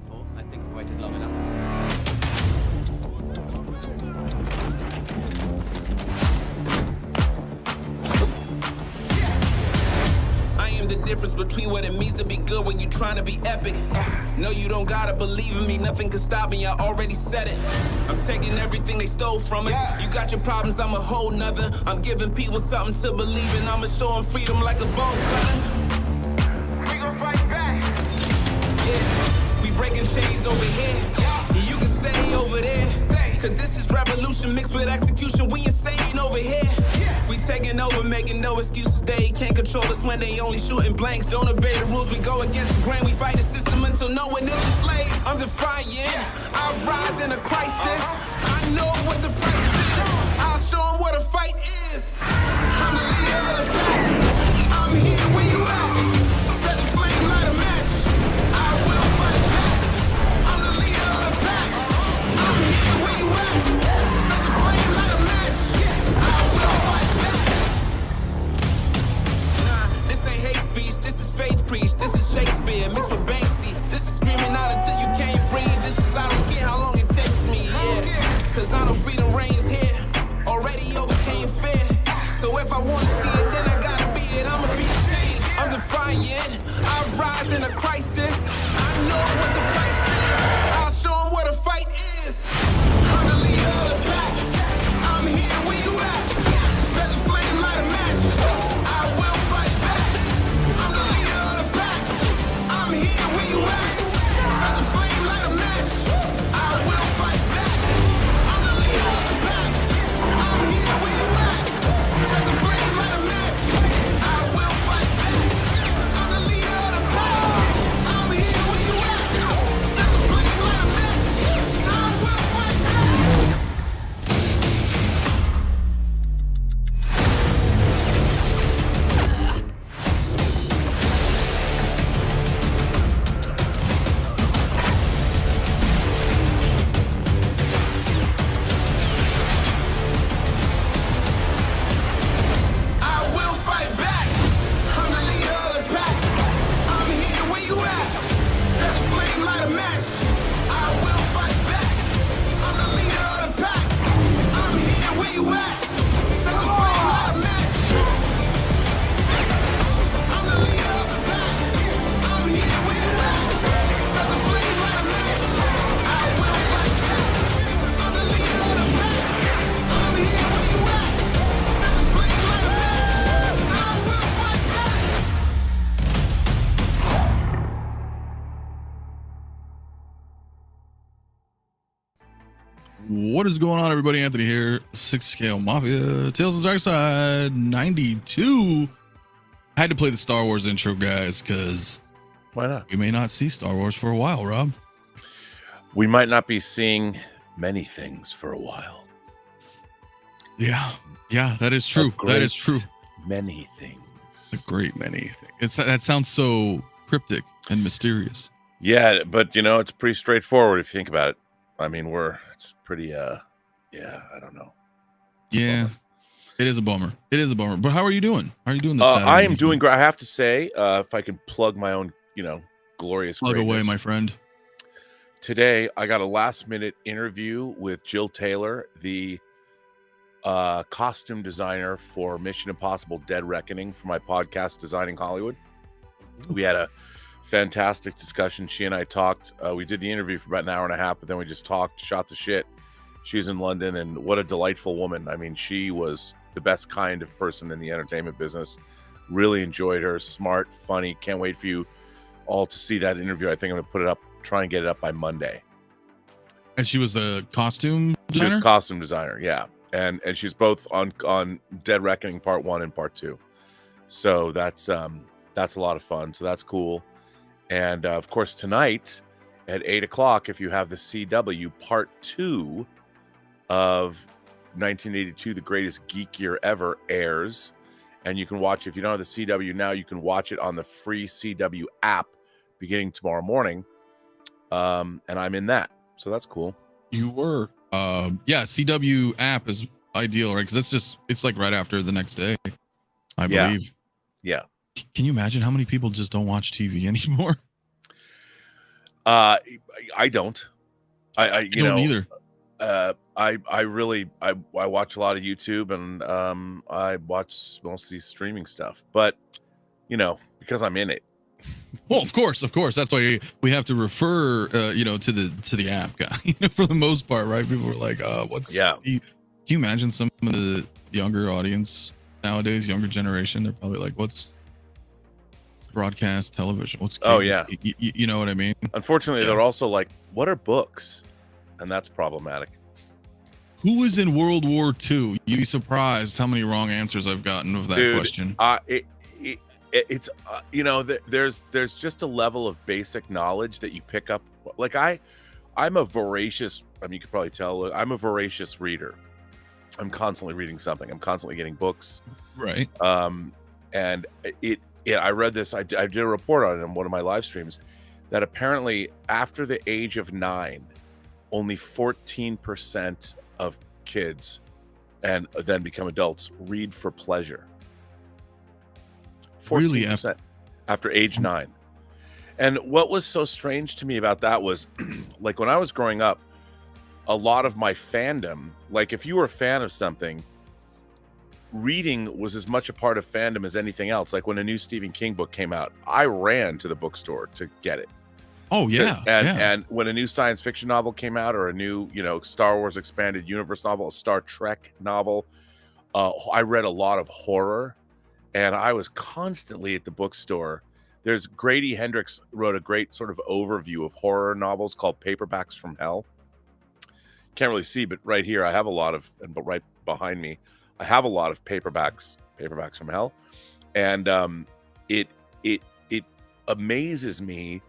for. I think we waited long enough. The difference between what it means to be good when you're trying to be epic. No, you don't gotta believe in me, nothing can stop me, I already said it. I'm taking everything they stole from us. You got your problems, I'm a whole nother. I'm giving people something to believe in, I'ma show them freedom like a bolt cutter. We gon' fight back. Yeah, we breaking chains over here. And you can stay over there. Cause this is revolution mixed with execution, we insane over here. We taking over, making no excuses. They can't control us when they only shooting blanks. Don't obey the rules, we go against the grain. We fight the system until no one is enslaved. I'm defiant, I rise in a crisis. I know what the price is. I'll show them what a fight is. I'm the leader of the pack. I'm here where you at. Set the flame, light a match. I will fight back. I'm the leader of the pack. I'm here where you at. Set the flame, light a match. I will fight back. This ain't hate speech, this is faith preach. This is Shakespeare mixed with Banksy. This is screaming out until you can't breathe. This is I don't care how long it takes me, Cause I know freedom reigns here. Already overcame fear. So if I wanna see it, then I gotta be it. I'ma be changed. I'm defiant. I rise in a crisis. I know what the price is. I'll show them what a fight is. I'm the leader of the pack. I'm here where you at. Set the flame, light a match. I will fight back. I'm the leader of the pack. I'm here where you at. Set the flame, light a match. I will fight back. I'm the leader of the pack. I'm here where you at. Set the flame, light a match. I will fight back. I'm the leader of the pack. I'm here where you at. Set the flame, light a match. I will fight back. I will fight back. I'm the leader of the pack. I'm here where you at. Set the flame, light a match. I will fight back. I'm the leader of the pack. I'm here where you at. Set the flame, light a match. I'm the leader of the pack. I'm here where you at. Set the flame, light a match. I will fight back. I'm the leader of the pack. I'm here where you at. Set the flame, light a match. I will fight back. What is going on, everybody? Anthony here, 6 Scale Mafia, Tales of the Dark Side 92. I had to play the Star Wars intro, guys, because Why not? we may not see Star Wars for a while, Rob. We might not be seeing many things for a while. Yeah, that is true. A That is great true. Many things. A great many things. That sounds so cryptic and mysterious. Yeah, but you know, it's pretty straightforward if you think about it. I mean, it's pretty, yeah, I don't know. It's a Yeah, bummer. it is a bummer. It is a bummer. But how are you doing? How are you doing this Saturday? I am evening? doing great. I have to say, if I can plug my own, glorious Plug away, greatness. my friend. Today, I got a last-minute interview with Jill Taylor, the costume designer for Mission Impossible: Dead Reckoning, for my podcast, Designing Hollywood. We had a fantastic discussion. She and I talked. We did the interview for about an hour and a half, but then we just talked, shot the shit. She was in London, and what a delightful woman. I mean, she was the best kind of person in the entertainment business. Really enjoyed her. Smart, funny. Can't wait for you all to see that interview. I think I'm going to put it up, try and get it up by Monday. And she was the costume She was designer? costume designer, yeah. And she's both on Dead Reckoning Part 1 and Part 2. So that's a lot of fun. So that's cool. And of course, tonight at 8 o'clock, if you have the CW Part 2 of 1982, The Greatest Geek Year Ever, airs. And you can watch, if you don't have the CW now, you can watch it on the free CW app beginning tomorrow morning. And I'm in that. So that's cool. You were. Yeah, CW app is ideal, right? Because it's like right after the next day, I believe. Yeah. Can you imagine how many people just don't watch TV anymore? I don't. I you don't know either. I really watch a lot of YouTube, and I watch mostly streaming stuff, but because I'm in it. Well, of course, that's why we have to refer to the app guy for the most part, right? People are like, what's can you imagine some of the younger audience nowadays, younger generation, they're probably like, what's broadcast television, what's cable? You know what I mean? Unfortunately, they're also like, what are books? And that's problematic. Who was in World War II? You'd be surprised how many wrong answers I've gotten of that question. It's there's just a level of basic knowledge that you pick up. Like I'm a voracious, you could probably tell, I'm a voracious reader. I'm constantly reading something. I'm constantly getting books. Right. And I read this, I did a report on it in one of my live streams, that apparently after the age of 9, only 14% of kids and then become adults read for pleasure. 14% after age 9. And what was so strange to me about that was, like, when I was growing up, a lot of my fandom, like if you were a fan of something, reading was as much a part of fandom as anything else. Like when a new Stephen King book came out, I ran to the bookstore to get it. Oh yeah. And when a new science fiction novel came out, or a new, Star Wars expanded universe novel, a Star Trek novel, I read a lot of horror, and I was constantly at the bookstore. There's Grady Hendrix wrote a great sort of overview of horror novels called Paperbacks from Hell. Can't really see, but right here I have a lot of, but right behind me, I have a lot of paperbacks from hell. And it amazes me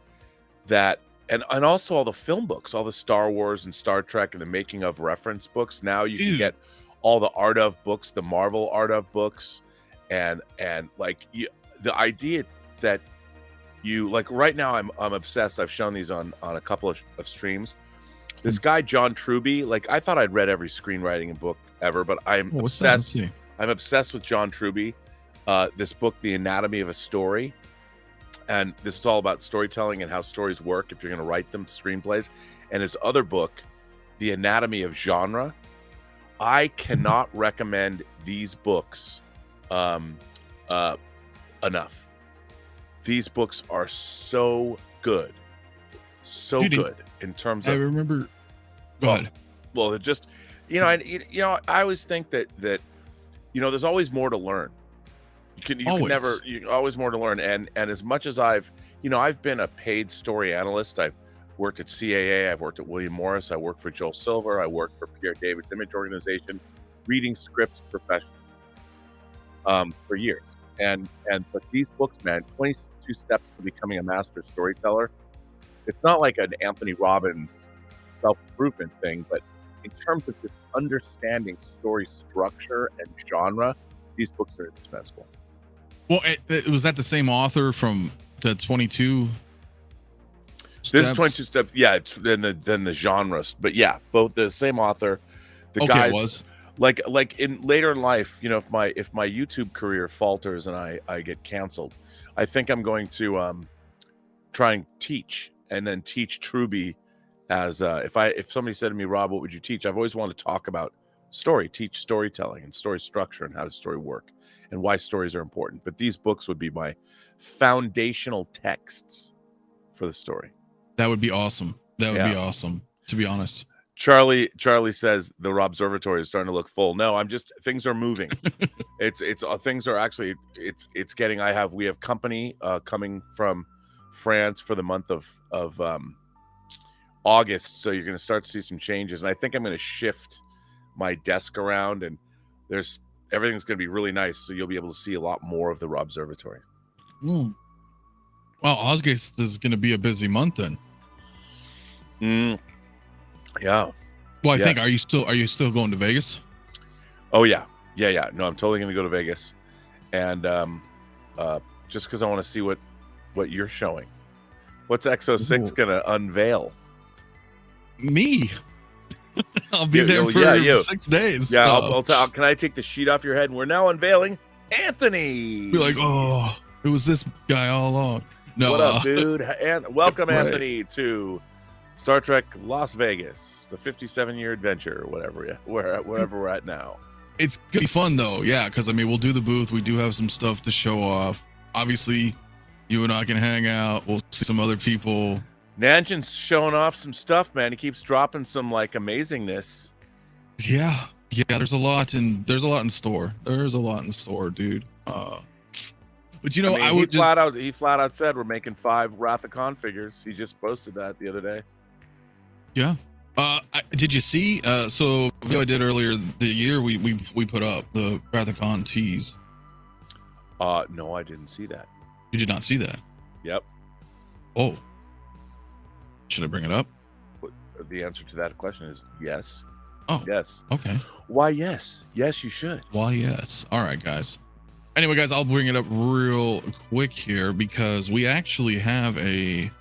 that, and also all the film books, all the Star Wars and Star Trek and the making of reference books. Now you can get all the art of books, the Marvel art of books, and like the idea that you, like, right now I'm obsessed. I've shown these on a couple of streams. This guy John Truby, like, I thought I'd read every screenwriting book ever, but I'm obsessed. I'm obsessed with John Truby. This book, The Anatomy of a Story, and this is all about storytelling and how stories work if you're going to write them, screenplays. And his other book, The Anatomy of Genre. I cannot recommend these books enough. These books are so good, good in terms of. I remember. Go ahead. Well, it just, I always think that there's always more to learn. You can never, always more to learn. And as much as I've been a paid story analyst, I've worked at CAA, I've worked at William Morris, I worked for Joel Silver, I worked for Pierre David's image organization, reading scripts professionally for years. But these books, man, 22 Steps to Becoming a Master Storyteller, it's not like an Anthony Robbins self-improvement thing, but in terms of just understanding story structure and genre, these books are indispensable. Well, was that the same author from the 22 Steps? This is 22 Steps, yeah, it's then the genres, but yeah, both the same author. The guys was like in later in life, if my YouTube career falters and I get canceled, I think I'm going to try and teach, and then teach Truby as if somebody said to me, Rob, what would you teach? I've always wanted to talk about teach storytelling and story structure and how does story work and why stories are important. But these books would be my foundational texts for the story. That would be awesome. That would be awesome, to be honest. Charlie says the Rob Observatory is starting to look full. No, things are moving. Things are actually, it's getting, we have company coming from France for the month of August. So you're going to start to see some changes. And I think I'm going to shift my desk around, and everything's going to be really nice. So you'll be able to see a lot more of the Rob Observatory. Well, August is going to be a busy month then. Yeah. Well, I think, are you still going to Vegas? Oh yeah. No, I'm totally going to go to Vegas, and just because I want to see what you're showing. What's Exo6 going to unveil? Me. I'll be there for 6 days. Yeah, I'll tell. Can I take the sheet off your head? And we're now unveiling Anthony. Be like, oh, it was this guy all along. No, what up, dude? And welcome, right. Anthony, to Star Trek Las Vegas, the 57-year adventure, wherever we're at now. It's gonna be fun though, yeah, because I mean we'll do the booth. We do have some stuff to show off. Obviously, you and I can hang out. We'll see some other people. Nanjan's showing off some stuff, man. He keeps dropping some like amazingness. Yeah, there's a lot in store. There's a lot in store, dude. But you know, I would he flat out said we're making 5 Wrath of Khan figures. He just posted that the other day. Yeah. Did you see? So the video I did earlier the year, we put up the Wrath of Khan tees. No, I didn't see that. You did not see that? Yep. Oh. Should I bring it up? The answer to that question is yes. Oh. Yes. Okay. Why yes? Yes, you should. Why yes. All right, guys. Anyway, guys, I'll bring it up real quick here because we actually have a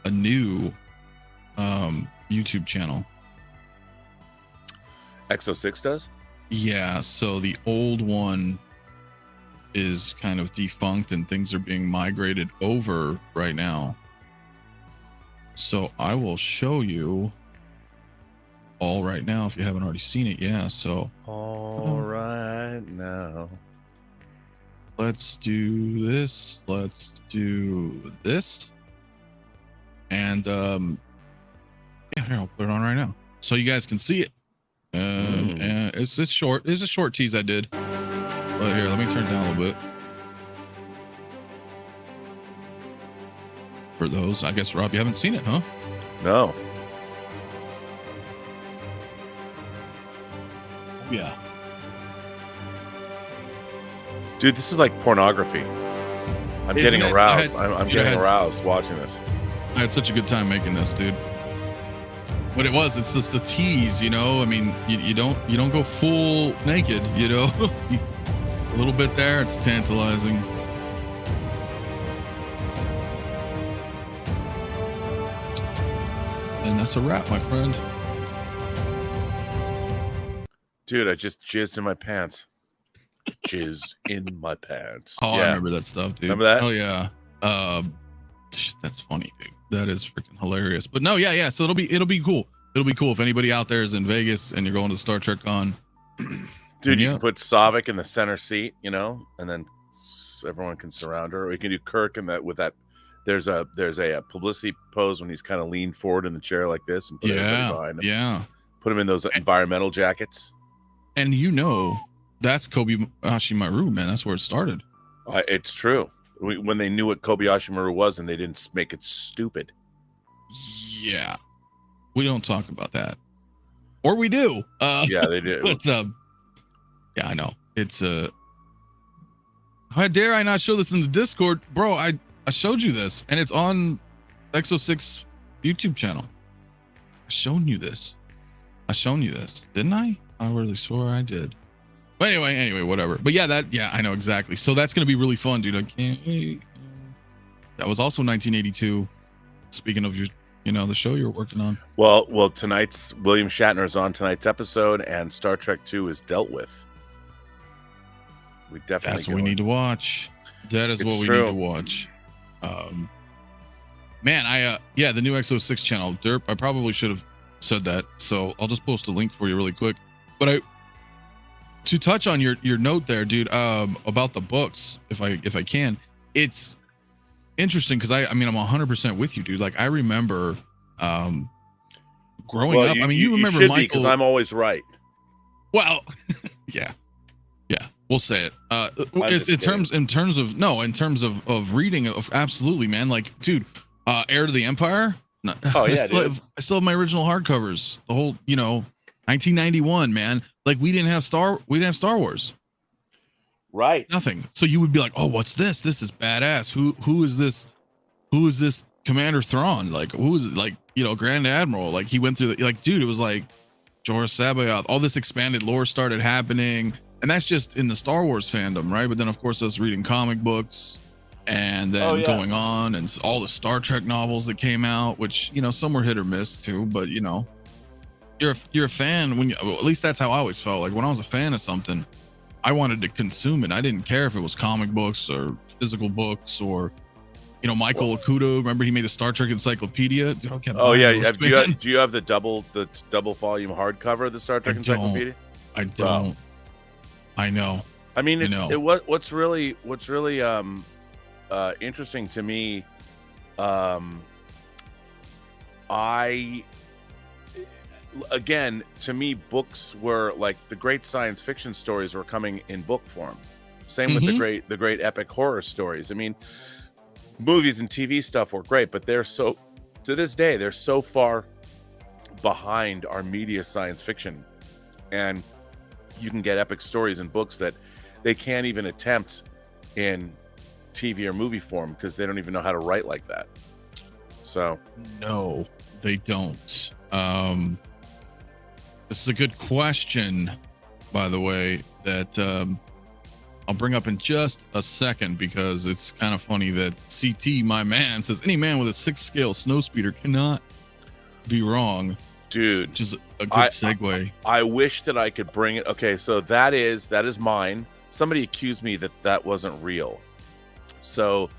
new YouTube channel. X06 does? Yeah, so the old one is kind of defunct and things are being migrated over right now. So I will show you all right now if you haven't already seen it. Yeah, so all right now. Let's do this. Let's do this. And yeah, here, I'll put it on right now so you guys can see it. And it's short. It's a short tease I did. But here, let me turn it down a little bit. For those, I guess, Rob, you haven't seen it, huh? No. Yeah. Dude, this is like pornography. I'm getting aroused. I'm getting aroused watching this. I had such a good time making this, dude. What it was, it's just the tease, you know. I mean, you don't go full naked, you know. A little bit there, it's tantalizing. And that's a wrap, my friend. Dude, I just jizzed in my pants. Jizz in my pants. Oh, yeah. I remember that stuff, dude. Remember that? Oh yeah. That's funny, dude. That is freaking hilarious. But no, yeah. So it'll be cool. It'll be cool if anybody out there is in Vegas and you're going to Star Trek Con. Dude, you can put Saavik in the center seat, you know, and then everyone can surround her. Or you can do Kirk in that with that. There's a publicity pose when he's kind of leaned forward in the chair like this and put everybody behind him. Yeah. Put him in those environmental jackets. And you know, that's Kobayashi Maru, man. That's where it started. It's true. When they knew what Kobayashi Maru was and they didn't make it stupid. Yeah. We don't talk about that. Or we do. Yeah, they do. But, yeah, I know. It's how dare I not show this in the Discord? Bro, I showed you this and it's on X06 YouTube channel. I shown you this, didn't I? I really swore I did. But anyway, whatever. But yeah, I know exactly. So that's gonna be really fun, dude. I can't wait. That was also 1982. Speaking of the show you're working on. Well, tonight's William Shatner is on tonight's episode, and Star Trek 2 is dealt with. We definitely. That's what we need to watch. That is what we need to watch. Man, the new X06 channel, Derp. I probably should have said that, so I'll just post a link for you really quick. But to touch on your note there, dude, about the books, if I can, it's interesting because I mean I'm 100% with you, dude. Like I remember growing up. I mean, you remember Michael, because I'm always right. Well, yeah, we'll say it. In terms of reading, absolutely, man. Like, dude, Heir to the Empire. Oh yeah, I still have my original hardcovers. The whole, 1991, man. Like we didn't have Star Wars. Right. Nothing. So you would be like, oh, what's this? This is badass. Who is this? Who is this Commander Thrawn? Like, who is it? Like, Grand Admiral. Like he went through dude, it was like Jorah Sabayoth. All this expanded lore started happening. And that's just in the Star Wars fandom, right? But then of course us reading comic books and then going on and all the Star Trek novels that came out, which, some were hit or miss too, but you're a fan when at least that's how I always felt. Like when I was a fan of something, I wanted to consume it. I didn't care if it was comic books or physical books or You know, Michael Okuda, remember he made the Star Trek Encyclopedia? Oh yeah, do you have the double volume hardcover of the Star Trek Encyclopedia? I don't. I know. I mean, what's really interesting to me. Again, to me, books were like the great science fiction stories were coming in book form. Same with the great epic horror stories. I mean, movies and TV stuff were great, but to this day, they're so far behind our media science fiction. And you can get epic stories in books that they can't even attempt in TV or movie form because they don't even know how to write like that. So no, they don't. This is a good question, by the way, that I'll bring up in just a second, because it's kind of funny that CT, my man, says any man with a 6 scale Snowspeeder cannot be wrong. Dude, which is a good segue. I wish that I could bring it. Okay, so that is mine. Somebody accused me that wasn't real. So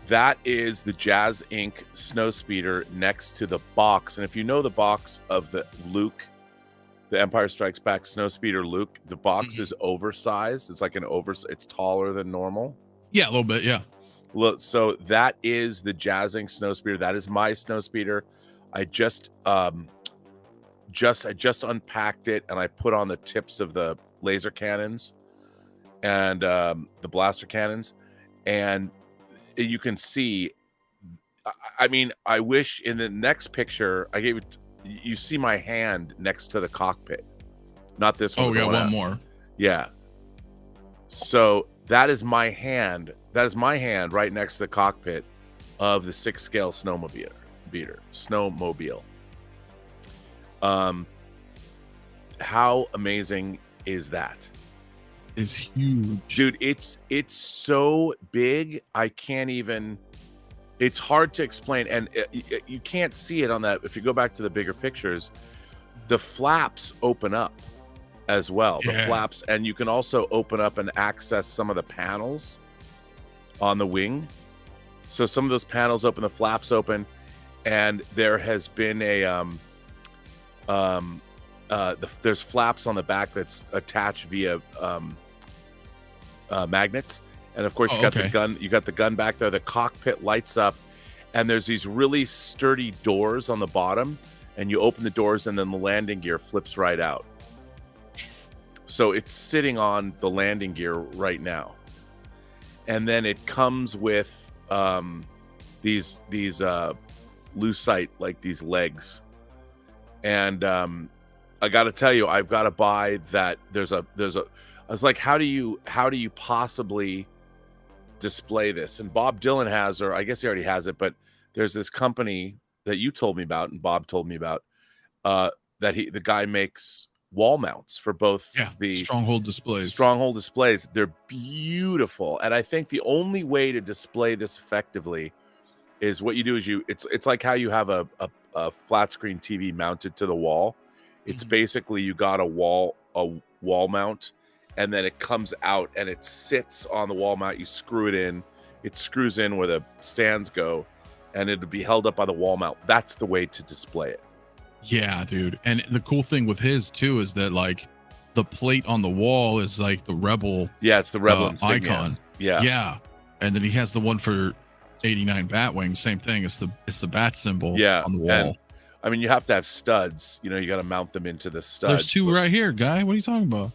that is the Jazz Inc. Snowspeeder next to the box. And if you know the box of the Luke, the Empire Strikes Back Snowspeeder Luke, the box is oversized. It's like it's taller than normal. Yeah, a little bit, yeah. Look, so that is the Jazz Inc. Snowspeeder. That is my Snowspeeder. I just unpacked it and I put on the tips of the laser cannons and the blaster cannons, and you can see. I mean, I wish in the next picture I gave it. You see my hand next to the cockpit, not this one. Oh, we got one more. Yeah. So that is my hand. That is my hand right next to the cockpit of the 6 scale snowmobile. How amazing is that? It's huge, dude. It's so big. I can't even. It's hard to explain, and you can't see it on that. If you go back to the bigger pictures, the flaps open up as well. The flaps, and you can also open up and access some of the panels on the wing. So some of those panels open, the flaps open, and there has been there's flaps on the back that's attached via magnets. And of course, you got the gun. You got the gun back there. The cockpit lights up, and there's these really sturdy doors on the bottom. And you open the doors, and then the landing gear flips right out. So it's sitting on the landing gear right now. And then it comes with these lucite, like these legs. And I got to tell you, I've got to buy that. There's a. I was like, how do you possibly display this? And Bob Dylan has, or I guess he already has it, but there's this company that you told me about and Bob told me about, that the guy makes wall mounts for both the Stronghold displays. They're beautiful. And I think the only way to display this effectively is what you do is it's like how you have a flat screen TV mounted to the wall. It's basically you got a wall mount, and then it comes out and it sits on the wall mount. You screw it in. It screws in where the stands go, and it'll be held up by the wall mount. That's the way to display it. Yeah, dude. And the cool thing with his too is that like the plate on the wall is like the Rebel. Yeah, it's the Rebel insignia. Icon. Yeah. And then he has the one for 89 Batwing. Same thing. It's the bat symbol on the wall. And, I mean, you have to have studs. You know, you got to mount them into the studs. There's two right here, guy. What are you talking about?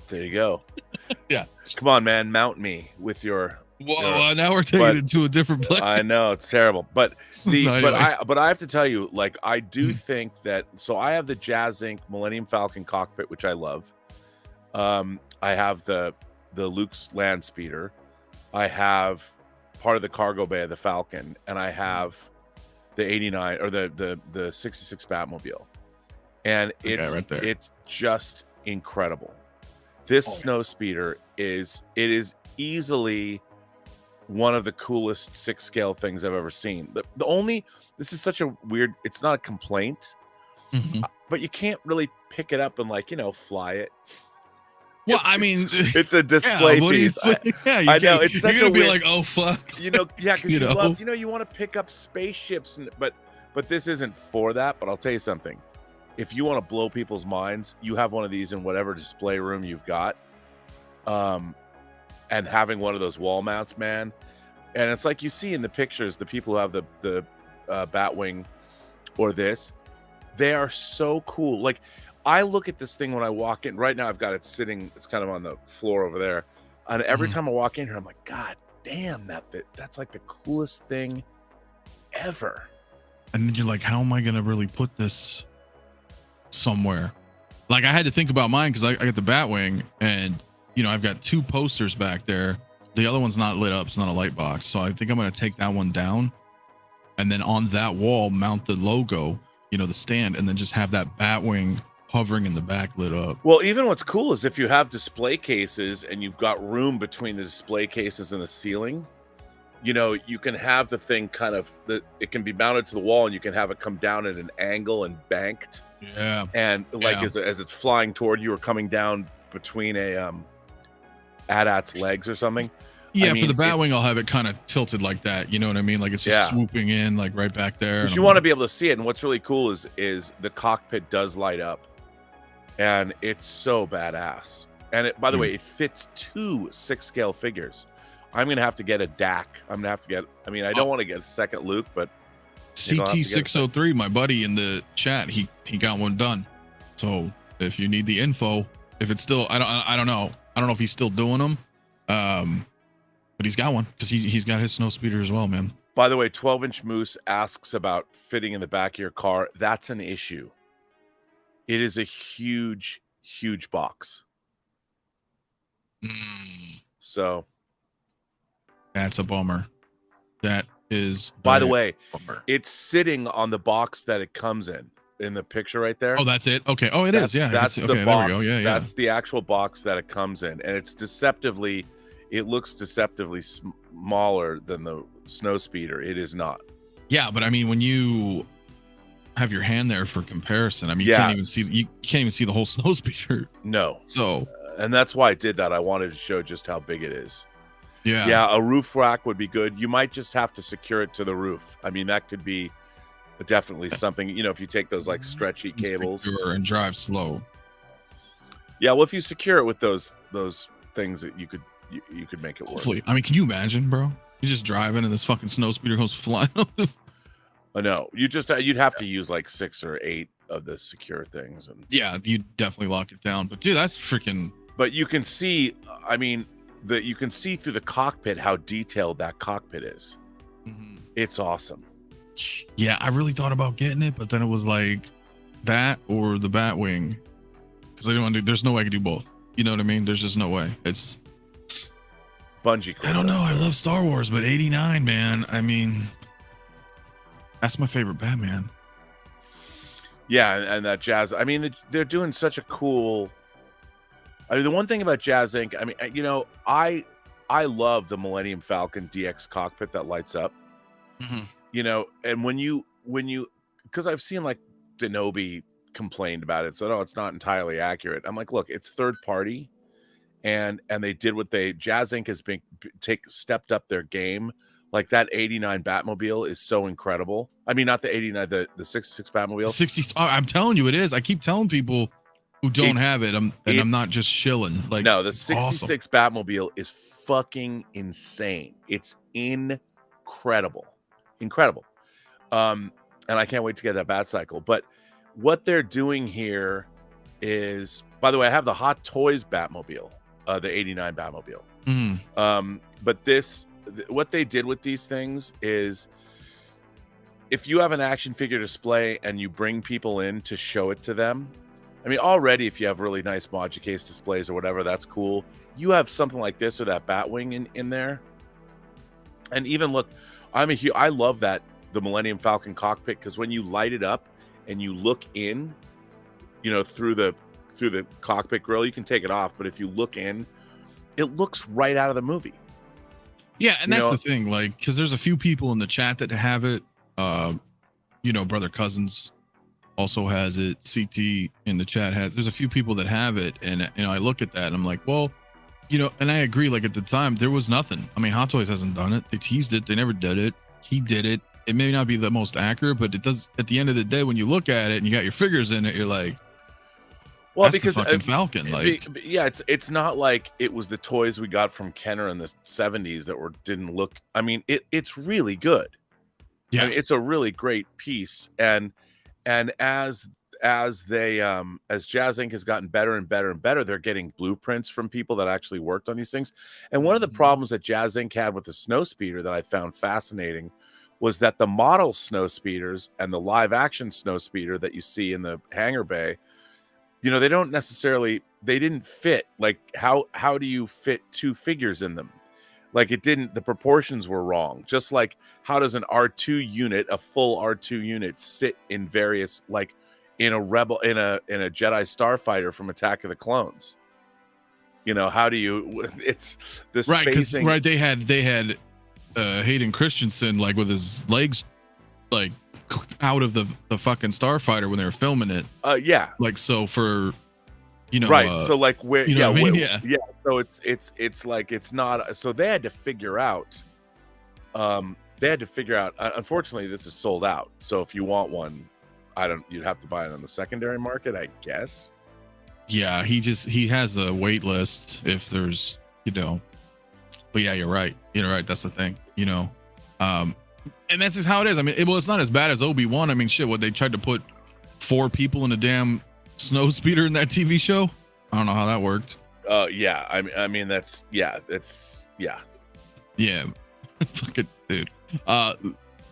There you go. Yeah. Come on, man. Mount me with your. Whoa! Now we're taking it to a different place. I know it's terrible, but but I have to tell you, like, I do think that. So I have the Jazz Inc. Millennium Falcon cockpit, which I love. I have the Luke's land speeder. I have part of the cargo bay of the Falcon, and I have the 89 or the 66 Batmobile, and it's just incredible. This Snowspeeder is easily one of the coolest 6 scale things I've ever seen. This is such a weird, it's not a complaint, but you can't really pick it up and, like, you know, fly it. Well, I mean, it's a display piece. I know it's such you're gonna a be weird, like, oh fuck, you know, yeah, because you you know? love, you want to pick up spaceships, but this isn't for that. But I'll tell you something: if you want to blow people's minds, you have one of these in whatever display room you've got, and having one of those wall mounts, man. And it's like you see in the pictures, the people who have the Batwing or this, they are so cool. Like, I look at this thing when I walk in. Right now, I've got it sitting. It's kind of on the floor over there. And every time I walk in here, I'm like, God damn, that's like the coolest thing ever. And then you're like, how am I gonna really put this somewhere? Like, I had to think about mine because I got the Batwing, and I've got 2 posters back there. The other one's not lit up; it's not a light box. So I think I'm gonna take that one down, and then on that wall mount the logo, the stand, and then just have that Batwing hovering in the back lit up. Well, even what's cool is if you have display cases and you've got room between the display cases and the ceiling, you can have the thing kind of it can be mounted to the wall, and you can have it come down at an angle and banked. Yeah. And like as it's flying toward you or coming down between a AT-AT's legs or something. Yeah, for the Batwing, I'll have it kind of tilted like that. You know what I mean? Like it's just swooping in, like right back there. Because you want to be able to see it. And what's really cool is the cockpit does light up, and it's so badass. And it, by the way, it fits 2 6-scale figures. I'm gonna have to get a DAC. I'm gonna have to get. I mean, I don't want to get a second Luke, but CT603, my buddy in the chat, he got one done. So if you need the info, if it's still, I don't know if he's still doing them. But he's got one because he's got his Snowspeeder as well, man. By the way, 12-inch Moose asks about fitting in the back of your car. That's an issue. It is a huge, huge box. So that's a bummer. That is. By the way, bummer. It's sitting on the box that it comes in the picture right there. Oh, that's it. Okay. Oh, it is. Yeah. That's the okay, box. There we go. Yeah. That's the actual box that it comes in, and it's deceptively. It looks deceptively smaller than the Snowspeeder. It is not. Yeah, but I mean, when you have your hand there for comparison, I mean, you can't even see the whole Snowspeeder. No. So, and that's why I did that. I wanted to show just how big it is. Yeah. Yeah, a roof rack would be good. You might just have to secure it to the roof. I mean, that could be definitely something. If you take those like stretchy cables and drive slow. Yeah, well, if you secure it with those things that you could make it work. Hopefully. I mean, can you imagine, bro? You're just driving and this fucking Snowspeeder goes flying up the. I know. You'd have to use like 6 or 8 of the secure things, and yeah, you definitely lock it down. But dude, that's freaking. But you can see. I mean, you can see through the cockpit how detailed that cockpit is. It's awesome. Yeah, I really thought about getting it, but then it was like that or the Batwing, because I don't want to. There's no way I could do both. You know what I mean? There's just no way. It's. Bungie. I don't know. I love Star Wars, but 89, man. I mean, that's my favorite Batman. Yeah, and that Jazz. I mean, they're doing such a cool. I mean, the one thing about Jazz Inc. I mean, I love the Millennium Falcon DX cockpit that lights up. And when you, because I've seen like Denobi complained about it, so no, it's not entirely accurate. I'm like, look, it's third party. And they did what Jazz Inc. has been stepped up their game. Like that 89 Batmobile is so incredible. I mean, not the 89, the 66 Batmobile. 60. I'm telling you, it is. I keep telling people who don't have it, I'm not just shilling. Like, no, the 66 Batmobile is fucking insane. It's incredible. And I can't wait to get that Batcycle. But what they're doing here is, by the way, I have the Hot Toys Batmobile. The 89 Batmobile. But what they did with these things is, if you have an action figure display and you bring people in to show it to them, I mean, already if you have really nice Module case displays or whatever, that's cool. You have something like this or that Batwing in there. And even look, I love that, the Millennium Falcon cockpit, because when you light it up and you look in, through the cockpit grill, you can take it off, but if you look in, it looks right out of the movie. Yeah, and that's the thing, like, because there's a few people in the chat that have it, brother cousins, also has it. CT in the chat has. There's a few people that have it, and I look at that and I'm like, well, and I agree. Like at the time, there was nothing. I mean, Hot Toys hasn't done it. They teased it. They never did it. He did it. It may not be the most accurate, but it does. At the end of the day, when you look at it and you got your figures in it, you're like, well, because the fucking Falcon, like, yeah, it's not like it was the toys we got from Kenner in the 70s that didn't look. I mean, it's really good. Yeah, I mean, it's a really great piece, and as they as Jazz Inc. has gotten better and better and better, they're getting blueprints from people that actually worked on these things. And one of the problems that Jazz Inc. had with the Snowspeeder that I found fascinating was that the model Snowspeeders and the live action Snowspeeder that you see in the hangar bay, they don't necessarily, they didn't fit. Like how do you fit two figures in them? Like the proportions were wrong. Just like how does an R2 unit, a full R2 unit, sit in various, like in a Jedi Starfighter from Attack of the Clones? How do you, it's the spacing. Right, they had Hayden Christensen like with his legs like out of the fucking Starfighter when they were filming it. Yeah. Like, so for right. So like where yeah. So it's like it's not. So they had to figure out. Unfortunately, this is sold out. So if you want one, you'd have to buy it on the secondary market, I guess. Yeah, he has a wait list if there's But yeah, you're right. That's the thing. And that's just how it is. I mean, it's not as bad as Obi-Wan. I mean, shit, what they tried to put 4 people in a damn Snowspeeder in that TV show. I don't know how that worked. Yeah. I mean, yeah. Fuck it, dude.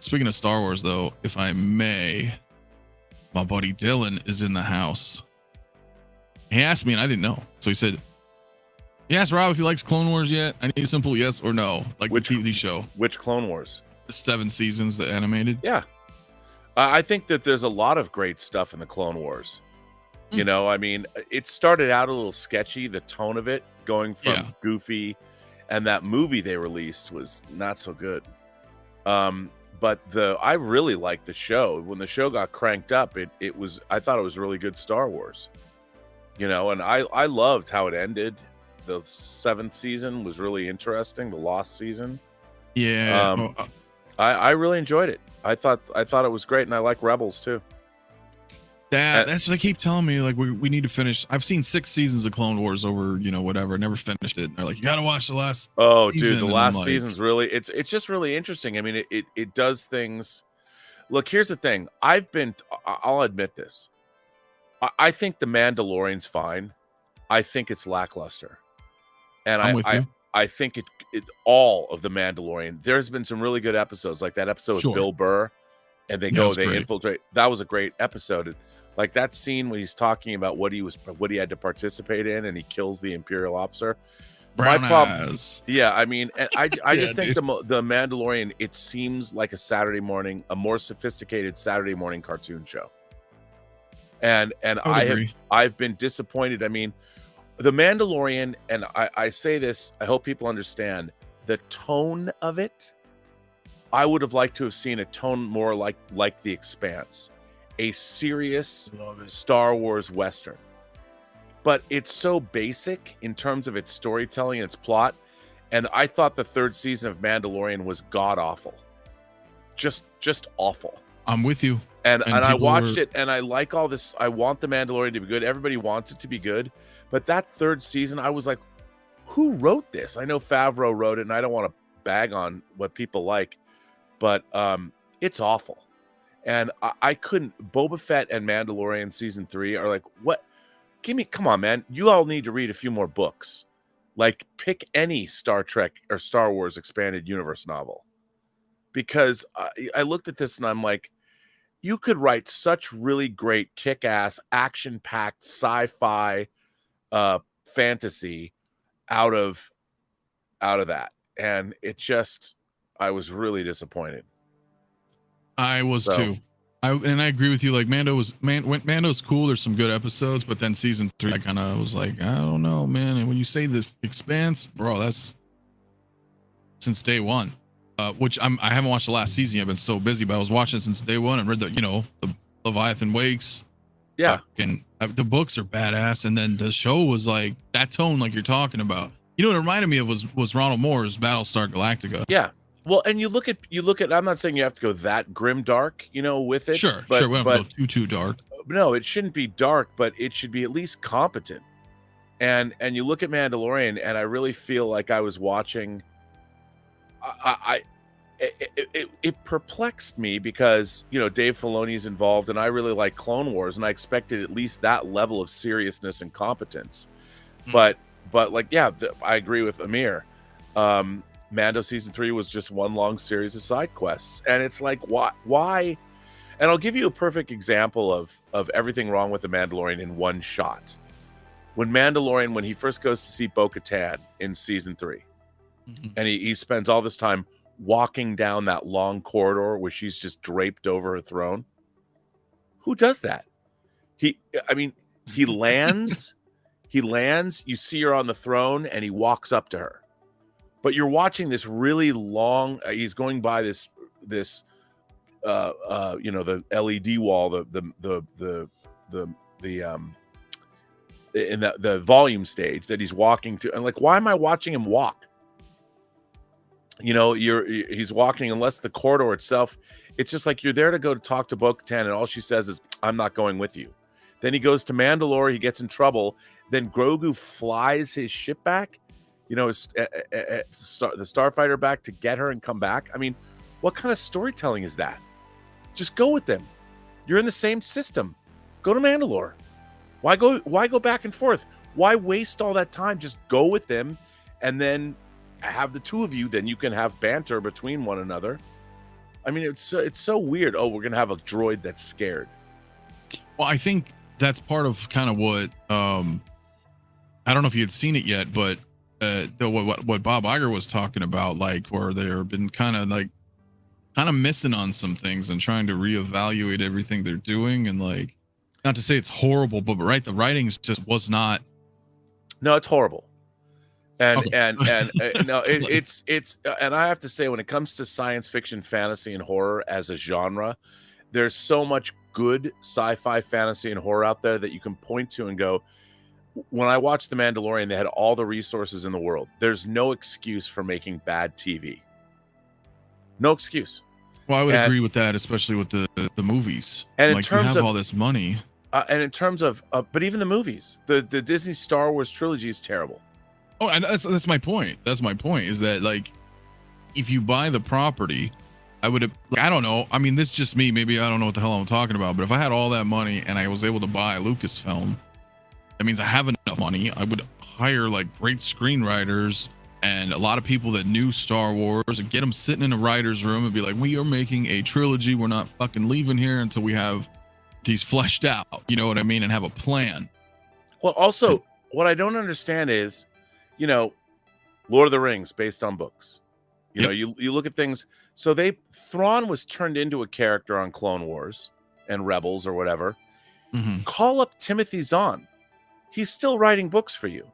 Speaking of Star Wars, though, if I may, my buddy Dylan is in the house. He asked me, and I didn't know. So he asked Rob if he likes Clone Wars yet. I need a simple yes or no, like the TV show. Which Clone Wars? The 7 seasons, the animated. Yeah. I think that there's a lot of great stuff in the Clone Wars. I mean, it started out a little sketchy, the tone of it, going from goofy, and that movie they released was not so good. But I really liked the show. When the show got cranked up, I thought it was really good Star Wars. And I loved how it ended. The 7th season was really interesting, the Lost season. Yeah. I really enjoyed it. I thought it was great, and I like Rebels too. That's what they keep telling me. Like we need to finish. I've seen 6 seasons of Clone Wars over, whatever. Never finished it. And they're like, you got to watch the last. Oh, dude, the last season's really. It's just really interesting. I mean, it does things. Look, here's the thing. I'll admit this. I think the Mandalorian's fine. I think it's lackluster, and I think it's all of the Mandalorian. There's been some really good episodes, like that episode with Bill Burr, and they infiltrate. That was a great episode. Like that scene when he's talking about what he had to participate in, and he kills the Imperial officer. Brown eyes. Yeah, I mean, and I just think the Mandalorian. It seems like a more sophisticated Saturday morning cartoon show. And I've been disappointed. I mean, the Mandalorian, and I say this, I hope people understand the tone of it. I would have liked to have seen a tone more like The Expanse, a serious Star Wars Western. But it's so basic in terms of its storytelling and its plot. And I thought the 3rd season of Mandalorian was god awful. Just awful. I'm with you. And I watched it, and I like all this. I want the Mandalorian to be good. Everybody wants it to be good. But that 3rd season, I was like, who wrote this? I know Favreau wrote it, and I don't want to bag on what people like, but it's awful. And I couldn't. Boba Fett and Mandalorian season 3 are like, what? Come on, man. You all need to read a few more books. Like, pick any Star Trek or Star Wars expanded universe novel. Because I looked at this and I'm like, you could write such really great kick-ass, action-packed sci-fi fantasy out of that. And I was really disappointed. I was too. I agree with you. Like Mando's cool. There's some good episodes, but then season 3, I kind of was like, I don't know, man. And when you say the Expanse, bro, that's since day one. Which I haven't watched the last season. I've been so busy, but I was watching it since day one and read the Leviathan Wakes. Yeah. And the books are badass. And then the show was like that tone, like you're talking about. You know what it reminded me of was Ronald Moore's Battlestar Galactica. Yeah. Well, and you look at. I'm not saying you have to go that grim dark, with it. Sure. We don't have to go too dark. No, it shouldn't be dark, but it should be at least competent. And you look at Mandalorian, and I really feel like I was watching. It perplexed me because Dave Filoni's involved, and I really like Clone Wars, and I expected at least that level of seriousness and competence. But like, yeah, I agree with Amir. Mando season 3 was just one long series of side quests, and it's like, why? And I'll give you a perfect example of everything wrong with the Mandalorian in one shot. When he first goes to see Bo-Katan in season 3, and he spends all this time walking down that long corridor where she's just draped over her throne. Who does that? He lands, you see her on the throne, and he walks up to her. But you're watching this really long, he's going by this the LED wall, in the volume stage that he's walking to, and like, why am I watching him walk? He's walking, unless the corridor itself, it's just like you're there to go to talk to Bo-Katan, and all she says is, "I'm not going with you." Then he goes to Mandalore, he gets in trouble. Then Grogu flies his ship back, the starfighter back, to get her and come back. I mean, what kind of storytelling is that? Just go with them. You're in the same system. Go to Mandalore. Why go back and forth? Why waste all that time? Just go with them, and then have the two of you. Then you can have banter between one another. I mean, it's so weird. Oh, we're gonna have a droid that's scared. Well, I think that's part of kind of what I don't know if you had seen it yet, but what Bob Iger was talking about, like, where they've been kind of missing on some things and trying to reevaluate everything they're doing, and like, not to say it's horrible, but right, the writings just was not. No, it's horrible. And okay. and no, it's and I have to say, when it comes to science fiction, fantasy, and horror as a genre, there's so much good sci-fi, fantasy, and horror out there that you can point to and go, when I watched The Mandalorian, they had all the resources in the world. There's no excuse for making bad TV. No excuse. Well, I would agree with that, especially with the movies. And like, in terms you have of all this money, and in terms of, but even the movies, the Disney Star Wars trilogy is terrible. Oh, and that's my point. That's my point, is that, like, if you buy the property, I would have, I don't know. I mean, this is just me. Maybe I don't know what the hell I'm talking about. But if I had all that money and I was able to buy Lucasfilm, that means I have enough money. I would hire like great screenwriters and a lot of people that knew Star Wars, and get them sitting in a writer's room and be like, we are making a trilogy. We're not fucking leaving here until we have these fleshed out. You know what I mean? And have a plan. Well, also, what I don't understand is, Lord of the Rings based on books. You look at things. So Thrawn was turned into a character on Clone Wars and Rebels or whatever. Mm-hmm. Call up Timothy Zahn. He's still writing books for you.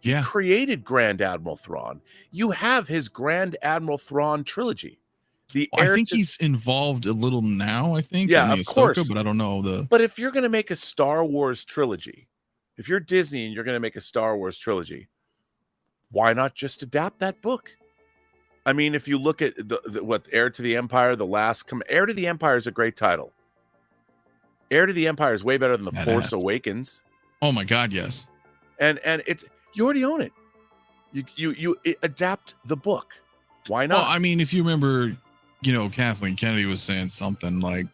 He created Grand Admiral Thrawn. You have his Grand Admiral Thrawn trilogy. I think he's involved a little now, I think. Yeah, of course. But I don't know. But if you're going to make a Star Wars trilogy, if you're Disney and you're going to make a Star Wars trilogy, why not just adapt that book? I mean, if you look at what Heir to the Empire, Heir to the Empire is a great title. Heir to the Empire is way better than The Force Awakens. Oh my God, yes. And it's, you already own it. You adapt the book. Why not? Well, I mean, if you remember, Kathleen Kennedy was saying something like,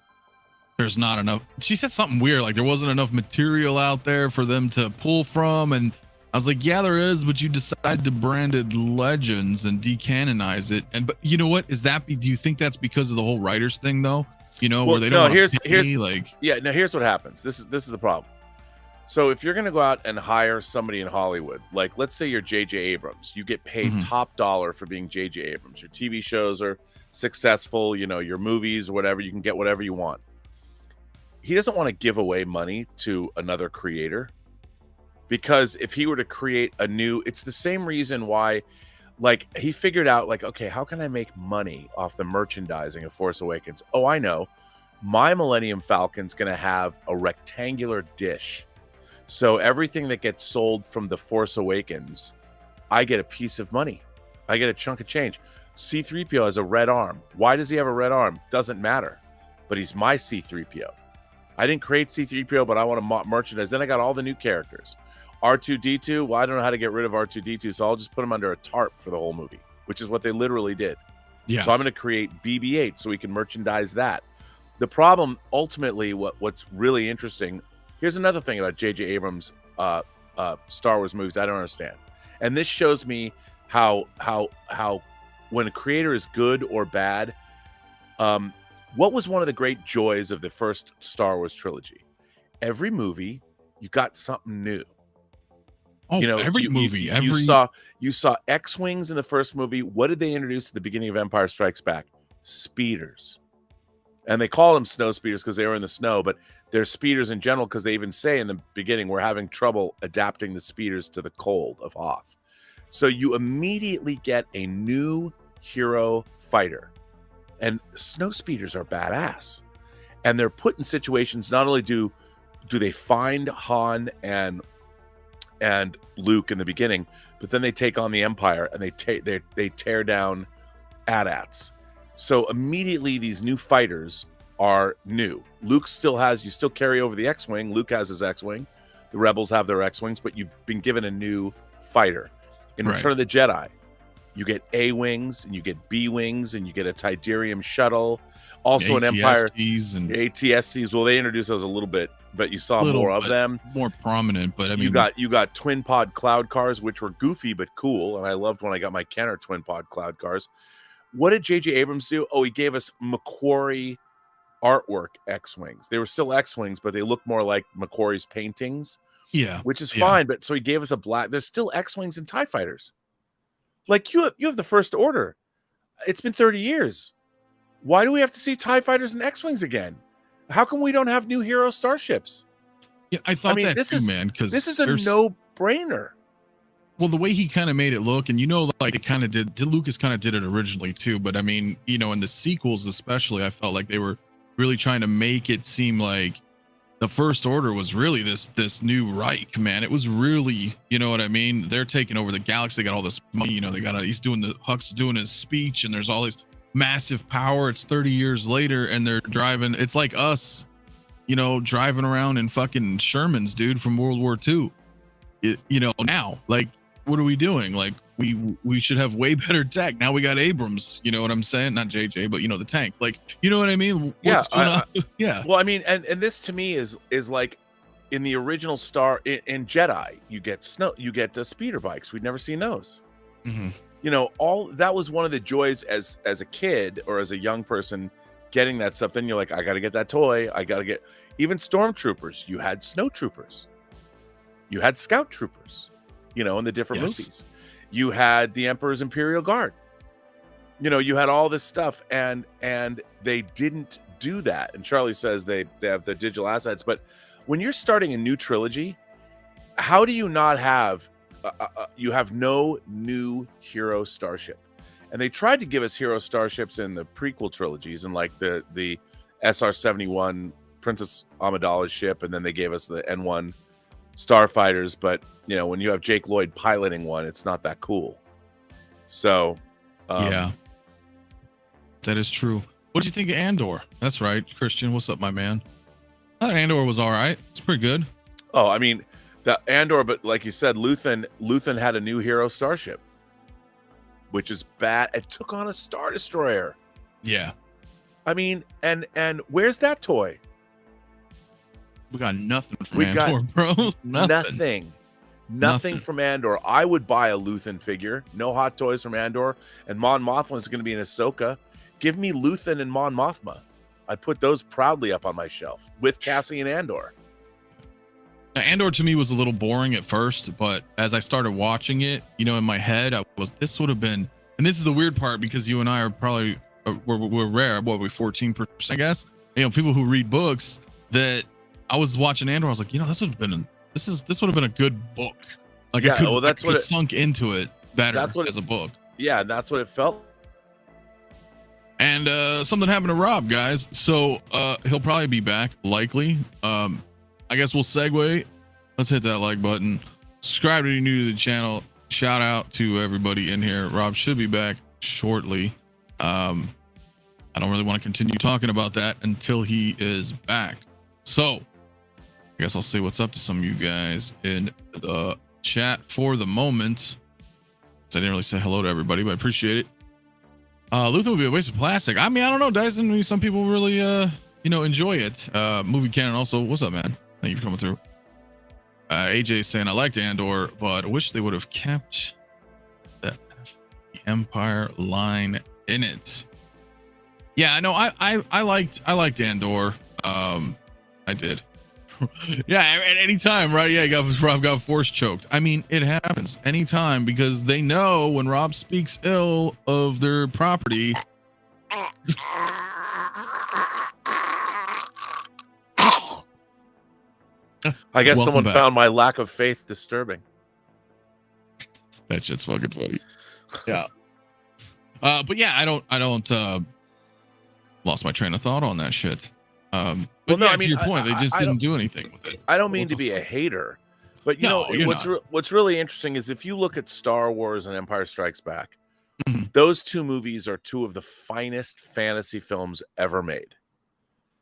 there's not enough. She said something weird, like there wasn't enough material out there for them to pull from. And I was like, yeah, there is, but you decided to brand it Legends and decanonize it. But you know what? Do you think that's because of the whole writers thing, though? Where they don't. Here's what happens. This is the problem. So if you're going to go out and hire somebody in Hollywood, like let's say you're J.J. Abrams, you get paid top dollar for being J.J. Abrams. Your TV shows are successful, your movies or whatever, you can get whatever you want. He doesn't want to give away money to another creator, because if he were to create it's the same reason why, like, he figured out, like, okay, how can I make money off the merchandising of Force Awakens? Oh, I know. My Millennium Falcon's going to have a rectangular dish. So everything that gets sold from The Force Awakens, I get a piece of money. I get a chunk of change. C-3PO has a red arm. Why does he have a red arm? Doesn't matter. But he's my C-3PO. I didn't create C-3PO, but I want to merchandise. Then I got all the new characters. R2-D2, well, I don't know how to get rid of R2-D2, so I'll just put him under a tarp for the whole movie, which is what they literally did. Yeah. So I'm going to create BB-8 so we can merchandise that. The problem, ultimately, what's really interesting, here's another thing about J.J. Abrams' Star Wars movies I don't understand. And this shows me how when a creator is good or bad, what was one of the great joys of the first Star Wars trilogy? Every movie, you got something new. Oh, you know, every movie. You saw X-Wings in the first movie. What did they introduce at the beginning of Empire Strikes Back? Speeders. And they call them snow speeders because they were in the snow, but they're speeders in general because they even say in the beginning, we're having trouble adapting the speeders to the cold of Hoth. So you immediately get a new hero fighter. And snow speeders are badass. And they're put in situations, not only do they find Han and Luke in the beginning, but then they take on the Empire and they tear down AT-ATs. So immediately these new fighters are new. Luke you still carry over the X-Wing. Luke has his X-Wing. The Rebels have their X-Wings, but you've been given a new fighter. In Return of the Jedi, you get A-Wings and you get B-Wings and you get a Tidarium shuttle. Also an Empire. ATSTs. Well, they introduced those a little bit, but you saw more of them. More prominent, but I mean, you got twin pod cloud cars, which were goofy but cool, and I loved when I got my Kenner twin pod cloud cars. What did J.J. Abrams do? Oh, he gave us Macquarie artwork X-Wings. They were still X-Wings, but they look more like Macquarie's paintings. Yeah. Which is fine, but so he gave us a black. There's still X-Wings and TIE fighters. Like you have the First Order. It's been 30 years. Why do we have to see TIE fighters and X-Wings again? How come we don't have new hero starships? Yeah, I thought that too, man, because this is a no-brainer. Well, the way he kind of made it look, and like it kind of did Lucas kind of did it originally too, but I mean, in the sequels especially, I felt like they were really trying to make it seem like the First Order was really this new Reich, man. It was really, you know what I mean? They're taking over the galaxy. They got all this money, Huck's doing his speech, and there's all this massive power. It's 30 years later, and they're driving. It's like us, driving around in fucking Shermans, dude, from World War II. Now, like, what are we doing? Like, we should have way better tech. Now we got Abrams, you know what I'm saying? Not JJ, but the tank. Like, you know what I mean? What's going on? Yeah. Well, I mean, and this to me is like in the original in Jedi, you get speeder bikes. We'd never seen those. Mm-hmm. All that was one of the joys as a kid or as a young person getting that stuff. Then you're like, I got to get that toy. I got to get even stormtroopers. You had snow troopers. You had scout troopers, in the different movies. You had the Emperor's Imperial Guard. You had all this stuff, and they didn't do that. And Charlie says they have the digital assets. But when you're starting a new trilogy, how do you not have you have no new hero starship? And they tried to give us hero starships in the prequel trilogies, and like the SR-71 Princess Amidala's ship, and then they gave us the N1 starfighters, but when you have Jake Lloyd piloting one, it's not that cool. So yeah, that is true. What do you think of Andor? That's right, Christian. What's up, my man? I thought Andor was all right. It's pretty good. Oh, I mean, the Andor, but like you said, Luthen had a new hero starship, which is bad. It took on a Star Destroyer. Yeah, I mean, and where's that toy? We got nothing from Andor, bro. Nothing from Andor. I would buy a Luthen figure. No hot toys from Andor. And Mon Mothma is going to be in Ahsoka. Give me Luthen and Mon Mothma. I'd put those proudly up on my shelf with Cassian Andor. Now, Andor to me was a little boring at first, but as I started watching it, in my head, this would have been, and this is the weird part because you and I are probably, we're rare, we 14%, I guess. People who read books that, I was watching Andor. I was like, this would have been a good book. Like, yeah, I could have sunk into it better as a book. Yeah, that's what it felt. And something happened to Rob, guys. So he'll probably be back, likely. I guess we'll segue. Let's hit that like button. Subscribe if you're new to the channel. Shout out to everybody in here. Rob should be back shortly. I don't really want to continue talking about that until he is back. So I guess I'll say what's up to some of you guys in the chat for the moment. I didn't really say hello to everybody, but I appreciate it. Luther would be a waste of plastic. I mean, I don't know, Dyson. Maybe some people really, enjoy it. Movie canon also. What's up, man? Thank you for coming through. AJ saying I liked Andor, but I wish they would have kept the Empire line in it. Yeah, no, I liked Andor. I did. Yeah, at any time, right? Yeah, Rob got force choked. I mean, it happens anytime because they know when Rob speaks ill of their property. I guess someone found my lack of faith disturbing. That shit's fucking funny. Yeah. But yeah, I don't lost my train of thought on that shit. But well, no, I mean, to your point, they just didn't do anything with it. I don't mean to be a hater, but you know what's really interesting is if you look at Star Wars and Empire Strikes Back, those two movies are two of the finest fantasy films ever made.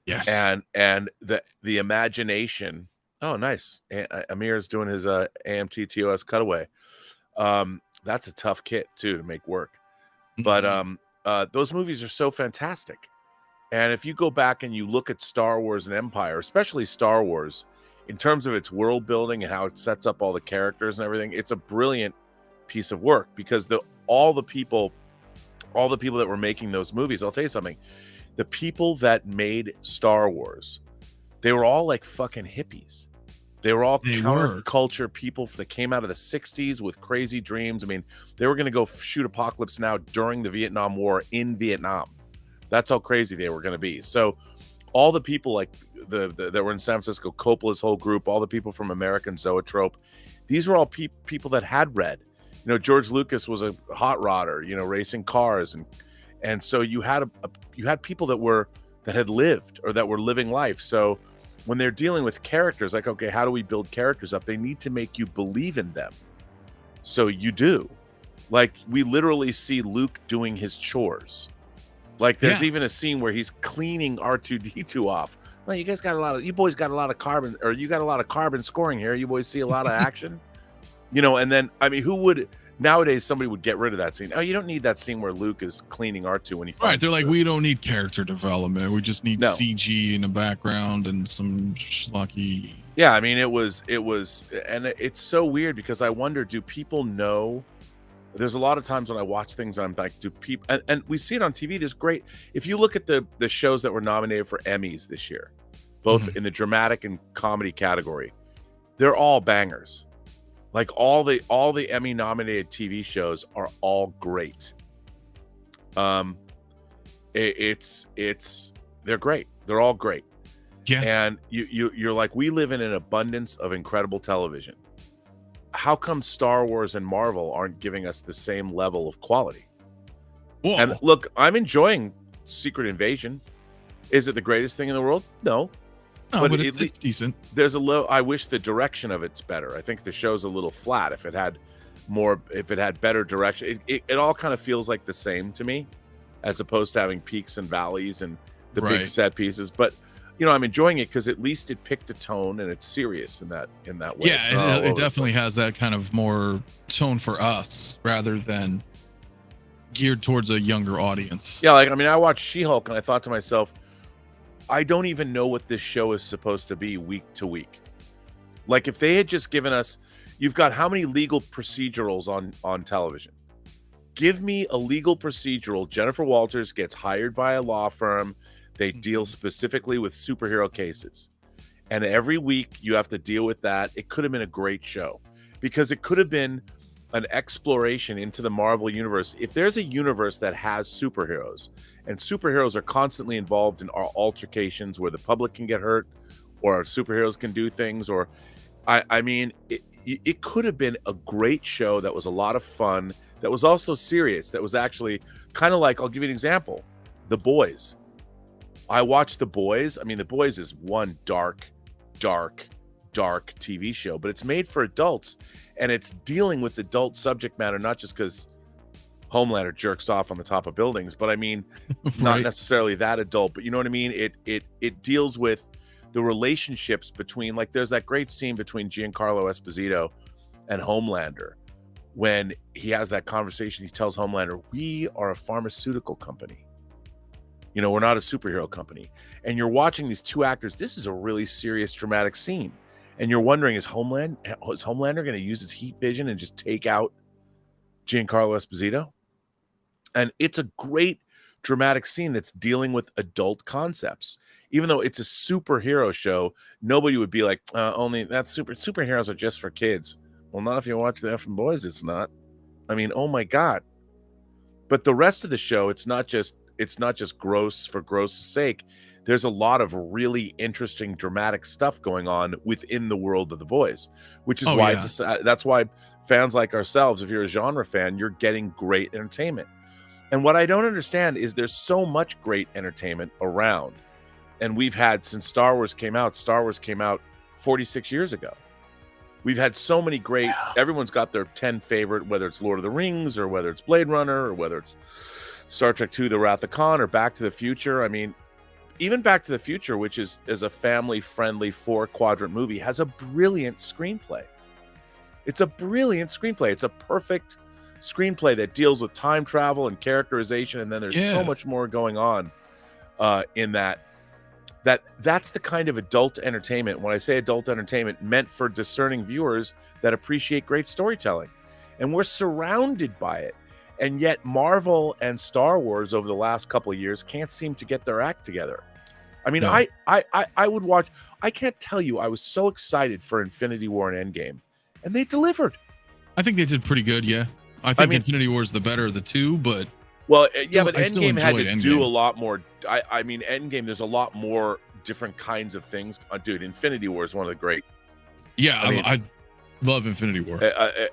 Yes, and the imagination. Oh, nice. Amir's doing his 𝗕𝗘𝗢𝗕𝗥𝗢𝗢. That's a tough kit too to make work, but those movies are so fantastic. And if you go back and you look at Star Wars and Empire, especially Star Wars, in terms of its world building and how it sets up all the characters and everything, it's a brilliant piece of work because all the people that were making those movies, I'll tell you something, the people that made Star Wars, they were all like fucking hippies. They were all counterculture people that came out of the 60s with crazy dreams. I mean, they were going to go shoot Apocalypse Now during the Vietnam War in Vietnam. That's how crazy they were going to be. So all the people like that were in San Francisco, Coppola's whole group, all the people from American Zoetrope, these were all people that had read. You know, George Lucas was a hot rodder, you know, racing cars. And so you had people that had lived or that were living life. So when they're dealing with characters, like, okay, how do we build characters up? They need to make you believe in them. So you do. Like, we literally see Luke doing his chores. Like there's even a scene where he's cleaning R2-D2 off. Well, you boys got a lot of carbon, or you got a lot of carbon scoring here. You boys see a lot of action, you know. And then, I mean, nowadays somebody would get rid of that scene. Oh, you don't need that scene where Luke is cleaning R2 when he finds. Right, they're like, we don't need character development. We just need CG in the background and some schlocky. Yeah, I mean, it was, and it's so weird because I wonder, do people know? There's a lot of times when I watch things and I'm like, do people, and we see it on TV. There's great, if you look at the shows that were nominated for Emmys this year, both in the dramatic and comedy category, they're all bangers. Like all the Emmy nominated TV shows are all great. They're great. They're all great. Yeah. And you're like, we live in an abundance of incredible television. How come Star Wars and Marvel aren't giving us the same level of quality? Whoa. And look, I'm enjoying Secret Invasion. Is it the greatest thing in the world? No, but it's decent. There's I wish the direction of it's better. I think the show's a little flat. If it had better direction, it all kind of feels like the same to me, as opposed to having peaks and valleys and the big set pieces. But you know, I'm enjoying it because at least it picked a tone and it's serious in that way. Yeah, it definitely has that kind of more tone for us rather than geared towards a younger audience. Yeah, like, I mean, I watched She-Hulk and I thought to myself, I don't even know what this show is supposed to be week to week. Like, if they had just given us, you've got how many legal procedurals on television? Give me a legal procedural. Jennifer Walters gets hired by a law firm. They deal specifically with superhero cases. And every week you have to deal with that. It could have been a great show because it could have been an exploration into the Marvel universe. If there's a universe that has superheroes and superheroes are constantly involved in our altercations where the public can get hurt or our superheroes can do things, or I mean, it could have been a great show that was a lot of fun, that was also serious, that was actually kind of like, I'll give you an example. The Boys. I watched The Boys. I mean, The Boys is one dark TV show, but it's made for adults, and it's dealing with adult subject matter, not just because Homelander jerks off on the top of buildings, but I mean, not necessarily that adult, but you know what I mean? It deals with the relationships between, like, there's that great scene between Giancarlo Esposito and Homelander when he has that conversation. He tells Homelander, we are a pharmaceutical company. You know, we're not a superhero company. And you're watching these two actors. This is a really serious, dramatic scene. And you're wondering, is Homelander going to use his heat vision and just take out Giancarlo Esposito? And it's a great dramatic scene that's dealing with adult concepts. Even though it's a superhero show, nobody would be like, only that's superheroes are just for kids. Well, not if you watch the effing Boys, it's not. I mean, oh my God. But the rest of the show, it's not just gross for gross sake. There's a lot of really interesting, dramatic stuff going on within the world of The Boys, which is why that's why fans like ourselves, if you're a genre fan, you're getting great entertainment. And what I don't understand is there's so much great entertainment around. And we've had, since Star Wars came out 46 years ago. We've had so many great, everyone's got their 10 favorite, whether it's Lord of the Rings or whether it's Blade Runner or whether it's Star Trek II, The Wrath of Khan, or Back to the Future. I mean, even Back to the Future, which is a family-friendly 4-quadrant movie, has a brilliant screenplay. It's a brilliant screenplay. It's a perfect screenplay that deals with time travel and characterization, and then there's so much more going on in that's the kind of adult entertainment. When I say adult entertainment, meant for discerning viewers that appreciate great storytelling. And we're surrounded by it. And yet Marvel and Star Wars over the last couple of years can't seem to get their act together. I mean, I would watch, I can't tell you, I was so excited for Infinity War and Endgame, and they delivered. I think they did pretty good, yeah. I mean, Infinity War is the better of the two, but but Endgame had to do a lot more. I mean, Endgame, there's a lot more different kinds of things. Dude, Infinity War is one of the great. Yeah, I love Infinity War.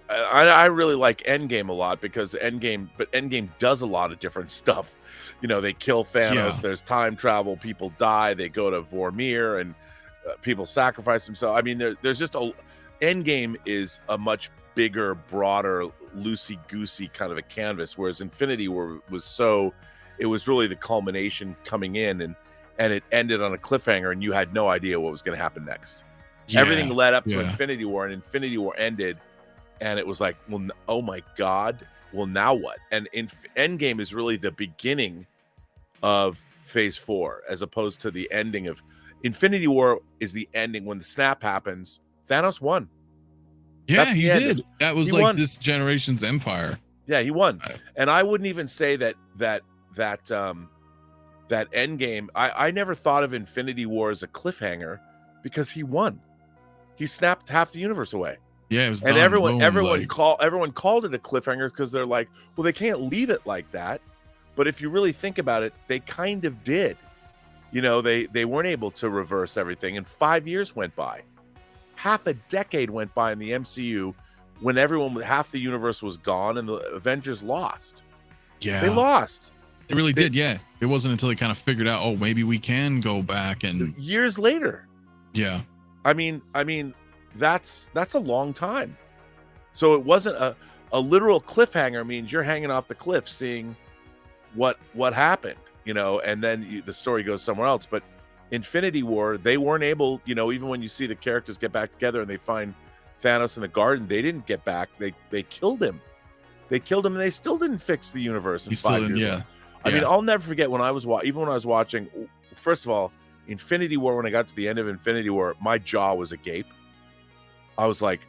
I really like Endgame a lot because Endgame does a lot of different stuff. You know, they kill Thanos. There's time travel. People die. They go to Vormir, and people sacrifice themselves. I mean, there's just Endgame is a much bigger, broader, loosey-goosey kind of a canvas, whereas Infinity War it was really the culmination coming in, and it ended on a cliffhanger, and you had no idea what was going to happen next. Everything led up to Infinity War, and Infinity War ended, and it was like, well, oh my God, well, now what? And Endgame is really the beginning of Phase 4, as opposed to the ending of Infinity War. Is the ending. When the snap happens, Thanos won. Yeah, he did. That was like this generation's empire. Yeah, he won. And I wouldn't even say that Endgame. I never thought of Infinity War as a cliffhanger because he won. He snapped half the universe away. Yeah, it was. And everyone called it a cliffhanger because they're like, well, they can't leave it like that. But if you really think about it, they kind of did. You know, they weren't able to reverse everything, and 5 years went by. Half a decade went by in the MCU when half the universe was gone and the Avengers lost. Yeah. They lost. They really did, yeah. It wasn't until they kind of figured out, oh, maybe we can go back, and years later. Yeah. I mean, that's a long time. So it wasn't a literal cliffhanger. Means you're hanging off the cliff seeing what happened, you know, and then the story goes somewhere else. But Infinity War, they weren't able, you know, even when you see the characters get back together and they find Thanos in the garden, they didn't get back. They killed him. They killed him, and they still didn't fix the universe in 5 years. Yeah. I mean, I'll never forget when I was watching. First of all, Infinity War. When I got to the end of Infinity War, my jaw was agape. I was like,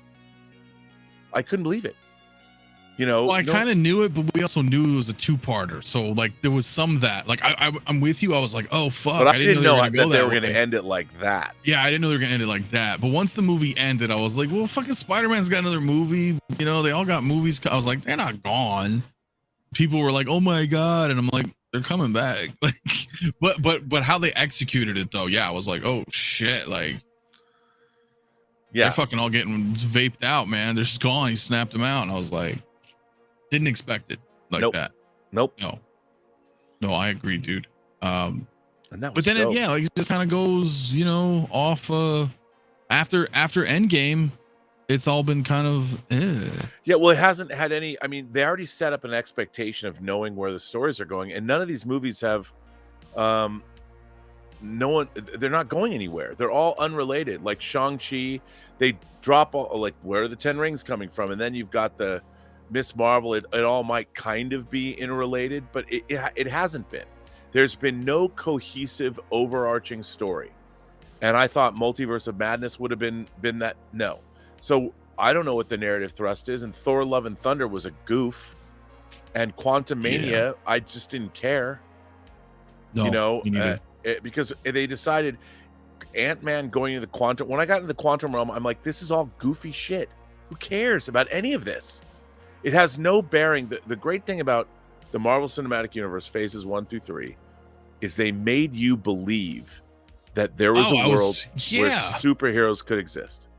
I couldn't believe it. You know, well, I kind of knew it, but we also knew it was a two-parter. So, like, there was some of that. Like, I'm with you. I was like, oh fuck! But I didn't know that they were going to end it like that. Yeah, I didn't know they were going to end it like that. But once the movie ended, I was like, well, fucking Spider-Man's got another movie. You know, they all got movies. I was like, they're not gone. People were like, oh my God, and I'm like, they're coming back. Like, but how they executed it though, yeah, I was like, oh shit, like. Yeah, they're fucking all getting vaped out, man. They're just gone. He snapped them out, and I was like, didn't expect it like that. Nope. No, I agree, dude. And that but was then like it just kind of goes, off after Endgame. It's all been kind of yeah. Well, it hasn't had any. I mean, they already set up an expectation of knowing where the stories are going, and none of these movies have. They're not going anywhere. They're all unrelated. Like Shang-Chi, they drop all, like, where are the 10 rings coming from? And then you've got the Miss Marvel. It all might kind of be interrelated, but it hasn't been. There's been no cohesive, overarching story. And I thought Multiverse of Madness would have been that. No. So I don't know what the narrative thrust is. And Thor: Love and Thunder was a goof. And Quantumania, I just didn't care. No, because they decided Ant-Man going into the quantum. When I got into the quantum realm, I'm like, this is all goofy shit. Who cares about any of this? It has no bearing. The great thing about the Marvel Cinematic Universe phases 1 through 3 is they made you believe that there was a world where superheroes could exist.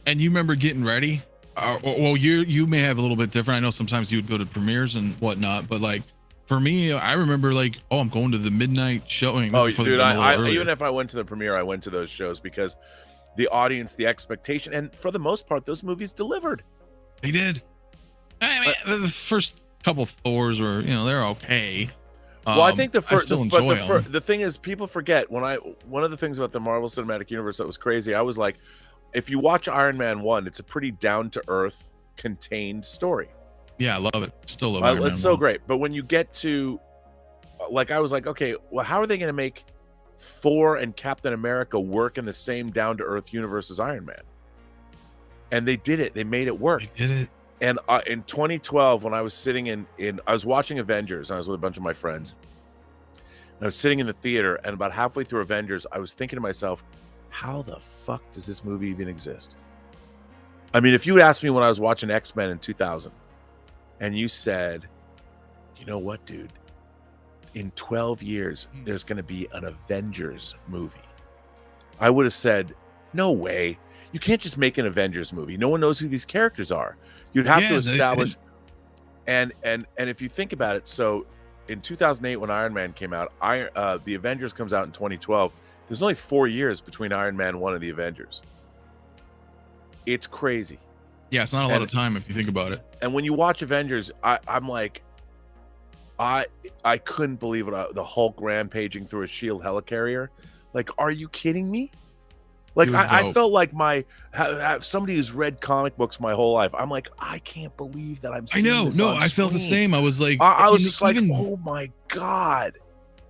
And you remember getting ready? Well, you may have a little bit different. I know sometimes you would go to premieres and whatnot, but like for me, I remember like, I'm going to the midnight showing. Oh, dude, even if I went to the premiere, I went to those shows because the audience, the expectation, and for the most part, those movies delivered. They did. I mean, the first couple Thors were, they're okay. Well, I think the first, but the thing is, people forget one of the things about the Marvel Cinematic Universe that was crazy. I was like, if you watch Iron Man 1, it's a pretty down to earth, contained story. Yeah, I love it. Still love it. It's so great. But when you get to, like, I was like, okay, well, how are they going to make Thor and Captain America work in the same down to earth universe as Iron Man? And they did it. They made it work. They did it. And in 2012, when I was sitting I was watching Avengers, and I was with a bunch of my friends. And I was sitting in the theater, and about halfway through Avengers, I was thinking to myself, how the fuck does this movie even exist? I mean, if you had asked me when I was watching X-Men in 2000, and you said, you know what, dude? In 12 years, there's going to be an Avengers movie. I would have said, no way. You can't just make an Avengers movie. No one knows who these characters are. You'd have to establish. And if you think about it, so in 2008, when Iron Man came out, the Avengers comes out in 2012. There's only 4 years between Iron Man 1 and the Avengers. It's crazy. Yeah, it's not a lot of time if you think about it. And when you watch Avengers, I'm like, I couldn't believe it. The Hulk rampaging through a SHIELD helicarrier. Like, are you kidding me? Like, I felt like somebody who's read comic books my whole life. I'm like, I can't believe that I'm seeing this on I felt the same. I was like, I was just like, oh my God.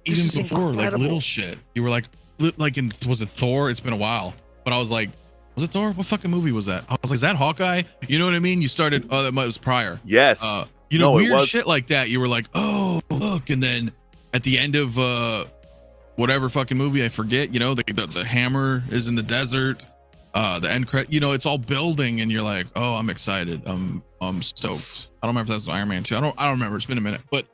Even before, incredible. Like little shit. You were like was it Thor? It's been a while. But I was like, was it Thor? What fucking movie was that? I was like, is that Hawkeye? You know what I mean? You started, that was prior. Yes. Weird shit like that. You were like, oh, look. And then at the end of whatever fucking movie, I forget, the hammer is in the desert. The end credit, it's all building, and you're like, oh, I'm excited. I'm stoked. I don't remember if that's Iron Man 2. I don't remember. It's been a minute. But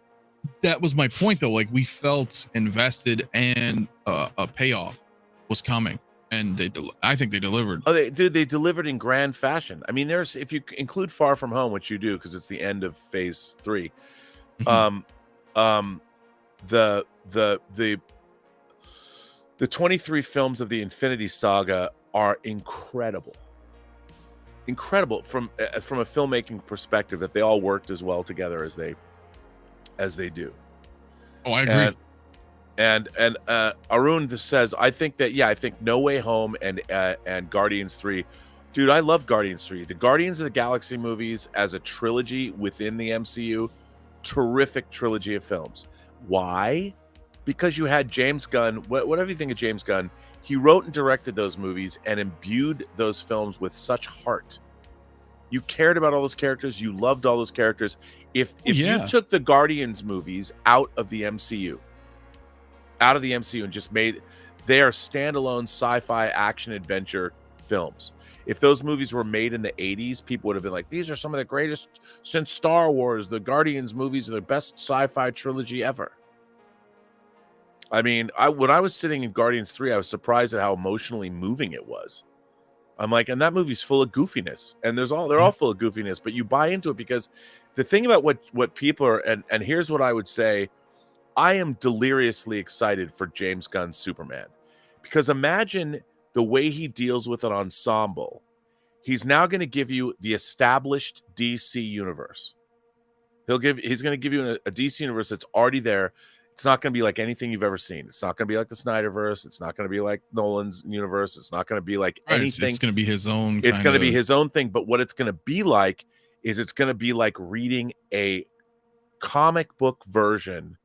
that was my point, though. Like, we felt invested, and a payoff was coming. And I think they delivered. Oh, they delivered in grand fashion. I mean, if you include Far From Home, which you do because it's the end of Phase 3, the 23 films of the Infinity Saga are incredible from a filmmaking perspective, that they all worked as well together as they do. Oh, I agree. And Arun says, I think No Way Home and Guardians 3. Dude, I love Guardians 3. The Guardians of the Galaxy movies as a trilogy within the MCU, terrific trilogy of films. Why? Because you had James Gunn. Whatever you think of James Gunn, he wrote and directed those movies and imbued those films with such heart. You cared about all those characters. You loved all those characters. If you took the Guardians movies out of the MCU and just they are standalone sci-fi action adventure films. If those movies were made in the 80s, people would have been like, these are some of the greatest since Star Wars. The Guardians movies are the best sci-fi trilogy ever. I mean, when I was sitting in Guardians 3, I was surprised at how emotionally moving it was. I'm like, and that movie's full of goofiness, and they're all full of goofiness, but you buy into it because the thing about what people are, and here's what I would say, I am deliriously excited for James Gunn's Superman, because imagine the way he deals with an ensemble. He's now going to give you the established DC universe. He's going to give you a DC universe that's already there. It's not going to be like anything you've ever seen. It's not going to be like the Snyderverse. It's not going to be like Nolan's universe. It's not going to be like anything. It's going to be his own. It's going to be his own thing. But what it's going to be like is it's going to be like reading a comic book version,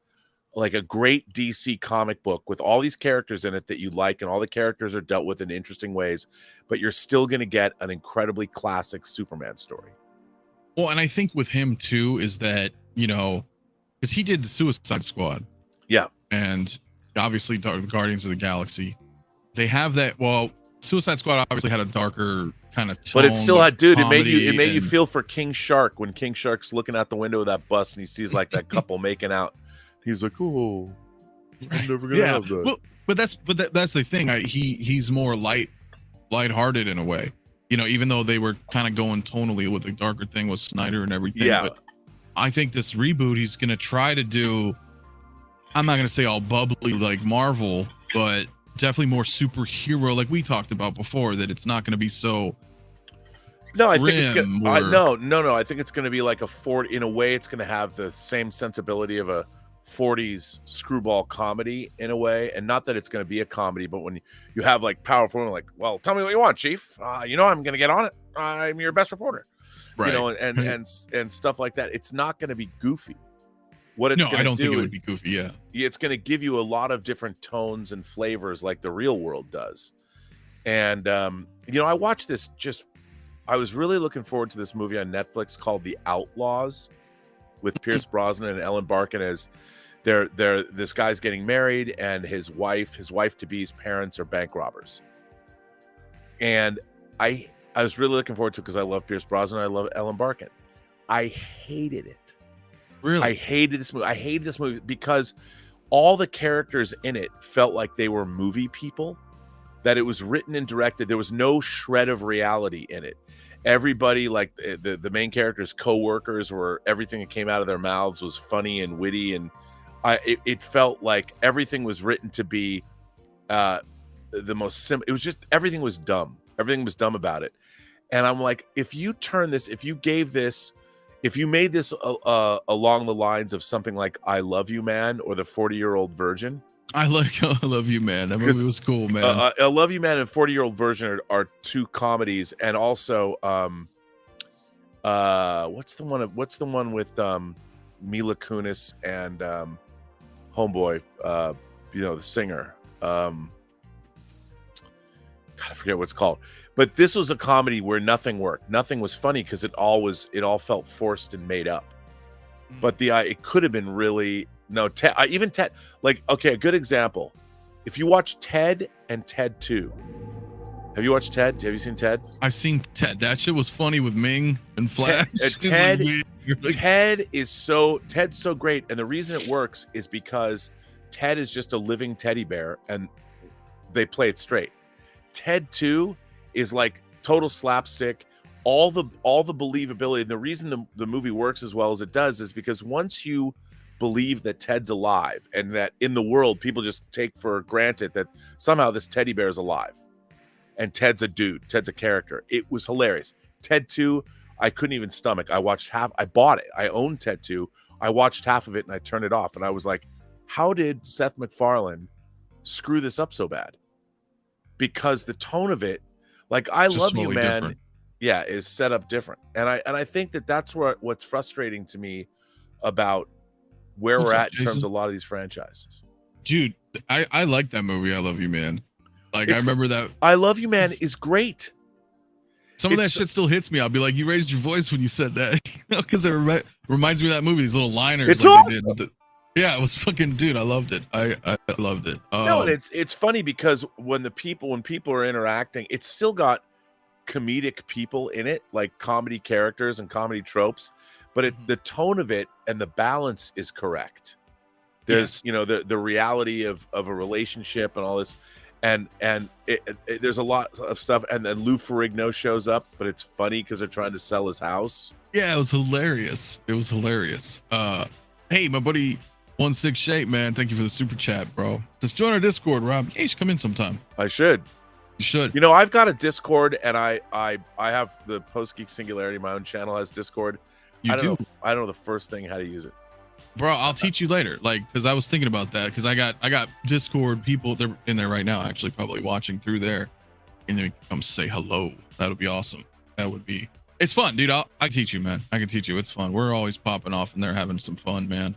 like a great DC comic book with all these characters in it that you like, and all the characters are dealt with in interesting ways, but you're still going to get an incredibly classic Superman story. Well, and I think with him too is that, you know, because he did the Suicide Squad. Yeah. And obviously Guardians of the Galaxy. They have that. Well, Suicide Squad obviously had a darker kind of tone. But it still had, dude, it made you feel for King Shark when King Shark's looking out the window of that bus and he sees like that couple making out. He's like, oh, I'm never gonna have that. Well, but that's the thing. He's more lighthearted in a way. You know, even though they were kind of going tonally with the darker thing with Snyder and everything. Yeah. But I think this reboot, he's gonna try to do. I'm not gonna say all bubbly like Marvel, but definitely more superhero, like we talked about before. That it's not gonna be so. No, I think it's gonna. No. I think it's gonna be like a 40. In a way, it's gonna have the same sensibility of a 40s screwball comedy in a way, and not that it's going to be a comedy, but when you have like powerful women like, well, tell me what you want, chief, you know, I'm going to get on it, I'm your best reporter, right? You know, and stuff like that. It's not going to be goofy. What it's going to do, I don't think it would be goofy. Yeah, it's going to give you a lot of different tones and flavors like the real world does. And you know, I watched this, I was really looking forward to this movie on Netflix called The Outlaws with Pierce Brosnan and Ellen Barkin as this guy's getting married, and his wife to be's parents are bank robbers. And I was really looking forward to it because I love Pierce Brosnan, I love Ellen Barkin. I hated it. Really? I hated this movie because all the characters in it felt like they were movie people, that it was written and directed. There was no shred of reality in it. Everybody, like the main characters' co-workers, were everything that came out of their mouths was funny and witty, and it felt like everything was written to be the most it was just everything was dumb. Everything was dumb about it. And I'm like, if you made this along the lines of something like I Love You Man or The 40-Year-Old Virgin. I Love You Man. That movie was cool, man. I Love You Man and 40-Year-Old Virgin are two comedies, and also what's the one with Mila Kunis and homeboy, you know, the singer. God, I forget what it's called. But this was a comedy where nothing worked. Nothing was funny because it all felt forced and made up. But it could have been really. No, even Ted, like, okay, a good example. If you watch Ted and Ted 2, have you watched Ted? Have you seen Ted? I've seen Ted. That shit was funny with Ming and Flash. Ted's so great. And the reason it works is because Ted is just a living teddy bear and they play it straight. Ted 2 is like total slapstick. All the believability. And the reason the movie works as well as it does is because once you believe that Ted's alive and that in the world people just take for granted that somehow this teddy bear is alive and Ted's a dude, Ted's a character. It was hilarious. Ted 2, I couldn't even stomach. I watched half. I bought it. I owned Ted 2. I watched half of it and I turned it off, and I was like, how did Seth MacFarlane screw this up so bad? Because the tone of it, like I Love You Man, different. Yeah, is set up different. And I think that's what's frustrating to me about where we're at in terms of a lot of these franchises. Dude, I like that movie, I Love You Man. Like, I remember that. I Love You Man is great. Some of that shit still hits me. I'll be like, you raised your voice when you said that. Because it reminds me of that movie, these little liners. It's like they did. Yeah, it was fucking, dude, I loved it. I loved it. No, and it's funny because when people are interacting, it's still got comedic people in it, like comedy characters and comedy tropes. But the tone of it and the balance is correct. There's, you know, the reality of a relationship and all this, and there's a lot of stuff. And then Lou Ferrigno shows up, but it's funny because they're trying to sell his house. Yeah, it was hilarious. Hey, my buddy 𝗕𝗘𝗢𝗢𝗓, man. Thank you for the super chat, bro. Just join our Discord, Rob. Yeah, you should come in sometime. I should. You should. You know, I've got a Discord, and I have the Post Geek Singularity. My own channel has Discord. I don't know the first thing how to use it. Bro, I'll teach you later. Like, because I was thinking about that. Because I got Discord people. They're in there right now, actually, probably watching through there. And then we can come say hello. That would be awesome. That would be. It's fun, dude. I can teach you, man. I can teach you. It's fun. We're always popping off, and they're having some fun, man.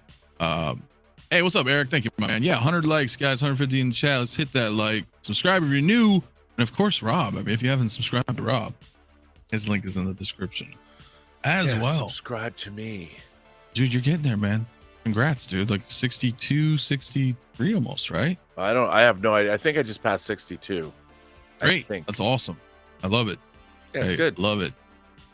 Hey, what's up, Eric? Thank you, man. Yeah, 100 likes, guys. 150 in the chat. Let's hit that like. Subscribe if you're new, and of course, Rob. I mean, if you haven't subscribed to Rob, his link is in the description as well. Subscribe to me, dude. You're getting there, man. Congrats, dude. Like 62, 63 almost, right? I have no idea. I think I just passed 62. Great. That's awesome. I love it. Yeah, it's good. Love it.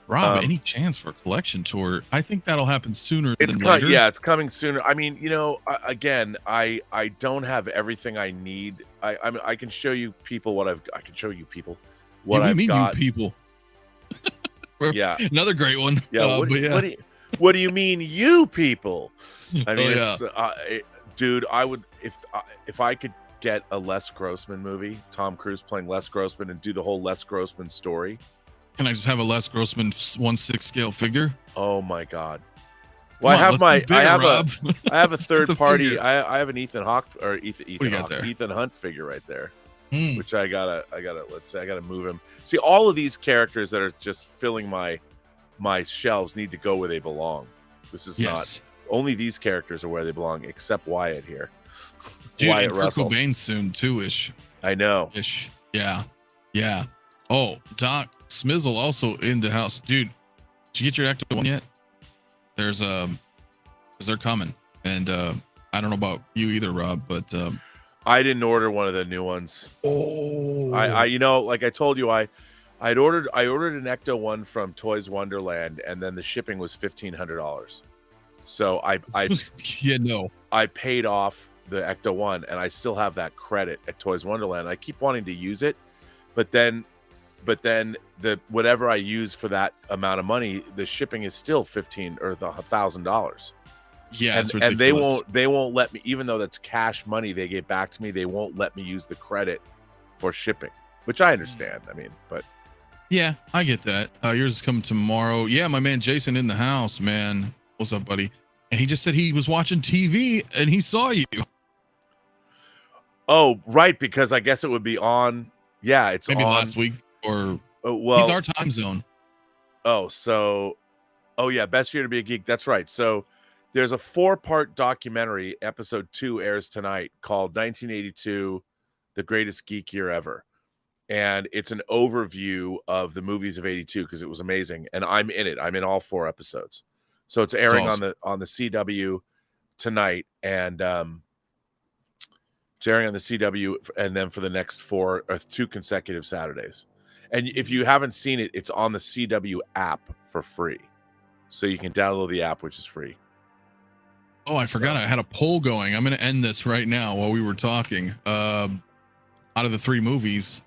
Rob, any chance for a collection tour? I think that'll happen sooner than later. Yeah, it's coming sooner. I mean, you know, again, I don't have everything I need. I can show you people what I can show you people what I've got. You people. Yeah. Another great one. Yeah. What do you mean, you people? I mean, dude, I would if I could get a Les Grossman movie, Tom Cruise playing Les Grossman, and do the whole Les Grossman story. Can I just have a Les Grossman 1/6 scale figure? Oh my God! Well, I have a third party. I have an Ethan Hunt figure right there, which I gotta. Let's say I gotta move him. See, all of these characters that are just filling my shelves need to go where they belong. This is not only these characters are where they belong, except Wyatt here. Dude, Wyatt Russell. Cobain soon too ish. I know. Ish. Yeah. Oh, Doc Smizzle also in the house, dude. Did you get your Ecto one yet? There's because they're coming, and I don't know about you either, Rob, but I didn't order one of the new ones. Oh, I you know, like I told you, I ordered an Ecto one from Toys Wonderland, and then the shipping was $1,500. So I I paid off the Ecto one, and I still have that credit at Toys Wonderland. I keep wanting to use it, but then the whatever I use for that amount of money, the shipping is still $1,500 or $1,000. Yeah, and they won't let me, even though that's cash money they gave back to me, they won't let me use the credit for shipping, which I understand. I mean, but yeah, I get that. Yours is coming tomorrow. Yeah, my man Jason in the house, man. What's up, buddy? And he just said he was watching TV and he saw you. Oh, right, because I guess it would be on. Yeah, it's maybe on last week or well, he's our time zone. Oh yeah, Best Year to Be a Geek. That's right. So there's a 4-part documentary. Episode 2 airs tonight, called 1982, The Greatest Geek Year Ever. And it's an overview of the movies of 82 because it was amazing. And I'm in it. I'm in all 4 episodes. So it's airing on the CW tonight, and it's airing on the CW, and then for the next 2 consecutive Saturdays. And if you haven't seen it, it's on the CW app for free. So you can download the app, which is free. Oh, I forgot I had a poll going. I'm going to end this right now while we were talking. Out of the 3 movies,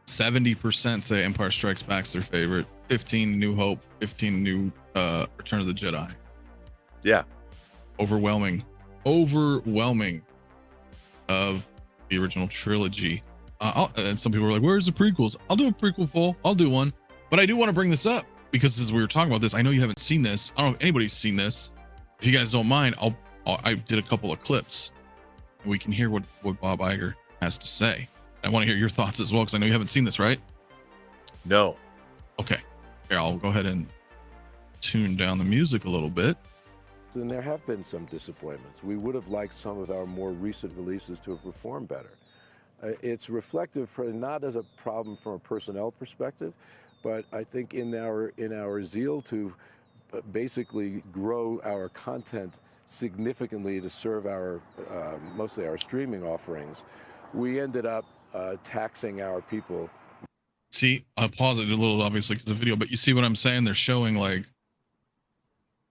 70% say Empire Strikes Back's their favorite, 15 New Hope, 15 New Return of the Jedi. Yeah. Overwhelming of the original trilogy. And some people are like, where's the prequels? I'll do a prequel poll. I'll do one. But I do want to bring this up because as we were talking about this, I know you haven't seen this. I don't know if anybody's seen this. If you guys don't mind, I did a couple of clips. And we can hear what Bob Iger has to say. I want to hear your thoughts as well, because I know you haven't seen this, right? No. Okay. Here, I'll go ahead and tune down the music a little bit. And there have been some disappointments. We would have liked some of our more recent releases to have performed better. It's reflective, not as a problem from a personnel perspective, but I think in our zeal to basically grow our content significantly to serve our mostly our streaming offerings, we ended up taxing our people. See, I'll pause it a little, obviously, because of the video, but you see what I'm saying? They're showing like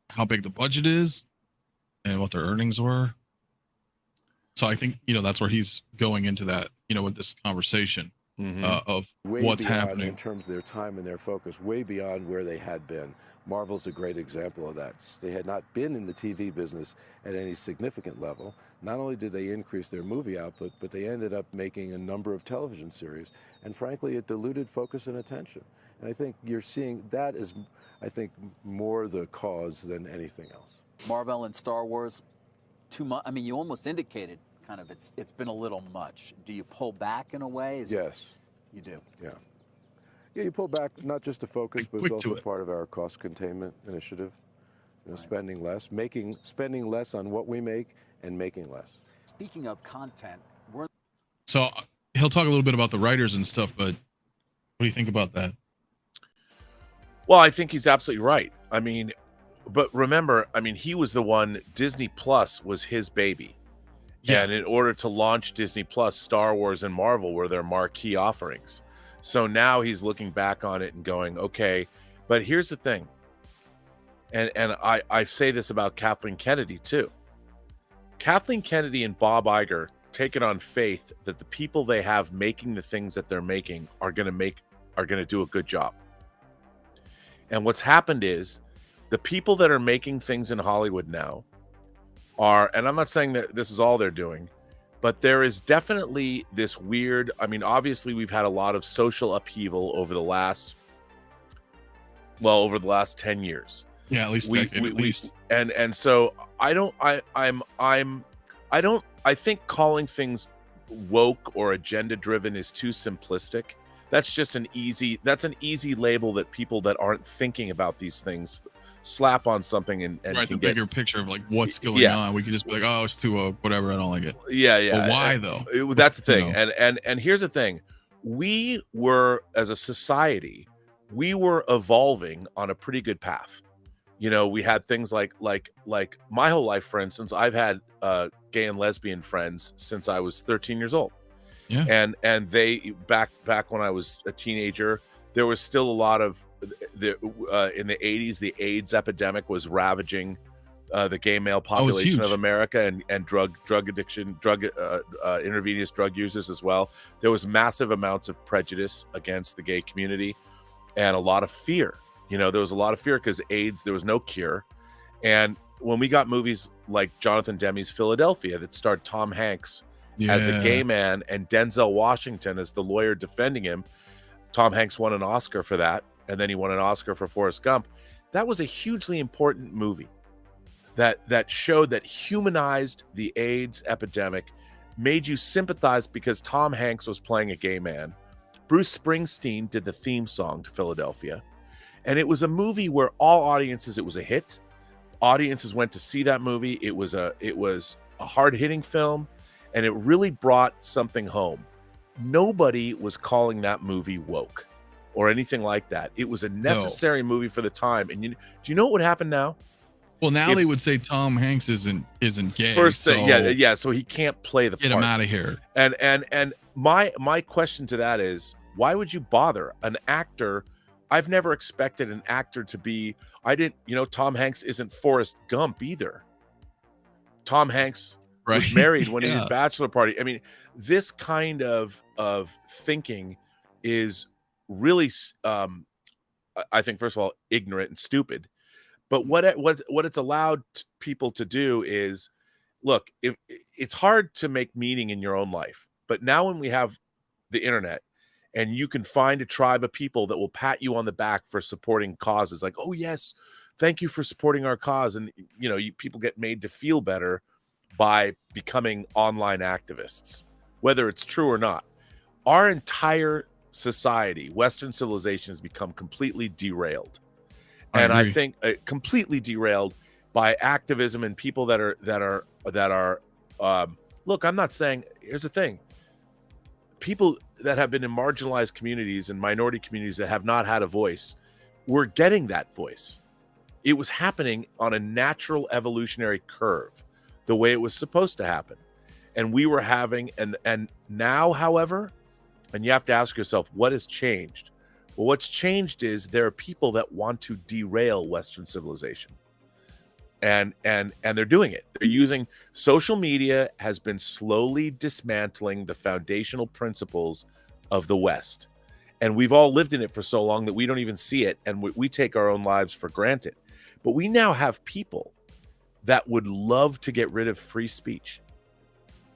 how big the budget is and what their earnings were. So I think, that's where he's going into that, with this conversation of way what's beyond, happening in terms of their time and their focus, way beyond where they had been. Marvel's a great example of that. They had not been in the TV business at any significant level. Not only did they increase their movie output, but they ended up making a number of television series. And frankly, it diluted focus and attention. And I think you're seeing that is, I think, more the cause than anything else. Marvel and Star Wars, too much. I mean, you almost indicated kind of it's been a little much. Do you pull back in a way? Yes. You do? Yeah. Yeah, you pull back not just to focus, but it's also it. part of our cost containment initiative. You know, spending less on what we make and making less. Speaking of content, So he'll talk a little bit about the writers and stuff, but what do you think about that? Well, I think he's absolutely right. I mean, but remember, I mean, he was the one, Disney Plus was his baby. Yeah. And in order to launch Disney Plus, Star Wars and Marvel were their marquee offerings. So now he's looking back on it and going, okay, but here's the thing. And I say this about Kathleen Kennedy too. Kathleen Kennedy and Bob Iger take it on faith that the people they have making the things that they're making are going to do a good job. And what's happened is the people that are making things in Hollywood now are, and I'm not saying that this is all they're doing, but there is definitely this weird, I mean, obviously we've had a lot of social upheaval over the last 10 years. Yeah, at least decade, at least. And so I think calling things woke or agenda driven is too simplistic. That's just an easy label that people that aren't thinking about these things slap on something and right, the bigger picture of like what's going on. We could just be like, oh, it's too whatever, I don't like it. Yeah. But why though? That's the thing. And here's the thing. We were, as a society, we were evolving on a pretty good path. You know, we had things like my whole life, for instance, I've had gay and lesbian friends since I was 13 years old. Yeah. And they back when I was a teenager, there was still a lot of in the 80s, the AIDS epidemic was ravaging the gay male population of America, and drug addiction, intravenous drug users as well. There was massive amounts of prejudice against the gay community and a lot of fear. You know, there was a lot of fear because AIDS, there was no cure. And when we got movies like Jonathan Demme's Philadelphia that starred Tom Hanks as a gay man and Denzel Washington as the lawyer defending him, Tom Hanks won an Oscar for that. And then he won an Oscar for Forrest Gump. That was a hugely important movie that showed, that humanized the AIDS epidemic, made you sympathize because Tom Hanks was playing a gay man. Bruce Springsteen did the theme song to Philadelphia. And it was a movie where all audiences, it was a hit. Audiences went to see that movie. It was a hard-hitting film, and it really brought something home. Nobody was calling that movie woke or anything like that. It was a necessary movie for the time. And do you know what would happen now? Well, now they would say Tom Hanks isn't gay. First thing, yeah. So he can't play the part. Get him out of here. And my question to that is, why would you bother an actor? I've never expected an actor to be, Tom Hanks isn't Forrest Gump either. Tom Hanks was married when he did Bachelor Party. I mean, this kind of thinking is really, I think, first of all, ignorant and stupid. But what it's allowed people to do is, look, it's hard to make meaning in your own life. But now when we have the internet, and you can find a tribe of people that will pat you on the back for supporting causes, like, oh yes, thank you for supporting our cause. And people get made to feel better by becoming online activists, whether it's true or not. Our entire society, Western civilization, has become completely derailed. And I think completely derailed by activism and people that are look, I'm not saying, here's the thing. People that have been in marginalized communities and minority communities that have not had a voice, were getting that voice. It was happening on a natural evolutionary curve, the way it was supposed to happen. And we were having, and now, however, and you have to ask yourself, what has changed? Well, what's changed is there are people that want to derail Western civilization. And they're doing it. They're using social media, has been slowly dismantling the foundational principles of the West. And we've all lived in it for so long that we don't even see it, and we take our own lives for granted. But we now have people that would love to get rid of free speech,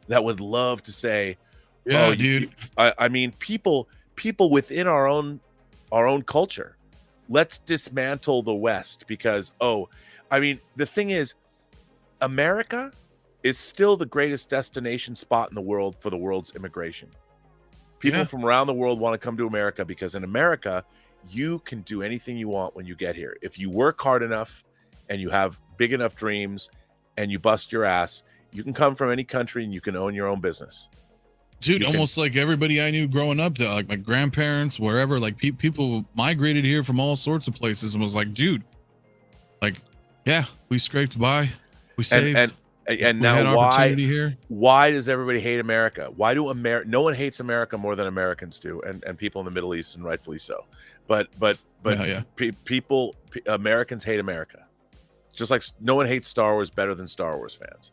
that would love to say, yeah, oh, dude. I mean, people within our own culture, let's dismantle the West because, I mean, the thing is, America is still the greatest destination spot in the world for the world's immigration. People from around the world want to come to America because in America, you can do anything you want when you get here. If you work hard enough and you have big enough dreams and you bust your ass, you can come from any country and you can own your own business. Dude, almost like everybody I knew growing up, like my grandparents, wherever, like people migrated here from all sorts of places and was like, dude, like, yeah, we scraped by, we saved. And now why does everybody hate America? Why do no one hates America more than Americans do, and people in the Middle East, and rightfully so. But people, Americans hate America. Just like no one hates Star Wars better than Star Wars fans,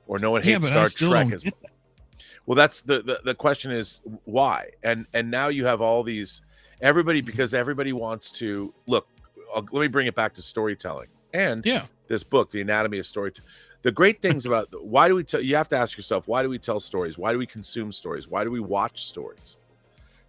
or no one hates Star Trek as much. Well, that's the question is why? And now you have all these because everybody wants to look. Let me bring it back to storytelling and this book, The Anatomy of Storytelling. The great things about why do we tell? You have to ask yourself, why do we tell stories? Why do we consume stories? Why do we watch stories?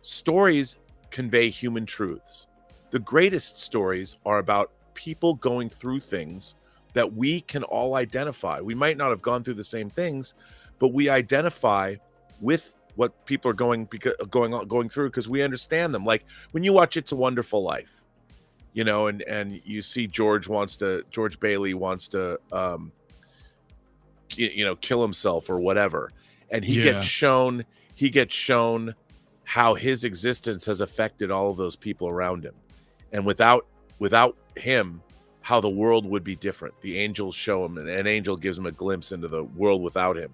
Stories convey human truths. The greatest stories are about people going through things that we can all identify. We might not have gone through the same things, but we identify with what people are going through because we understand them. Like when you watch It's a Wonderful Life, you know, and you see George Bailey wants to kill himself or whatever, and he gets shown how his existence has affected all of those people around him, and without him, how the world would be different. The angels show him, and an angel gives him a glimpse into the world without him.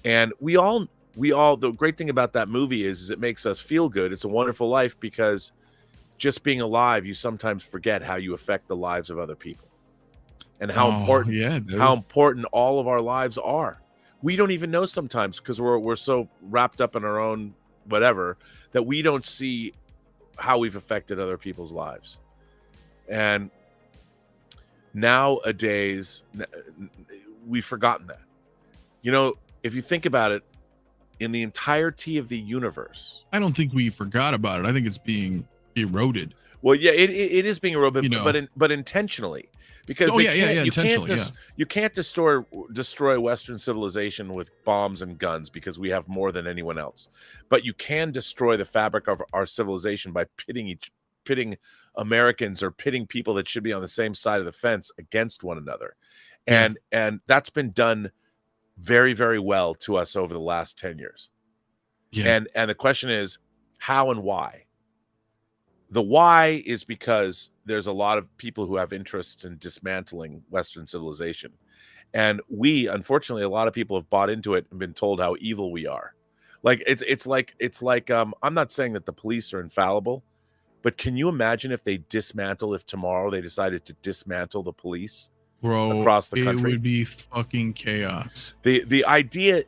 And we all the great thing about that movie is it makes us feel good. It's a Wonderful Life because just being alive, you sometimes forget how you affect the lives of other people. And how important all of our lives are. We don't even know sometimes because we're so wrapped up in our own whatever that we don't see how we've affected other people's lives. And nowadays, we've forgotten that. You know, if you think about it, in the entirety of the universe, I don't think we forgot about it. I think it's being eroded. Well, yeah, it is being eroded, but intentionally. Because you can't destroy Western civilization with bombs and guns because we have more than anyone else. But you can destroy the fabric of our civilization by pitting Americans or pitting people that should be on the same side of the fence against one another. And that's been done very, very well to us over the last 10 years. Yeah. And the question is how and why? The why is because there's a lot of people who have interests in dismantling Western civilization. And unfortunately, a lot of people have bought into it and been told how evil we are. Like, it's like I'm not saying that the police are infallible, but can you imagine if tomorrow they decided to dismantle the police across the country? It would be fucking chaos. The idea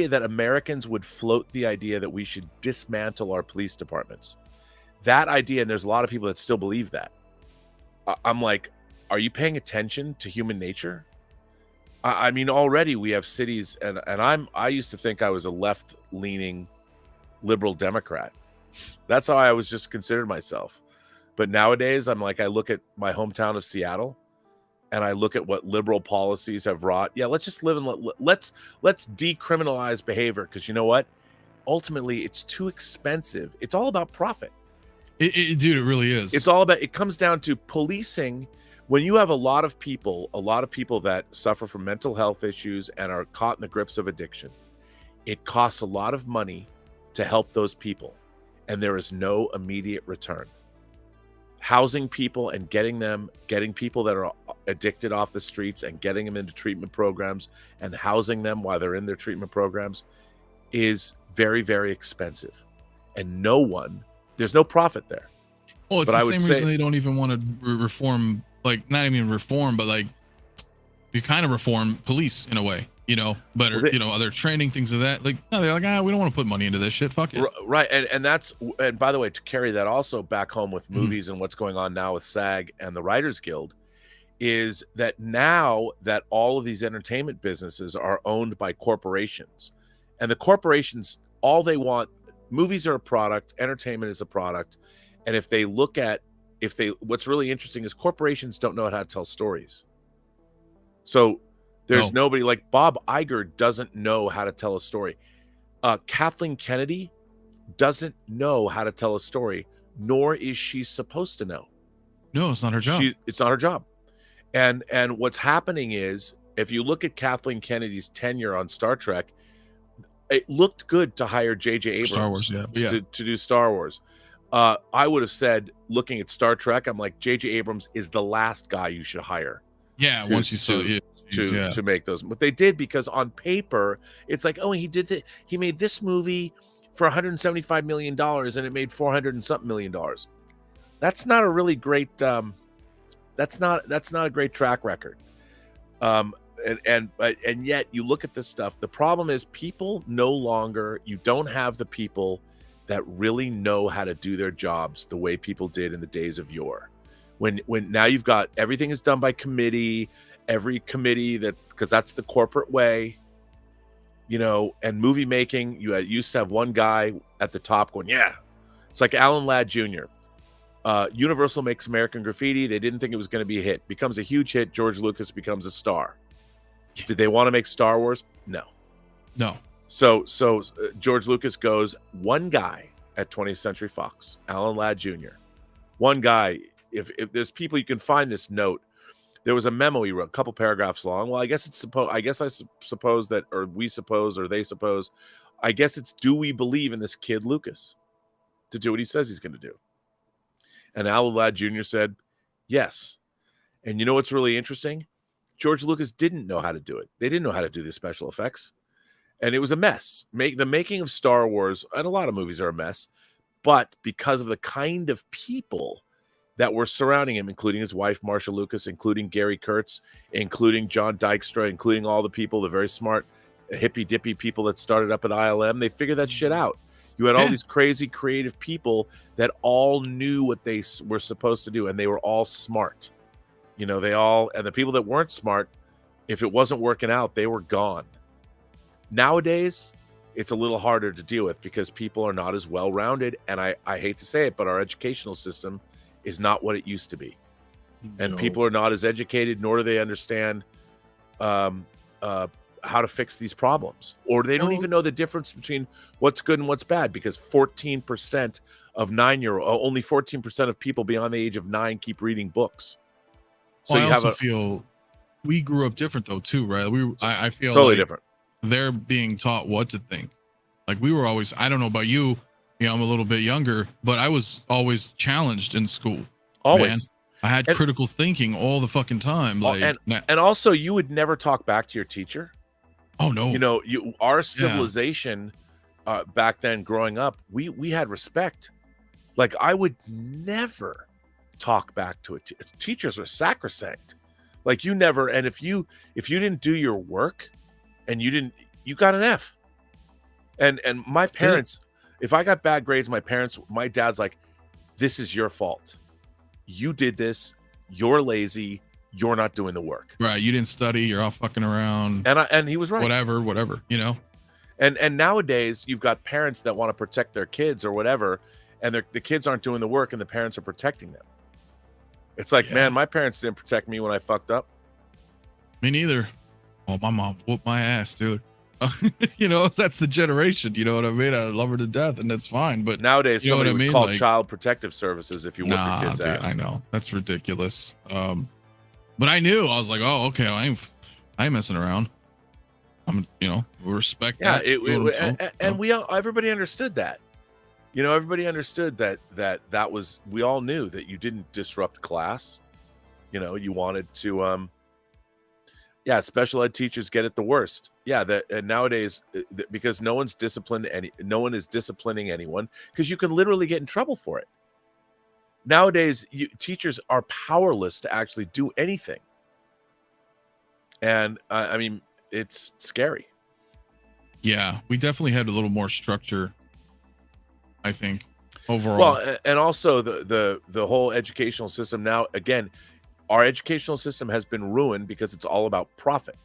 that Americans would float the idea that we should dismantle our police departments. That idea, and there's a lot of people that still believe that. I'm like, are you paying attention to human nature? I mean, already we have cities, and I used to think I was a left-leaning liberal Democrat. That's how I was just considered myself. But nowadays, I'm like, I look at my hometown of Seattle, and I look at what liberal policies have wrought. Yeah, let's just live and let's decriminalize behavior, because you know what? Ultimately, it's too expensive. It's all about profit. Dude, it really is. It comes down to policing. When you have a lot of people that suffer from mental health issues and are caught in the grips of addiction, it costs a lot of money to help those people, and there is no immediate return. Housing people and getting people that are addicted off the streets and getting them into treatment programs and housing them while they're in their treatment programs is very, very expensive. And there's no profit there. Well, it's the same reason they don't even want to reform, like not even reform, but like you kind of reform police in a way. you know, better, you know, other training, things of that. Like, no, they're like, we don't want to put money into this shit. Fuck it. Right. And by the way, to carry that also back home with movies and what's going on now with SAG and the Writers Guild is that now that all of these entertainment businesses are owned by corporations, and the corporations, all they want, movies are a product, entertainment is a product. And if they look at, what's really interesting is corporations don't know how to tell stories. So there's nobody like Bob Iger doesn't know how to tell a story. Kathleen Kennedy doesn't know how to tell a story, nor is she supposed to know. No, it's not her job. It's not her job. And what's happening is, if you look at Kathleen Kennedy's tenure on Star Trek, it looked good to hire J.J. Abrams Star Wars, to do Star Wars. I would have said, looking at Star Trek, I'm like, J.J. Abrams is the last guy you should hire. Yeah, once you saw it. To make those, but they did, because on paper it's like, oh, he made this movie for $175 million and it made 400 and something million dollars. That's not a really great that's not a great track record. And yet you look at this stuff, the problem is people no longer, you don't have the people that really know how to do their jobs the way people did in the days of yore. When now you've got everything is done by committee, every committee, that because that's the corporate way, you know. And movie making, you used to have one guy at the top going, yeah. It's like Alan Ladd Jr. Universal makes American Graffiti. They didn't think it was going to be a hit. Becomes a huge hit. George Lucas becomes a star. Did they want to make Star Wars? No. So George Lucas goes, one guy at 20th Century Fox, Alan Ladd Jr. One guy. If there's people, you can find this note. There was a memo he wrote, a couple paragraphs long. Well, I guess I suppose that, or we suppose, or they suppose, I guess it's, do we believe in this kid Lucas to do what he says he's going to do? And Alan Ladd Jr. said, yes. And you know what's really interesting? George Lucas didn't know how to do it. They didn't know how to do the special effects. And it was a mess. The making of Star Wars, and a lot of movies are a mess, but because of the kind of people that were surrounding him, including his wife, Marsha Lucas, including Gary Kurtz, including John Dykstra, including all the people, the very smart, hippy-dippy people that started up at ILM, they figured that shit out. You had all these crazy creative people that all knew what they were supposed to do, and they were all smart. You know, and the people that weren't smart, if it wasn't working out, they were gone. Nowadays, it's a little harder to deal with because people are not as well-rounded, and I hate to say it, but our educational system is not what it used to be. And people are not as educated, nor do they understand how to fix these problems, or they don't even know the difference between what's good and what's bad, because 14% of only 14% of people beyond the age of 9 keep reading books. So I also feel we grew up different though too, right? I feel totally like different. They're being taught what to think. Like we were always, I don't know about you, I'm a little bit younger, but I was always challenged in school. Always. Man. I had critical thinking all the fucking time. Like, and also you would never talk back to your teacher. Oh no. You know, our civilization back then growing up, we had respect. Like I would never talk back to teachers were sacrosanct. Like you never, and if you didn't do your work and you got an F. And my parents, if I got bad grades, my dad's like, this is your fault. You did this, you're lazy, you're not doing the work. Right. You didn't study, you're all fucking around. And he was right. Whatever, you know? And nowadays you've got parents that want to protect their kids or whatever, and the kids aren't doing the work and the parents are protecting them. It's like, man, my parents didn't protect me when I fucked up. Me neither. Oh, my mom whooped my ass, dude. You know, that's the generation. You know what I mean? I love her to death, and that's fine. But nowadays, somebody would call Child Protective Services if you whoop your kid's ass. I know, that's ridiculous. But I knew, I was like, oh, okay, I ain't messing around. I'm, we respect that. Everybody understood that. You know, everybody understood that was, we all knew that you didn't disrupt class. You know, you wanted to, special ed teachers get it the worst. And nowadays, because no one is disciplining anyone, because you can literally get in trouble for it. Nowadays, teachers are powerless to actually do anything. And I mean, it's scary. Yeah, we definitely had a little more structure, I think, overall. Well, and also the whole educational system now, again, our educational system has been ruined because it's all about profit,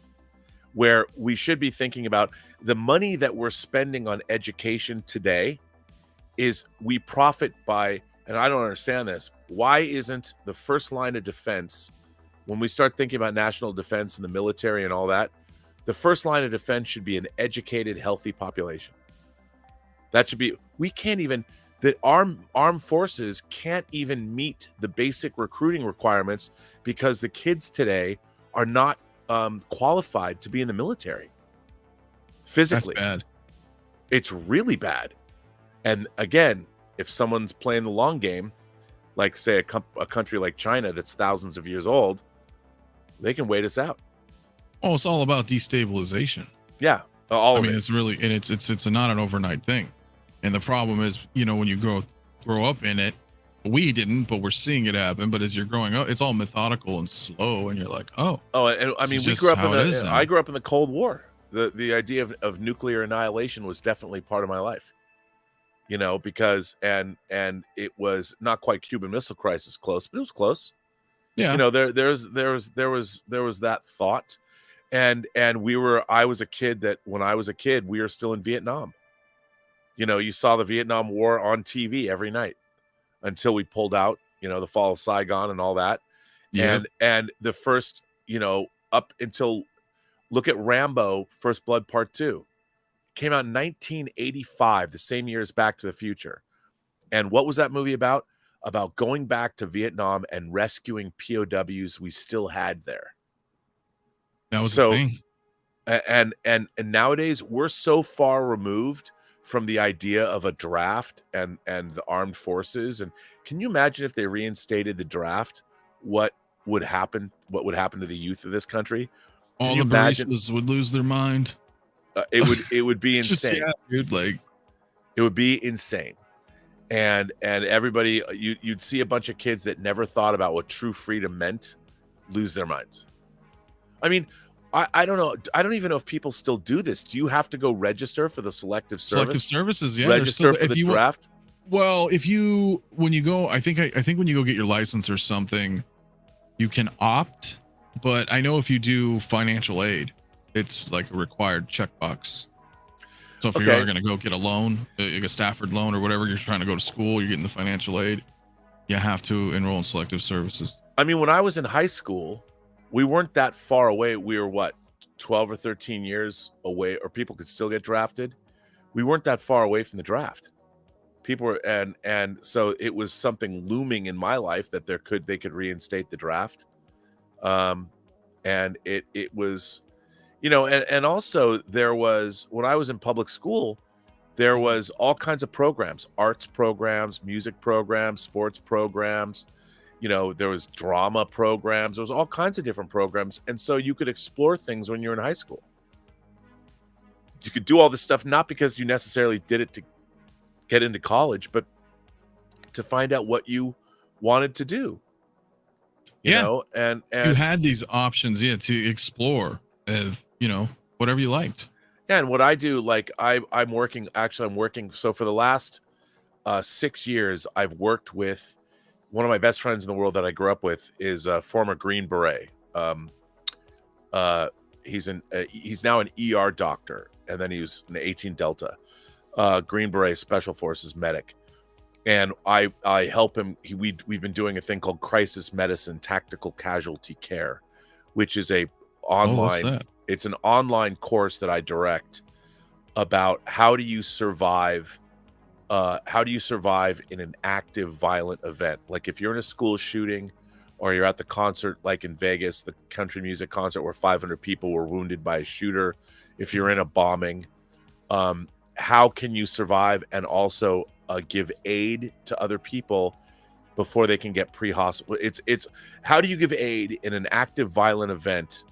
where we should be thinking about the money that we're spending on education today is we profit by, and I don't understand this, why isn't the first line of defense, when we start thinking about national defense and the military and all that, the first line of defense should be an educated, healthy population. That should be, we can't even, the armed forces can't even meet the basic recruiting requirements because the kids today are not qualified to be in the military physically. That's bad. It's really bad. And again, if someone's playing the long game, like say a country like China that's thousands of years old, they can wait us out. Oh, it's all about destabilization. Yeah, I mean, it's really, and it's not an overnight thing. And the problem is, you know, when you grow up in it, we didn't, but we're seeing it happen. But as you're growing up, it's all methodical and slow, and you're like, oh, and I mean, we grew up I grew up in the Cold War. The idea of nuclear annihilation was definitely part of my life. You know, because and it was not quite Cuban Missile Crisis close, but it was close. Yeah, you know, there was that thought. And I was a kid that when I was a kid, we were still in Vietnam. You know, you saw the Vietnam War on TV every night until we pulled out, you know, the fall of Saigon and all that. Yeah. And the first, you know, up until, look at Rambo, First Blood Part 2. Came out in 1985, the same year as Back to the Future. And what was that movie about? About going back to Vietnam and rescuing POWs we still had there. That was the thing. And nowadays we're so far removed from the idea of a draft and the armed forces. And can you imagine if they reinstated the draft, what would happen to the youth of this country? All the baristas would lose their mind. It would be insane. Yeah, dude, like it would be insane. And everybody, you'd see a bunch of kids that never thought about what true freedom meant lose their minds. I mean, I don't know. I don't even know if people still do this. Do you have to go register for the selective service? Selective services, yeah. Register for the draft? Well, when you go, I think when you go get your license or something, you can opt. But I know if you do financial aid, it's like a required checkbox. So if you are going to go get a loan, like a Stafford loan or whatever, you're trying to go to school, you're getting the financial aid, you have to enroll in selective services. I mean, when I was in high school, we weren't that far away. We were what, 12 or 13 years away, or people could still get drafted. We weren't that far away from the draft. People were, and so it was something looming in my life that they could reinstate the draft. And it was, you know, and also there was, when I was in public school, there was all kinds of programs, arts programs, music programs, sports programs. You know, there was drama programs. There was all kinds of different programs. And so you could explore things when you're in high school. You could do all this stuff, not because you necessarily did it to get into college, but to find out what you wanted to do. You know, and you had these options, to explore, you know, whatever you liked. Yeah, and what I do, like I'm working. So for the last 6 years, I've worked with one of my best friends in the world that I grew up with is a former Green Beret. He's now an ER doctor, and then he was an 18 Delta, Green Beret Special Forces medic. And I help him. We've been doing a thing called crisis medicine, tactical casualty care, which is a online. It's an online course that I direct about how do you survive in an active violent event. Like if you're in a school shooting, or you're at the concert, like in Vegas, the country music concert where 500 people were wounded by a shooter. If you're in a bombing, how can you survive and also give aid to other people before they can get pre-hospital? It's how do you give aid in an active violent event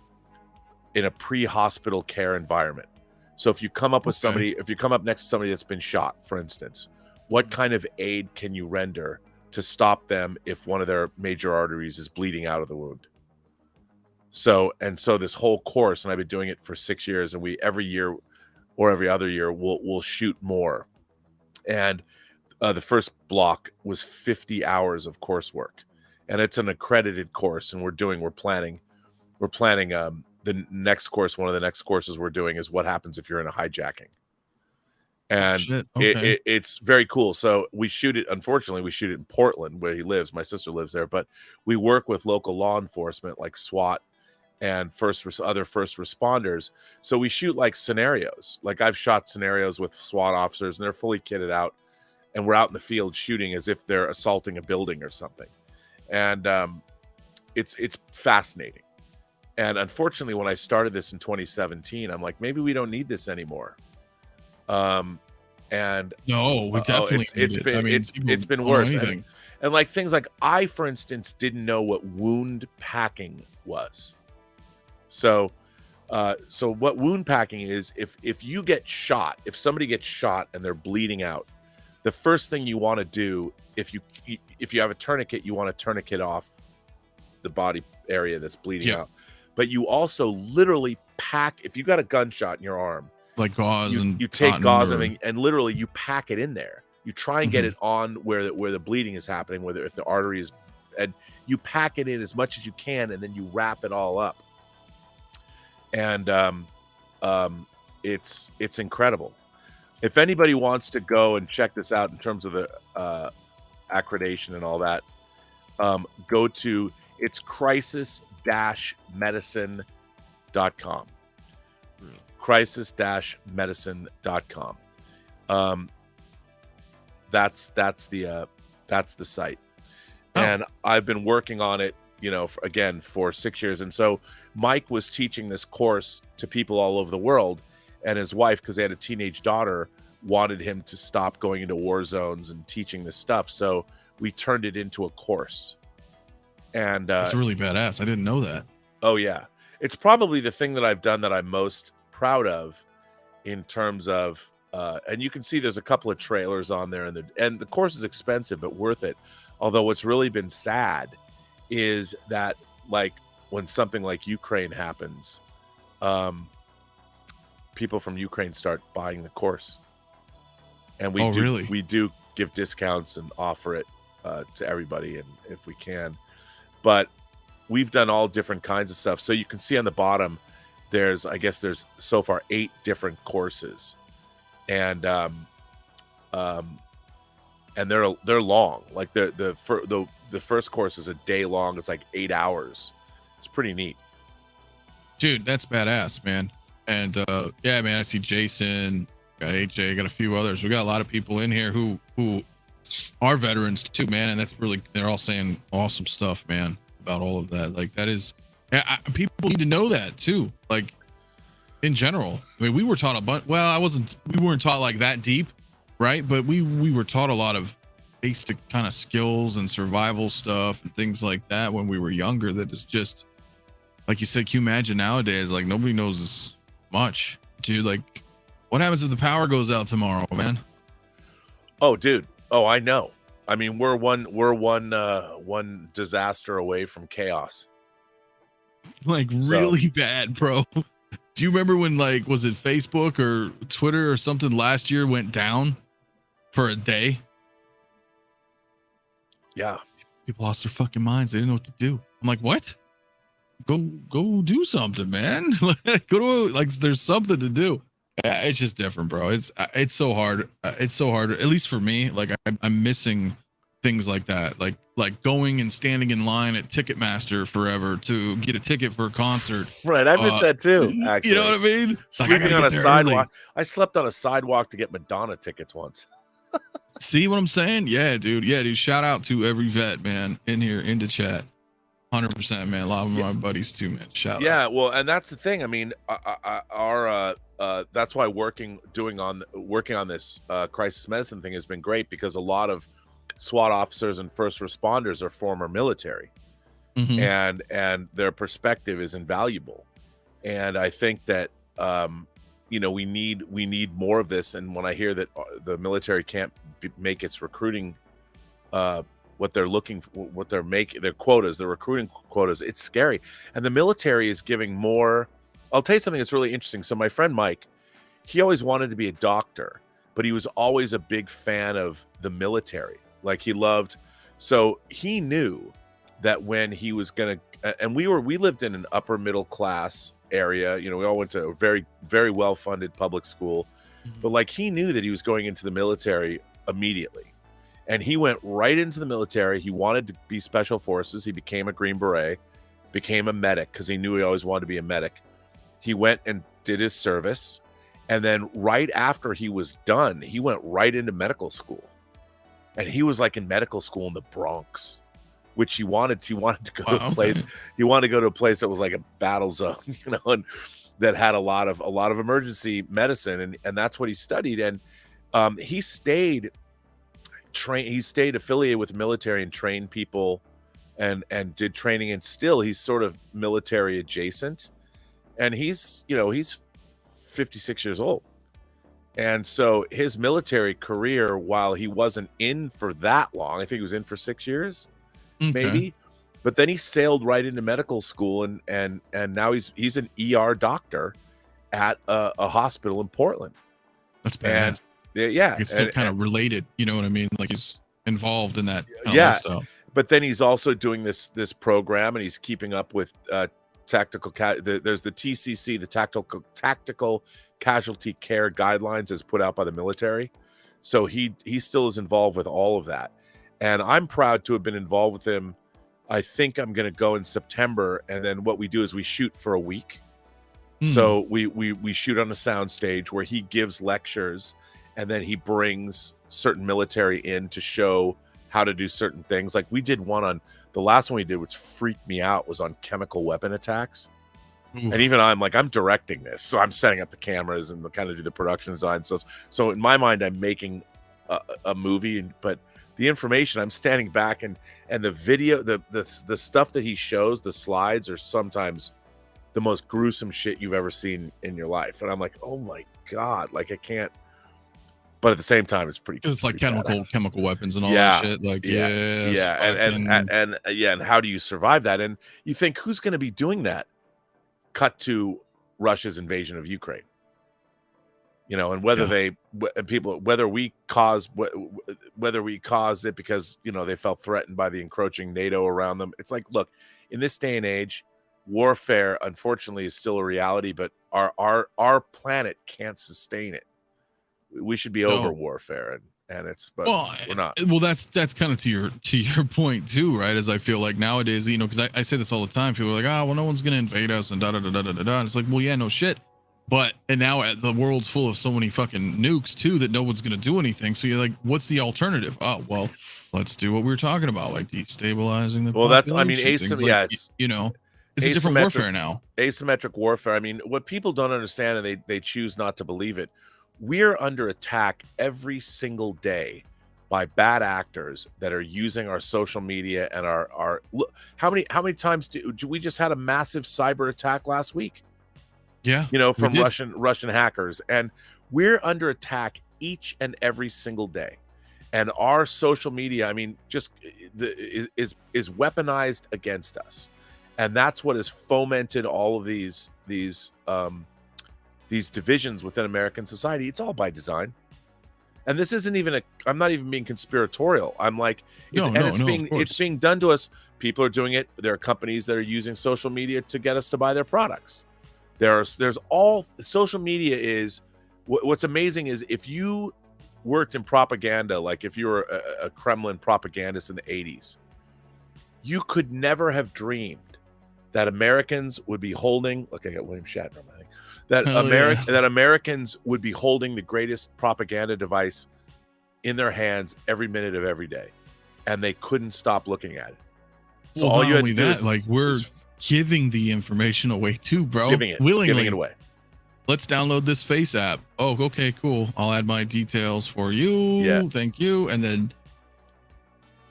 in a pre-hospital care environment? So if you come up with somebody, if you come up next to somebody that's been shot, for instance, what kind of aid can you render to stop them if one of their major arteries is bleeding out of the wound? So this whole course, and I've been doing it for 6 years, and we every year or every other year we'll shoot more. And the first block was 50 hours of coursework, and it's an accredited course. And we're planning the next course. One of the next courses we're doing is what happens if you're in a hijacking. And Okay. it's very cool. So we shoot it. Unfortunately, we shoot it in Portland, where he lives. My sister lives there, but we work with local law enforcement like SWAT and other first responders. So we shoot like scenarios. Like I've shot scenarios with SWAT officers, and they're fully kitted out, and we're out in the field shooting as if they're assaulting a building or something. And it's fascinating. And unfortunately, when I started this in 2017, I'm like, maybe we don't need this anymore. And no, we definitely it's been worse. And like things like I, for instance, didn't know what wound packing was. So what wound packing is, if you get shot, if somebody gets shot and they're bleeding out, the first thing you want to do, if you have a tourniquet, you want to tourniquet off the body area that's bleeding out. But you also literally pack, if you got a gunshot in your arm, like gauze, you take gauze and literally you pack it in there. You try and get it on where the bleeding is happening, whether if the artery is, and you pack it in as much as you can, and then you wrap it all up. And it's incredible. If anybody wants to go and check this out in terms of the accreditation and all that, go to crisis-medicine.com. crisis-medicine.com. That's the site. And I've been working on it, for 6 years. And so Mike was teaching this course to people all over the world, and his wife, because they had a teenage daughter, wanted him to stop going into war zones and teaching this stuff. So we turned it into a course. And that's really badass. I didn't know that. Oh yeah. It's probably the thing that I've done that I'm most proud of in terms of, and you can see there's a couple of trailers on there, and the course is expensive, but worth it. Although what's really been sad is that, like, when something like Ukraine happens, people from Ukraine start buying the course, and we do give discounts and offer it to everybody, and if we can. But we've done all different kinds of stuff. So you can see on the bottom, there's so far 8 different courses, and they're long. Like the first course is a day long. It's like 8 hours. It's pretty neat, dude. That's badass, man. And yeah, man, I see Jason, got AJ, got a few others. We got a lot of people in here who are veterans too, man. And that's really, they're all saying awesome stuff, man, about all of that. Like that is, people need to know that too. Like in general, I mean, we were taught a bunch. Well, we weren't taught like that deep, right? But we were taught a lot of basic kind of skills and survival stuff and things like that when we were younger. That is just, like you said, can you imagine nowadays? Like nobody knows as much, dude. Like, what happens if the power goes out tomorrow, man? Oh, dude. Oh, I know. I mean, we're one disaster away from chaos. Like really bad, bro. Do you remember when, like, was it Facebook or Twitter or something last year went down for a day? Yeah. People lost their fucking minds. They didn't know what to do. I'm like, what? Go do something, man. Go to, like, there's something to do. Yeah, it's just different, bro. It's so hard. It's so hard, at least for me. Like I'm missing things like that. Like going and standing in line at Ticketmaster forever to get a ticket for a concert. Right, I missed that too. Actually, you know what I mean? Sleeping on a sidewalk. I slept on a sidewalk to get Madonna tickets once. See what I'm saying? Yeah, dude. Yeah, dude. Shout out to every vet, man, in here, into chat. 100%, man. A lot of my buddies too, man. Shout out. Yeah, well, and that's the thing. I mean, that's why working on this crisis medicine thing has been great, because a lot of SWAT officers and first responders are former military, and their perspective is invaluable. And I think that we need more of this. And when I hear that the military can't make its recruiting what they're looking for, what they're making, their quotas, their recruiting quotas. It's scary. And the military is giving more. I'll tell you something that's really interesting. So my friend Mike, he always wanted to be a doctor, but he was always a big fan of the military. Like he loved, so he knew that when he was going to, and we lived in an upper middle class area, you know, we all went to a very, very well-funded public school, but like he knew that he was going into the military immediately. And he went right into the military. He wanted to be special forces. He became a Green Beret, became a medic because he knew he always wanted to be a medic. He went and did his service. And then right after he was done, he went right into medical school. And he was like in medical school in the Bronx, which he wanted to go to a place. He wanted to go to a place that was like a battle zone, you know, and that had a lot of emergency medicine. And that's what he studied. And he stayed affiliated with the military and trained people and did training. And still he's sort of military adjacent. And he's 56 years old. And so his military career, while he wasn't in for that long, I think he was in for 6 years, maybe. But then he sailed right into medical school, and now he's an ER doctor at a hospital in Portland. That's bad. Yeah, it's still kind of related. You know what I mean? Like he's involved in that kind of lifestyle. But then he's also doing this program, and he's keeping up with tactical. There's the TCC, the tactical casualty care guidelines, as put out by the military. So he still is involved with all of that, and I'm proud to have been involved with him. I think I'm going to go in September, and then what we do is we shoot for a week. So we shoot on a sound stage where he gives lectures, and then he brings certain military in to show how to do certain things. Like we did one on the last one we did, which freaked me out, was on chemical weapon attacks. And even I'm directing this, so I'm setting up the cameras and kind of do the production design. So in my mind, I'm making a movie, but the information, I'm standing back, and the video, the stuff that he shows, the slides are sometimes the most gruesome shit you've ever seen in your life. And I'm like, oh my God, like I can't. But at the same time, it's pretty. It's like chemical weapons and all that shit. Like and how do you survive that? And you think, who's going to be doing that? Cut to Russia's invasion of Ukraine. You know, and whether whether we caused it because, you know, they felt threatened by the encroaching NATO around them. It's like, look, in this day and age, warfare, unfortunately, is still a reality, but our planet can't sustain it. We should be over warfare, and it's, but we're not. Well, that's kind of to your point too, right? As I feel like nowadays, you know, because I say this all the time. People are like, well, no one's gonna invade us, and da da da da da da. It's like, well, yeah, no shit. But and now the world's full of so many fucking nukes too that no one's gonna do anything. So you're like, what's the alternative? Oh, well, let's do what we were talking about, like destabilizing the. Well, that's, I mean, it's you know, it's a different warfare now. Asymmetric warfare. I mean, what people don't understand, and they choose not to believe it. We're under attack every single day by bad actors that are using our social media and our how many times do we just had a massive cyber attack last week? Yeah, you know, from Russian hackers, and we're under attack each and every single day. And our social media, I mean, just is weaponized against us, and that's what has fomented all of these divisions within American society. It's all by design. And this isn't even I'm not even being conspiratorial. I'm like, it's being done to us. People are doing it. There are companies that are using social media to get us to buy their products. There's all social media is what's amazing is if you worked in propaganda, like if you were a Kremlin propagandist in the 80s, you could never have dreamed that Americans would be holding, look, I got William Shatner on my thing, that Americans would be holding the greatest propaganda device in their hands every minute of every day, and they couldn't stop looking at it. So all you had to do is, like, we're giving the information away too, bro. Giving it away. Let's download this Face app. Oh, okay, cool. I'll add my details for you. Yeah. Thank you. And then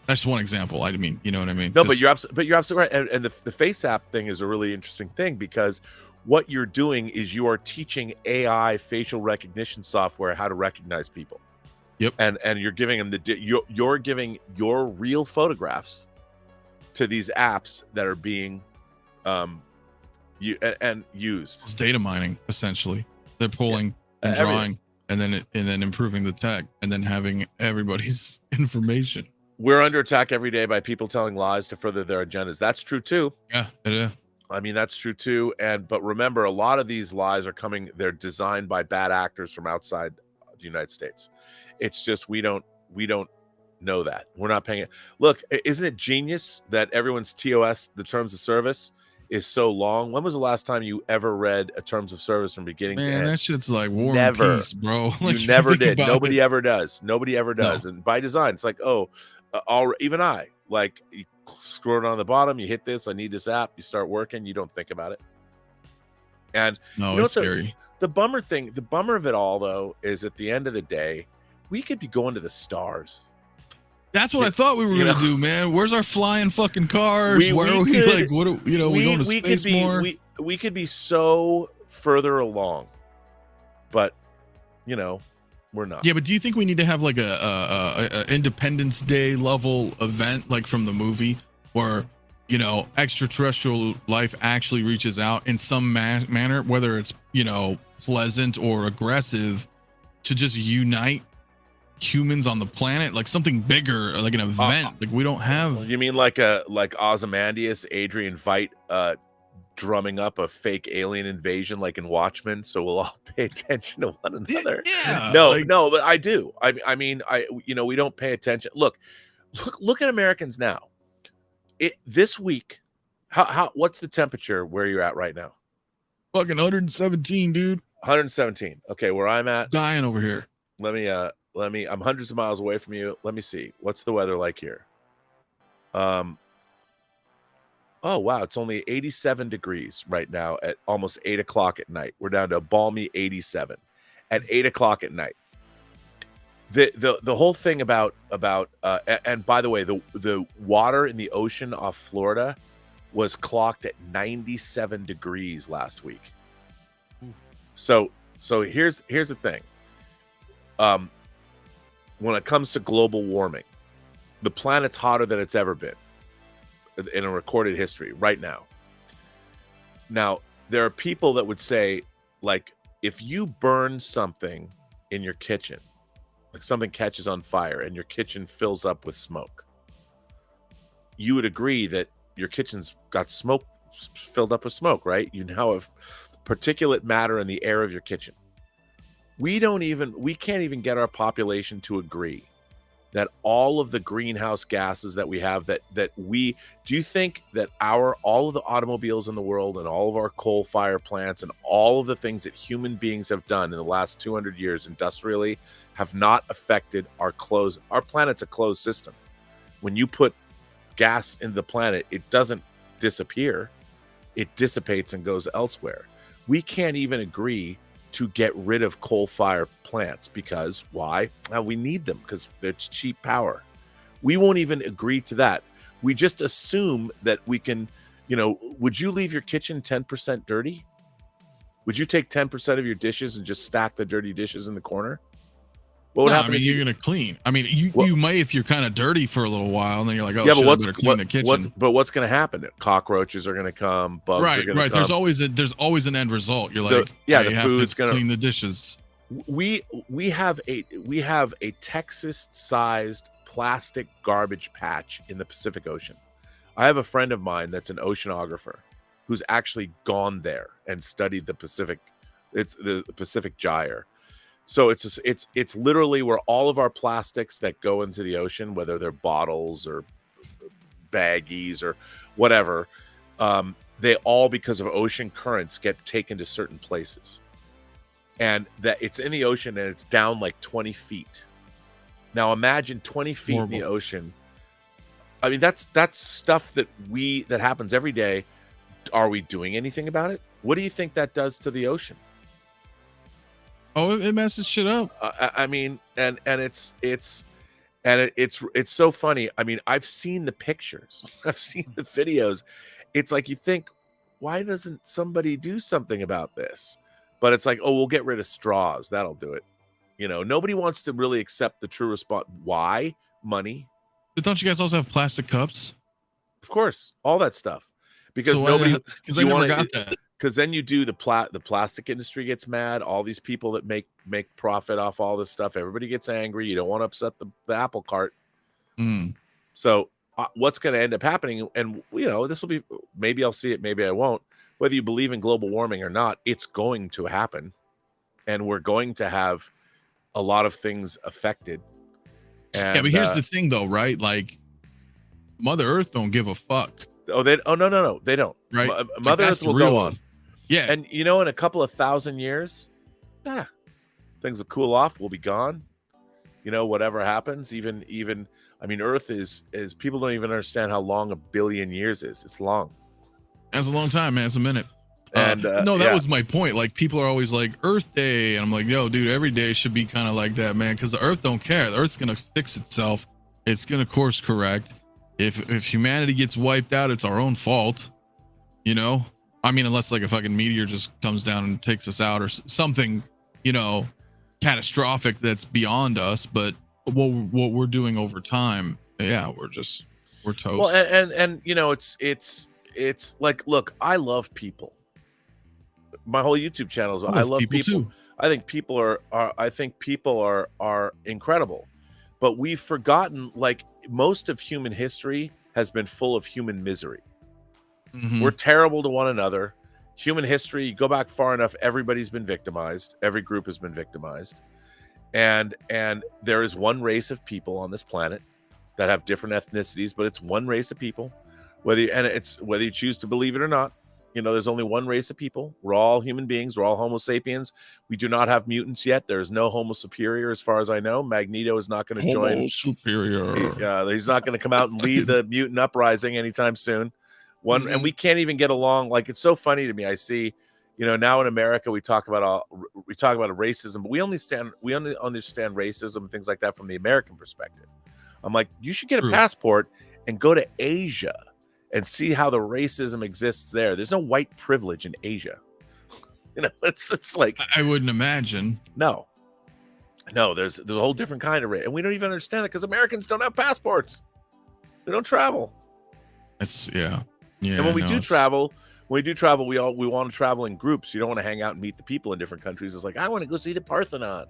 that's just one example. I mean, you know what I mean? No, but you're absolutely right. And the Face app thing is a really interesting thing, because what you're doing is you are teaching AI facial recognition software how to recognize people. Yep. And you're giving them you're giving your real photographs to these apps that are being used. It's data mining, essentially. They're pulling and drawing and then improving the tech and then having everybody's information. We're under attack every day by people telling lies to further their agendas. That's true too. Yeah, yeah. I mean, that's true too. But remember, a lot of these lies are they're designed by bad actors from outside the United States. It's just we don't know that. We're not paying it. Look, isn't it genius that everyone's TOS, the terms of service, is so long? When was the last time you ever read a terms of service from beginning to end? That shit's like War and Peace, bro. Like, you never did. Nobody ever does. Nobody ever does. No. And by design, it's like, even I, like, you scroll it on the bottom, you hit this, I need this app, you start working, you don't think about it. And no, it's scary. The bummer of it all, though, is at the end of the day, we could be going to the stars. That's what I thought we were going to do, man. Where's our flying fucking cars? Where are we? Like, what? We going to space more? We could be so further along, but we're not. Yeah, but do you think we need to have like a Independence Day level event, like from the movie, where extraterrestrial life actually reaches out in some manner, whether it's pleasant or aggressive, to just unite humans on the planet, like something bigger, like an event? Like we don't have. You mean like Ozymandias, 𝗕𝗓𝗏 drumming up a fake alien invasion, like in Watchmen, so we'll all pay attention to one another? Yeah. No, but I do. I mean, we don't pay attention. Look at Americans now. This week, what's the temperature where you're at right now? Fucking 117, dude. 117. Okay, where I'm at, dying over here. I'm hundreds of miles away from you. Let me see. What's the weather like here? Oh, wow. It's only 87 degrees right now at almost 8 o'clock at night. We're down to a balmy 87 at 8 o'clock at night. The whole thing about and by the way, the water in the ocean off Florida was clocked at 97 degrees last week. So here's the thing. When it comes to global warming, the planet's hotter than it's ever been in a recorded history right now. Now, there are people that would say, like, if you burn something in your kitchen, like something catches on fire and your kitchen fills up with smoke, you would agree that your kitchen's got smoke, filled up with smoke, right? You now have particulate matter in the air of your kitchen. We can't even get our population to agree that all of the greenhouse gases that we have, do you think that all of the automobiles in the world and all of our coal fire plants and all of the things that human beings have done in the last 200 years industrially have not affected our planet's a closed system. When you put gas into the planet, it doesn't disappear. It dissipates and goes elsewhere. We can't even agree to get rid of coal fire plants because why? We need them because it's cheap power. We won't even agree to that. We just assume that we can, would you leave your kitchen 10% dirty? Would you take 10% of your dishes and just stack the dirty dishes in the corner? What would happen? You're going to clean. I mean, you might if you're kind of dirty for a little while, and then you're like, yeah, but clean the kitchen. What's going to happen? Cockroaches are going to come. Bugs are going to come. Right. There's always an end result. You're like, the food's going to clean the dishes. We have a Texas-sized plastic garbage patch in the Pacific Ocean. I have a friend of mine that's an oceanographer who's actually gone there and studied the Pacific. It's the Pacific Gyre. So it's literally where all of our plastics that go into the ocean, whether they're bottles or baggies or whatever, they all, because of ocean currents, get taken to certain places. And that it's in the ocean and it's down like 20 feet. Now imagine 20 feet in the ocean. I mean, that's stuff that happens every day. Are we doing anything about it? What do you think that does to the ocean? Oh, it messes shit up. I mean, and it's so funny. I mean, I've seen the pictures, I've seen the videos. It's like you think, why doesn't somebody do something about this? But it's like, oh, we'll get rid of straws. That'll do it. You know, nobody wants to really accept the true response. Why? Money. But don't you guys also have plastic cups? Of course, all that stuff. Because So nobody, because I never got that. because then you do the plastic industry gets mad. All these people that make profit off all this stuff, everybody gets angry. You don't want to upset the apple cart. So what's going to end up happening? And you know, this will be, maybe I'll see it, maybe I won't. Whether you believe in global warming or not, it's going to happen, and we're going to have a lot of things affected. And, yeah, but here's the thing, though, right? Like, Mother Earth don't give a fuck. no, they don't. Right, Mother Earth will go on. Yeah, and you know, in a couple of thousand years, things will cool off. We'll be gone. You know, whatever happens, even I mean, Earth is people don't even understand how long 1 billion years is. It's long. That's a long time, man. It's a minute. And no, that was my point. Like, people are always like, Earth Day, and I'm like, yo, dude, every day should be kind of like that, man, because the Earth don't care. The Earth's gonna fix itself. It's gonna course correct. If humanity gets wiped out, it's our own fault. You know, I mean, unless like a fucking meteor just comes down and takes us out, or something, you know, catastrophic that's beyond us. But what we're doing over time, yeah, we're toast. Well, and you know, it's like, look, I love people. My whole YouTube channel is I love people too. I think people are incredible, but we've forgotten, like, most of human history has been full of human misery. We're terrible to one another. Human history, you go back far enough, everybody's been victimized. Every group has been victimized. And there is one race of people on this planet that have different ethnicities, but it's one race of people. Whether you choose to believe it or not, you know, there's only one race of people. We're all human beings. We're all Homo sapiens. We do not have mutants yet. There's no Homo superior, as far as I know. Magneto is not going to join. Homo superior. He's not going to come out and lead the mutant uprising anytime soon. And we can't even get along. Like, it's so funny to me. I see, you know, now in America we talk about racism, but we only understand racism and things like that from the American perspective. I'm like, you should get a passport and go to Asia and see how the racism exists there. There's no white privilege in Asia. You know, it's like, I wouldn't imagine. No, there's a whole different kind of race, and we don't even understand it because Americans don't have passports. They don't travel. Yeah. And when we do travel, we want to travel in groups. You don't want to hang out and meet the people in different countries. It's like, I want to go see the Parthenon.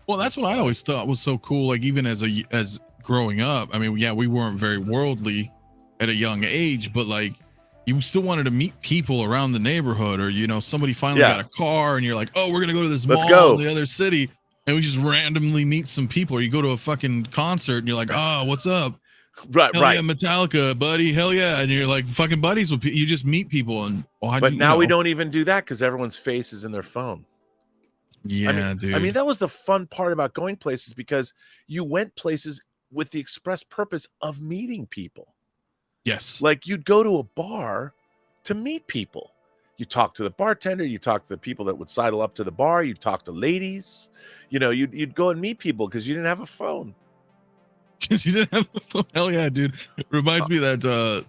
Well, that's what I always thought was so cool. Like, even as growing up, I mean, yeah, we weren't very worldly at a young age, but like, you still wanted to meet people around the neighborhood, or, you know, somebody finally got a car and you're like, oh, we're going to go to this mall in the other city. And we just randomly meet some people, or you go to a fucking concert and you're like, oh, what's up? Right. Yeah, Metallica, buddy. Hell yeah. And you're like fucking buddies with people. You just meet people. And we don't even do that because everyone's face is in their phone. Yeah, dude. I mean, that was the fun part about going places, because you went places with the express purpose of meeting people. Yes. Like, you'd go to a bar to meet people. You talk to the bartender, you talk to the people that would sidle up to the bar, you talk to ladies. You know, you'd go and meet people because you didn't have a phone. Because you didn't have a phone. Hell yeah, dude. It reminds me that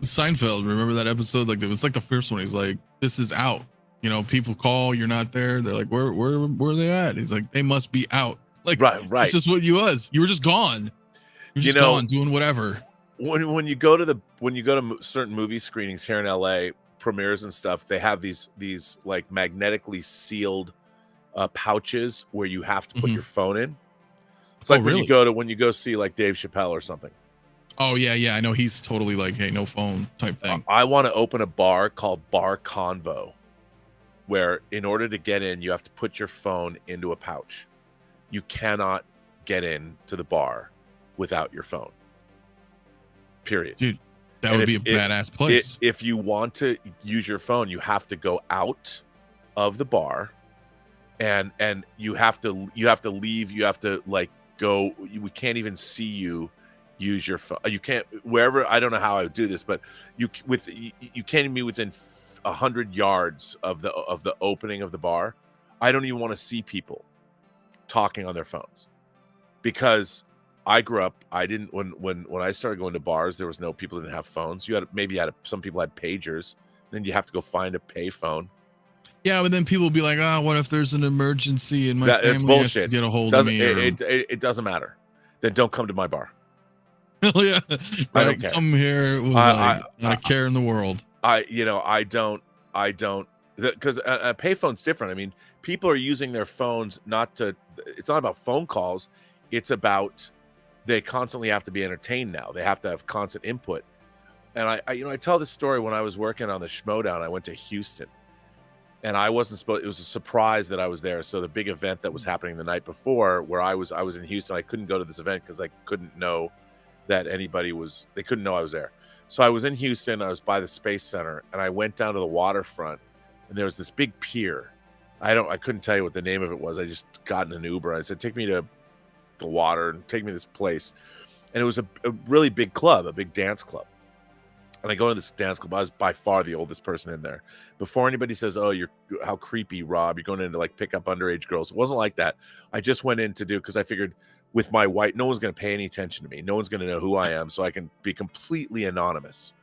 Seinfeld, remember that episode? Like, it was like the first one. He's like, this is out. You know, people call, you're not there. They're like, where are they at? He's like, they must be out. Like, right. It's just what you was. You were just gone. You're just gone doing whatever. When you go to certain movie screenings here in LA, premieres and stuff, they have these like magnetically sealed pouches where you have to put your phone in. It's like when you go see like Dave Chappelle or something. Oh yeah, I know. He's totally like, hey, no phone type thing. I want to open a bar called Bar Convo, where in order to get in, you have to put your phone into a pouch. You cannot get in to the bar without your phone. Period. Dude, that would be a badass place. If you want to use your phone, you have to go out of the bar, and you have to leave. You have to like go. We can't even see you use your phone. You can't, wherever. I don't know how I would do this, but you can't even be within 100 yards of the opening of the bar. I don't even want to see people talking on their phones, because I grew up. I didn't when I started going to bars, there was no people didn't have phones. Some people had pagers. Then you have to go find a pay phone. Yeah, but then people will be like, "Oh, what if there's an emergency and my family it's has bullshit. to get a hold of me?" It doesn't matter. Then don't come to my bar. Hell yeah, I don't care. Come here with not a care in the world. I don't because a payphone's different. I mean, people are using their phones it's not about phone calls. It's about they constantly have to be entertained now. They have to have constant input. And I tell this story when I was working on the Schmodown. I went to Houston, and I wasn't supposed. It was a surprise that I was there. So the big event that was happening the night before, where I was in Houston, I couldn't go to this event because I couldn't know that anybody was. They couldn't know I was there. So I was in Houston. I was by the Space Center, and I went down to the waterfront, and there was this big pier. I couldn't tell you what the name of it was. I just got in an Uber. I said, take me to the water and take me to this place. And it was a really big club, a big dance club. And I go to this dance club. I was by far the oldest person in there. Before anybody says, "Oh, how creepy, Rob, you're going in to like pick up underage girls," it wasn't like that. I just went in to do, because I figured with my white, no one's going to pay any attention to me. No one's going to know who I am, so I can be completely anonymous.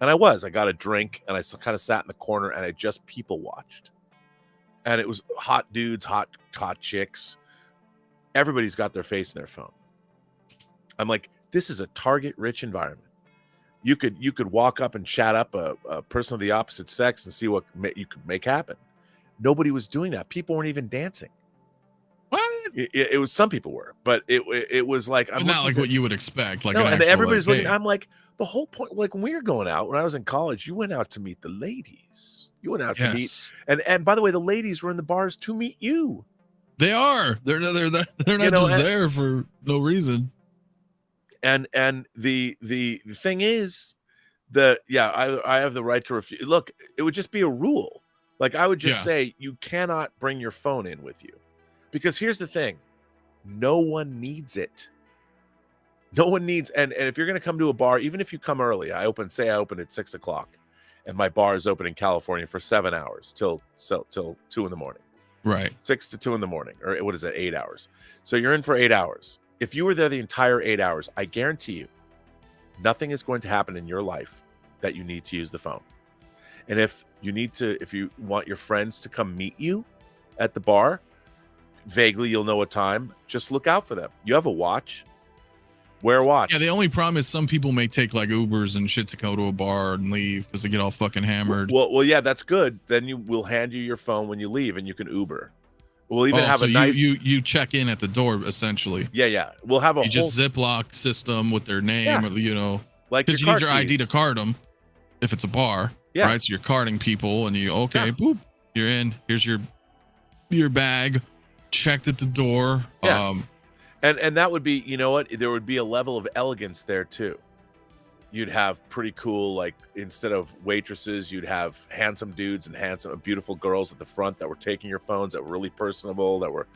And I got a drink, and I kind of sat in the corner, and I just people watched. And it was hot dudes, hot chicks. Everybody's got their face in their phone. I'm like, this is a target-rich environment. You could walk up and chat up a person of the opposite sex and see what you could make happen. Nobody was doing that. People weren't even dancing. What? It was, some people were, but it was like, I'm not like what you would expect. Like, no, and everybody's like, looking. I'm like, the whole point, like when we were going out, when I was in college, you went out to meet the ladies. You went out to meet, and by the way, the ladies were in the bars to meet you. They are. They're not just there for no reason. And the thing is that, I have the right to refuse. Look, it would just be a rule. Like, I would just say you cannot bring your phone in with you, because here's the thing: no one needs it. No one needs. And if you're going to come to a bar, even if you come early, I open at 6:00, and my bar is open in California for 7 hours till 2 in the morning. Right. 6 to 2 in the morning, or what is that? 8 hours. So you're in for 8 hours. If you were there the entire 8 hours, I guarantee you, nothing is going to happen in your life that you need to use the phone. And if you want your friends to come meet you at the bar, vaguely you'll know what time, just look out for them. You have a watch. Wear a watch. Yeah, the only problem is some people may take like Ubers and shit to go to a bar and leave because they get all fucking hammered. Well, yeah, that's good. Then we'll hand you your phone when you leave, and you can Uber. We'll even have a nice. You check in at the door essentially. Yeah. We'll have a whole just Ziploc system with their name, or like, because you need your ID to card them if it's a bar. Yeah. Right. So you're carding people, and boop, you're in. Here's your bag. Checked at the door. Yeah. And that would be, you know what? There would be a level of elegance there too. You'd have pretty cool, like, instead of waitresses, you'd have handsome dudes and beautiful girls at the front that were taking your phones, that were really personable, that were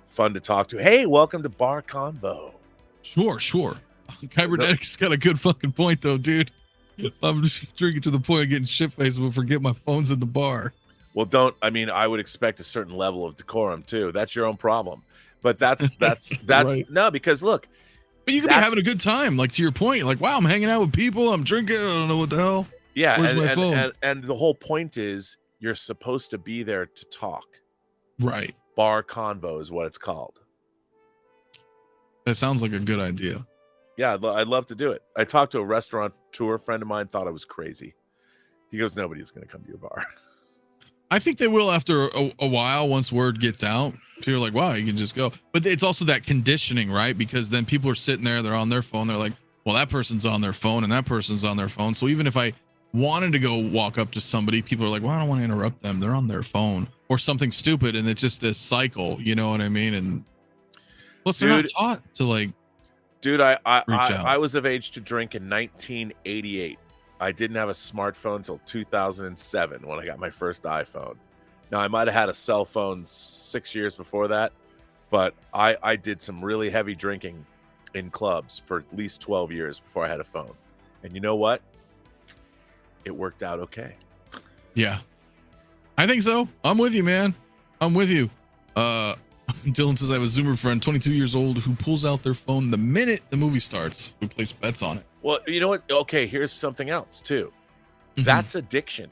fun to talk to. Hey, welcome to Bar Convo. Sure. 𝗕𝗘𝗖𝗢𝗍 got a good fucking point though, dude. I'm drinking to the point of getting shit-faced and forget my phone's in the bar. Well, I would expect a certain level of decorum too. That's your own problem. But that's right. No, because look, but you could be having a good time. Like, to your point, like, wow, I'm hanging out with people, I'm drinking, I don't know what the hell. Yeah. Where's my phone? And the whole point is you're supposed to be there to talk. Right. Bar Convo is what it's called. That sounds like a good idea. Yeah, I'd love to do it. I talked to a restaurateur friend of mine, thought I was crazy. He goes, nobody's going to come to your bar. I think they will after a while, once word gets out. So you're like, wow, you can just go. But it's also that conditioning, right? Because then people are sitting there, they're on their phone. They're like, well, that person's on their phone and that person's on their phone. So even if I wanted to go walk up to somebody, people are like, well, I don't want to interrupt them. They're on their phone or something stupid. And it's just this cycle, you know what I mean? And plus they're not taught to like, dude, I was of age to drink in 1988. I didn't have a smartphone until 2007 when I got my first iPhone. Now, I might have had a cell phone 6 years before that, but I did some really heavy drinking in clubs for at least 12 years before I had a phone. And you know what? It worked out okay. Yeah, I think so. I'm with you, man. I'm with you. Dylan says I have a Zoomer friend, 22 years old, who pulls out their phone the minute the movie starts, who places bets on it. Well, you know what? Okay, here's something else too. That's addiction.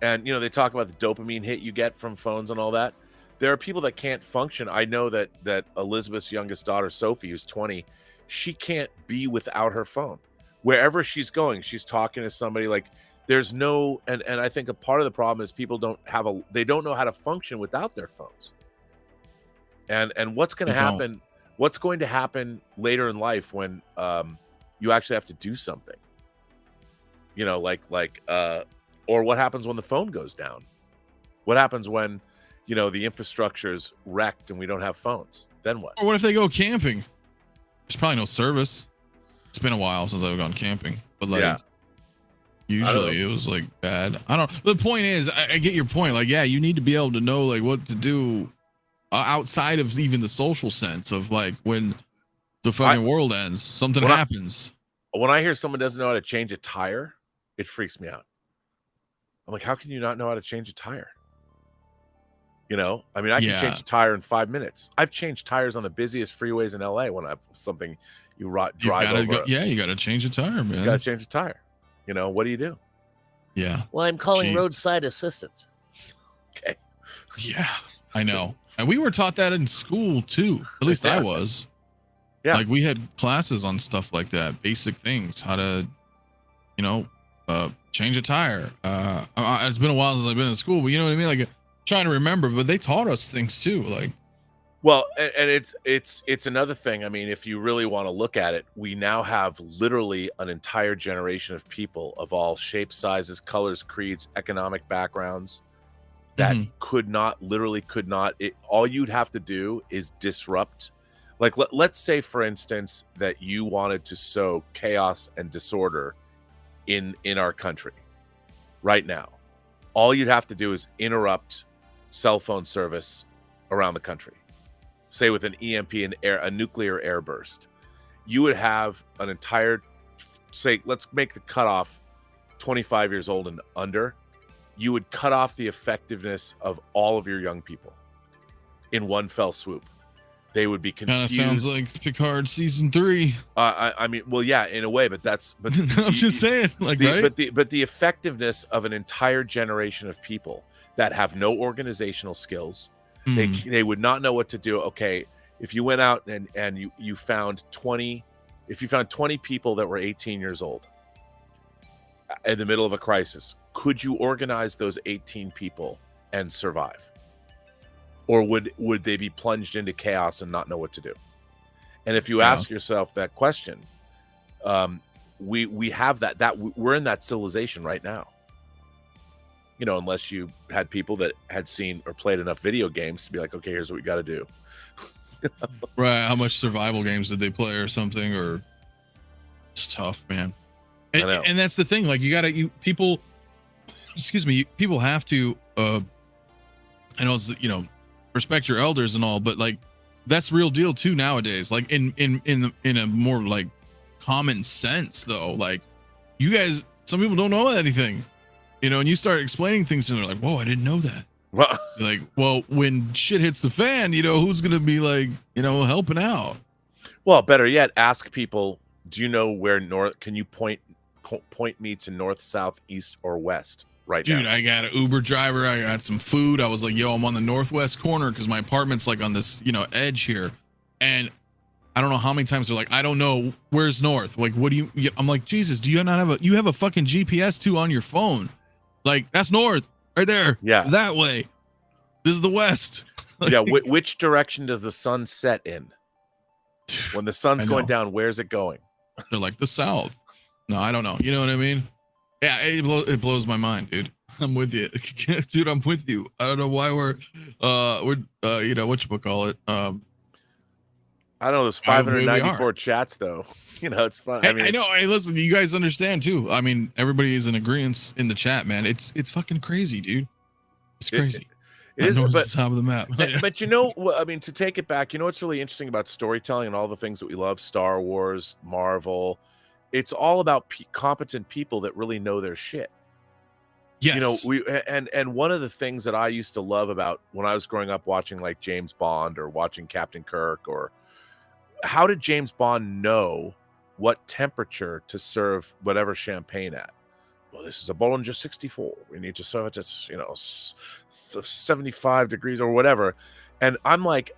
And, you know, they talk about the dopamine hit you get from phones and all that. There are people that can't function. I know that Elizabeth's youngest daughter, Sophie, who's 20, she can't be without her phone. Wherever she's going, she's talking to somebody. Like, there's no, and I think a part of the problem is people don't know how to function without their phones. And what's going to happen? What's going to happen later in life when you actually have to do something? You know, or what happens when the phone goes down? What happens when, you know, the infrastructure's wrecked and we don't have phones? Then what? Or what if they go camping? There's probably no service. It's been a while since I've gone camping, but like usually it was like bad. I don't. The point is, I get your point. Like, yeah, you need to be able to know like what to do outside of even the social sense of like when the fucking world ends, something happens. When I hear someone doesn't know how to change a tire, it freaks me out. I'm like, how can you not know how to change a tire? You know, I mean, I can change a tire in 5 minutes. I've changed tires on the busiest freeways in LA when I have something drive over. You got to change a tire, man. You got to change a tire. You know, what do you do? Yeah. Well, I'm calling roadside assistance. Okay. Yeah, I know. And we were taught that in school too. At least I was. Yeah. Like we had classes on stuff like that, basic things, how to, you know, change a tire. It's been a while since I've been in school, but you know what I mean? Like trying to remember, but they taught us things too. Like, well, and it's another thing. I mean, if you really want to look at it, we now have literally an entire generation of people of all shapes, sizes, colors, creeds, economic backgrounds that could not. All you'd have to do is disrupt. Like, let's say, for instance, that you wanted to sow chaos and disorder in our country right now. All you'd have to do is interrupt cell phone service around the country. Say with an EMP, a nuclear airburst, you would have an entire, say, let's make the cutoff 25 years old and under. You would cut off the effectiveness of all of your young people in one fell swoop. They would be confused. Kind of sounds like Picard season 3. I mean, well, yeah, in a way, but I'm just saying, like, right? But the effectiveness of an entire generation of people that have no organizational skills. They would not know what to do. Okay, if you went out and you found 20 people that were 18 years old in the middle of a crisis, could you organize those 18 people and survive? Or would they be plunged into chaos and not know what to do? And if you ask yourself that question, we have that we're in that civilization right now. You know, unless you had people that had seen or played enough video games to be like, okay, here's what we got to do. Right. How much survival games did they play or something? Or it's tough, man. And that's the thing. Like people have to, I know it's, you know, respect your elders and all, but like that's real deal too nowadays. Like in a more like common sense though, like you guys, some people don't know anything. You know, and you start explaining things to them, they're like, whoa, I didn't know that. Well, like, well, when shit hits the fan, you know, who's going to be like, you know, helping out? Well, better yet, ask people, do you know where can you point me to north, south, east, or west right now? Dude, I got an Uber driver. I got some food. I was like, yo, I'm on the northwest corner because my apartment's like on this, you know, edge here. And I don't know how many times they're like, I don't know, where's north? Like, what do you, I'm like, Jesus, do you not have you have a fucking GPS too on your phone? Like, that's north right there. Yeah. That way. This is the west. Like, yeah. Which direction does the sun set in? When the sun's going down, where's it going? They're like the south. No, I don't know. You know what I mean? Yeah. It blows my mind, dude. I'm with you. Dude, I'm with you. I don't know why we're you know, whatchamacallit. I don't know. There's 594 chats though. You know, it's fun. I know. Hey, listen, you guys understand too. I mean, everybody is in agreement in the chat, man. It's fucking crazy, dude. It's crazy. It is, but the top of the map. But you know, I mean, to take it back, you know what's really interesting about storytelling and all the things that we love, Star Wars, Marvel, it's all about competent people that really know their shit. Yes. You know, and one of the things that I used to love about when I was growing up watching like James Bond or watching Captain Kirk, or how did James Bond know what temperature to serve whatever champagne at? well, this is a Bollinger 64. We need to show it at, you know, 75 degrees or whatever. And I'm like,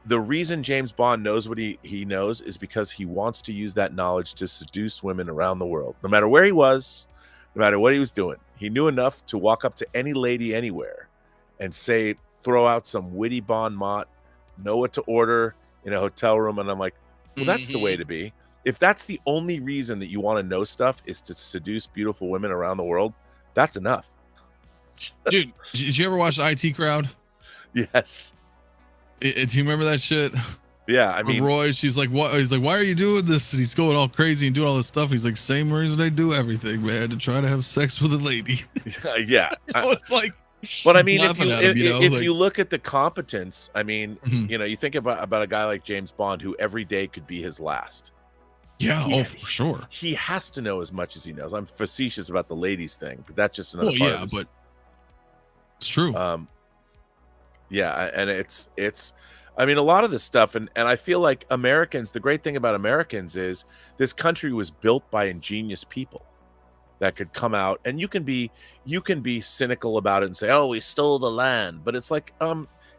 the reason James Bond knows what he knows is because he wants to use that knowledge to seduce women around the world. No matter where he was, no matter what he was doing, he knew enough to walk up to any lady anywhere and say, throw out some witty Bond mot, know what to order in a hotel room. And I'm like, well, that's the way to be. If that's the only reason that you want to know stuff is to seduce beautiful women around the world, that's enough. Dude, did you ever watch the IT Crowd? Yes. Do you remember that shit? Yeah, I mean, Roy, she's like, "What?" He's like, "Why are you doing this?" And he's going all crazy and doing all this stuff. He's like, "Same reason I do everything, man, to try to have sex with a lady." Yeah, it's like, but I mean, if like, you look at the competence, I mean, you know, you think about a guy like James Bond, who every day could be his last. Yeah, for sure. He has to know as much as he knows. I'm facetious about the ladies thing, but that's just another part of this. But it's true. Yeah, and it's I mean, a lot of this stuff, and I feel like Americans, the great thing about Americans is this country was built by ingenious people that could come out, and you can be cynical about it and say, oh, we stole the land. But it's like,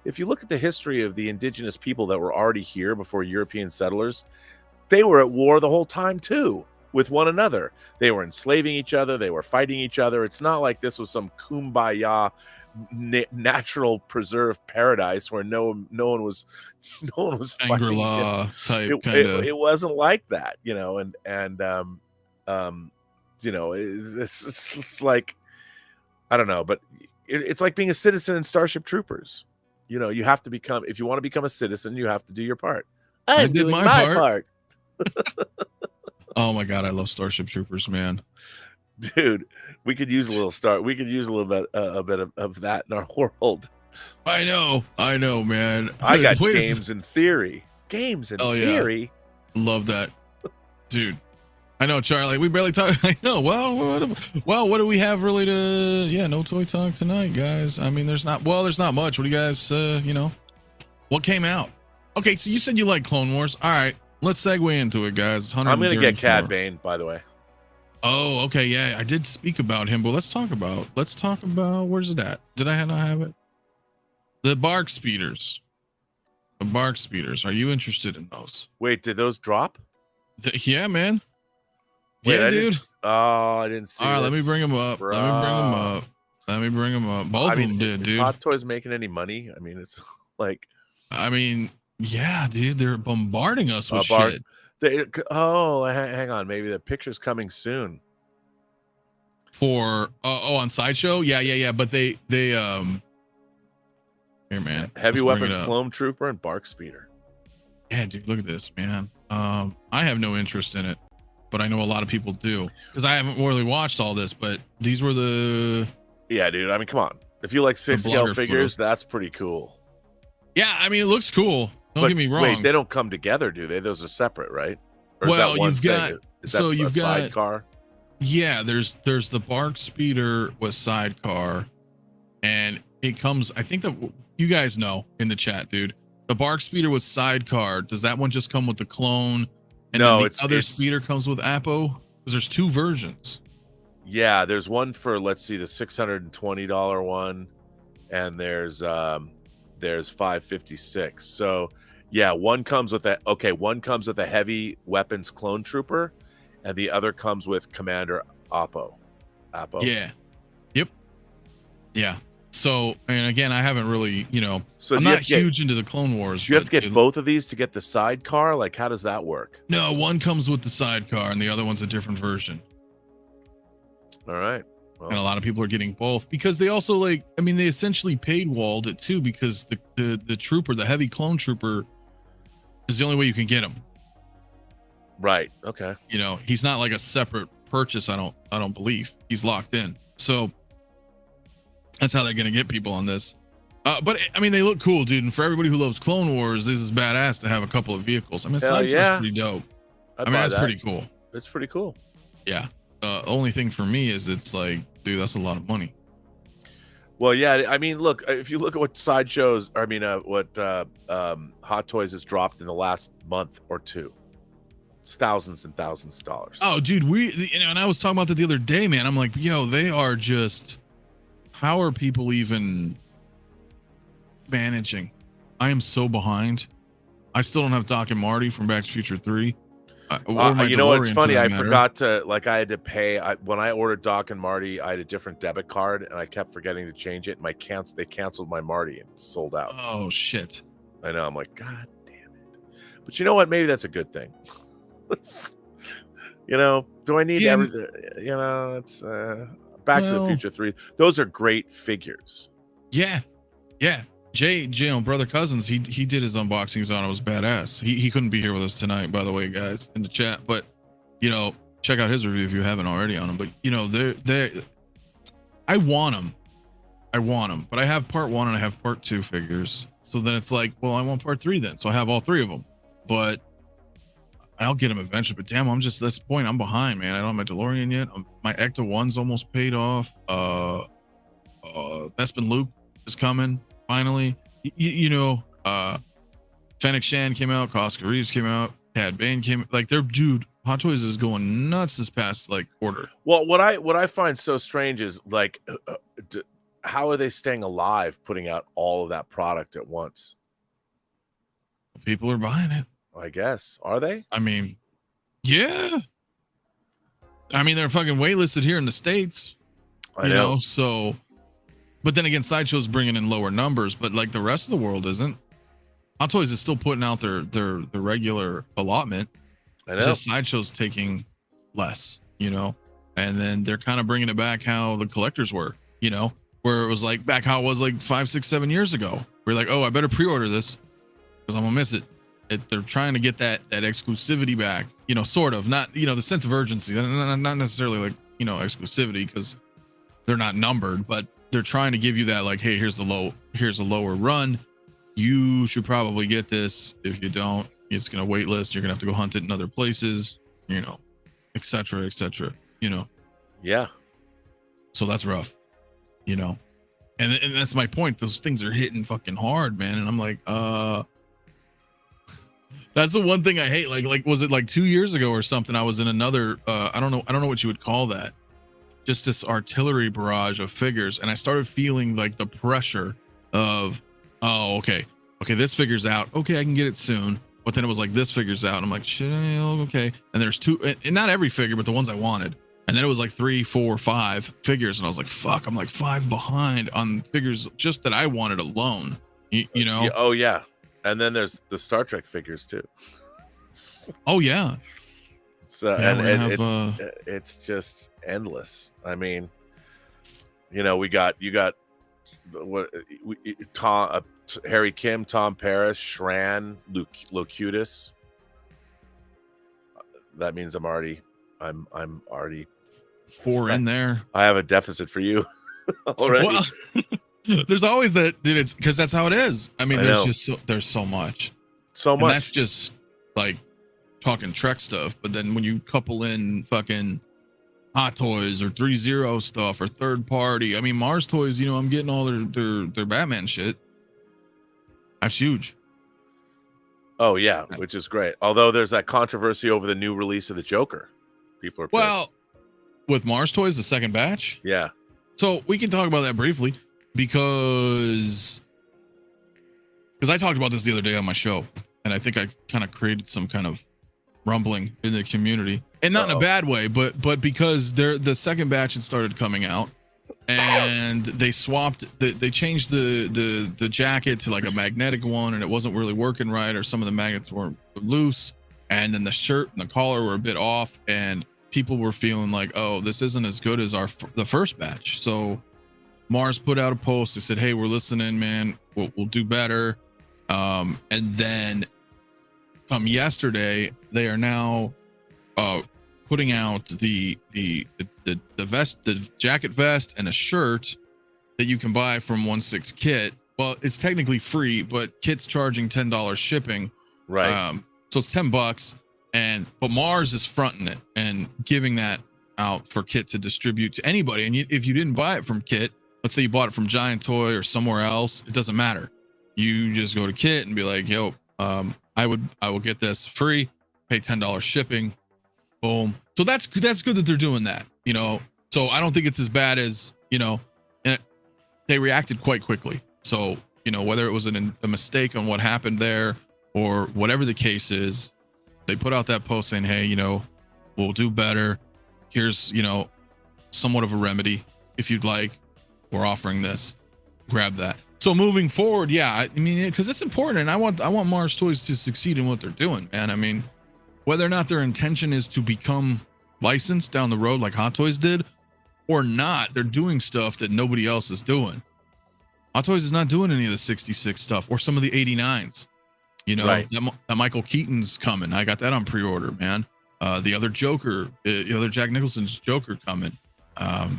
if you look at the history of the indigenous people that were already here before European settlers, they were at war the whole time too with one another. They were enslaving each other. They were fighting each other. It's not like this was some kumbaya natural preserved paradise where no one was Angela type. It wasn't like that, you know, and you know, it's like, I don't know, but it's like being a citizen in Starship Troopers. You know, you have to become, if you want to become a citizen, you have to do your part. I did my part. Oh my God, I love Starship Troopers, man. Dude, we could use a little bit of that in our world. I know, man. I got games in theory. Games in theory. Love that, dude. I know, Charlie. We barely talk. I know. Well, what do we have really to? Yeah, no toy talk tonight, guys. I mean, there's not much. What do you guys? You know, what came out? Okay, so you said you like Clone Wars. All right, let's segue into it, guys. I'm gonna get Cad Bane, by the way. Oh, okay, yeah, I did speak about him, but let's talk about where's it at? Did I not have it? The Barc speeders. The Barc speeders. Are you interested in those? Wait, did those drop? Yeah, man. Wait, yeah, dude. I didn't see. All right, let me bring them up. Bro. Let me bring them up. Both of them did, dude. Hot Toys making any money? I mean, it's like, I mean, yeah, dude, they're bombarding us with shit. Hang on. Maybe the picture's coming soon. For on Sideshow, yeah. But they here, man. Heavy Weapons Clone Trooper and Barc Speeder. Yeah, dude, look at this, man. I have no interest in it, but I know a lot of people do because I haven't really watched all this. But these were the. Yeah, dude. I mean, come on. If you like 6-scale figures, that's pretty cool. Yeah, I mean, it looks cool. Don't get me wrong. Wait, they don't come together, do they? Those are separate, right? Or is that one thing? Is that a sidecar? Yeah, there's the Barc Speeder with sidecar, and it comes. I think that you guys know in the chat, dude. The Barc Speeder with sidecar. Does that one just come with the clone? And no, then the other speeder comes with Apo. Because there's two versions. Yeah, there's one for, let's see, the $620 one, and there's $556. So yeah, one comes with a heavy weapons clone trooper, and the other comes with Commander Apo. Yeah. Yep. Yeah. So, and again, I haven't really, so I'm not huge into the Clone Wars. Do you have to get both of these to get the sidecar? Like, how does that work? No, one comes with the sidecar and the other one's a different version. All right. Well, and a lot of people are getting both because they also they essentially paid walled it too, because the trooper, the heavy clone trooper, is the only way you can get him. Right. Okay. He's not like a separate purchase. I don't believe he's locked in. So that's how they're going to get people on this. But I mean, they look cool, dude. And for everybody who loves Clone Wars, this is badass to have a couple of vehicles. I mean, Sidecar's pretty dope. That's pretty cool. It's pretty cool. Yeah. Only thing for me is it's like, dude, that's a lot of money. Well, yeah. I mean, look, if you look at what Sideshows, what Hot Toys has dropped in the last month or two, It's thousands and thousands of dollars. Oh, dude, and I was talking about that the other day, man. I'm like, yo, they are just. How are people even managing? I am so behind. I still don't have Doc and Marty from Back to the Future 3. You know what's funny? I forgot to I had to pay. When I ordered Doc and Marty, I had a different debit card, and I kept forgetting to change it. And they canceled my Marty and it's sold out. Oh shit! I know. I'm like, God damn it! But you know what? Maybe that's a good thing. You know, do I need everything? You know, it's Back to the Future 3. Those are great figures. Yeah. Jay, brother Cousins, he did his unboxings on it. Was badass. He couldn't be here with us tonight, by the way, guys, in the chat. But you know, check out his review if you haven't already on him. But you know, I want them, but I have part 1 and I have part 2 figures. So then it's like, well, I want part 3 then. So I have all 3 of them, but I'll get them eventually. But damn, I'm just, that's the point. I'm behind, man. I don't have my DeLorean yet. My ecto-1's almost paid off. Bespin Luke is coming. Finally, you know, Fennec Shan came out, Oscar Reeves came out, Cad Bane came. Like, dude, Hot Toys is going nuts this past like quarter. Well, what I find so strange is like, how are they staying alive, putting out all of that product at once? People are buying it. I guess. Are they? I mean, yeah. I mean, they're fucking waitlisted here in the States. I know. So. But then again, Sideshow's bringing in lower numbers, but like the rest of the world isn't. Hot Toys is still putting out their regular allotment. I know. It's just Sideshow's taking less, you know, and then they're kind of bringing it back how the collectors were, you know, where it was like back how it was like 5, 6, 7 years ago. We're like, oh, I better pre-order this because I'm gonna miss it. They're trying to get that exclusivity back, you know, sort of, not, you know, the sense of urgency, not necessarily like, you know, exclusivity because they're not numbered, but they're trying to give you that, like, hey, here's a lower run. You should probably get this. If you don't, it's going to wait list. You're going to have to go hunt it in other places, you know, et cetera, you know? Yeah. So that's rough, you know? And that's my point. Those things are hitting fucking hard, man. And I'm like, that's the one thing I hate. Like, was it like 2 years ago or something? I was in another, I don't know what you would call that. Just this artillery barrage of figures, and I started feeling like the pressure of, oh, okay, this figure's out, okay, I can get it soon. But then it was like, this figure's out, and I'm like, shit, okay. And there's 2, and not every figure, but the ones I wanted. And then it was like 3, 4, 5 figures, and I was like, fuck, I'm like 5 behind on figures just that I wanted alone. You know? Yeah, oh yeah, and then there's the Star Trek figures too. Oh yeah. So and it's just endless. I mean, you know, you got Harry Kim, Tom Paris, Shran, Locutus. That means I'm already 4 in there. I have a deficit for you already. Well, there's always that, dude. It's because that's how it is. I mean, there's so much. And that's just like talking Trek stuff, but then when you couple in fucking Hot Toys or 3-0 stuff or third party, I mean, Mars Toys, you know, I'm getting all their Batman shit. That's huge. Oh yeah, which is great. Although there's that controversy over the new release of the Joker. People are pissed. Well, with Mars Toys, the second batch. Yeah. So we can talk about that briefly because I talked about this the other day on my show, and I think I kind of created some kind of rumbling in the community, and not in a bad way, but because the second batch had started coming out, and they changed the jacket to like a magnetic one, and it wasn't really working right, or some of the magnets were loose, and then the shirt and the collar were a bit off, and people were feeling like, oh, this isn't as good as the first batch. So Mars put out a post. They said, hey, we're listening, man. We'll do better. And then come yesterday, they are now putting out the vest, the jacket vest, and a shirt that you can buy from 1/6 Kit. Well, it's technically free, but Kit's charging $10 shipping. Right. So it's $10, but Mars is fronting it and giving that out for Kit to distribute to anybody. And if you didn't buy it from Kit, let's say you bought it from Giant Toy or somewhere else, it doesn't matter. You just go to Kit and be like, yo, I will get this free. pay $10 shipping. Boom. So that's good that they're doing that, you know. So I don't think it's as bad as, you know, and they reacted quite quickly. So, you know, whether it was a mistake on what happened there or whatever the case is, they put out that post saying, hey, you know, we'll do better. Here's, you know, somewhat of a remedy. If you'd like, we're offering this. Grab that. So moving forward, yeah, I mean, because it's important, and I want Mars Toys to succeed in what they're doing, man. I mean, whether or not their intention is to become licensed down the road like Hot Toys did or not, they're doing stuff that nobody else is doing. Hot Toys is not doing any of the 66 stuff or some of the 89s. You know, right. that Michael Keaton's coming. I got that on pre-order, man. The other Joker, the other Jack Nicholson's Joker coming. They're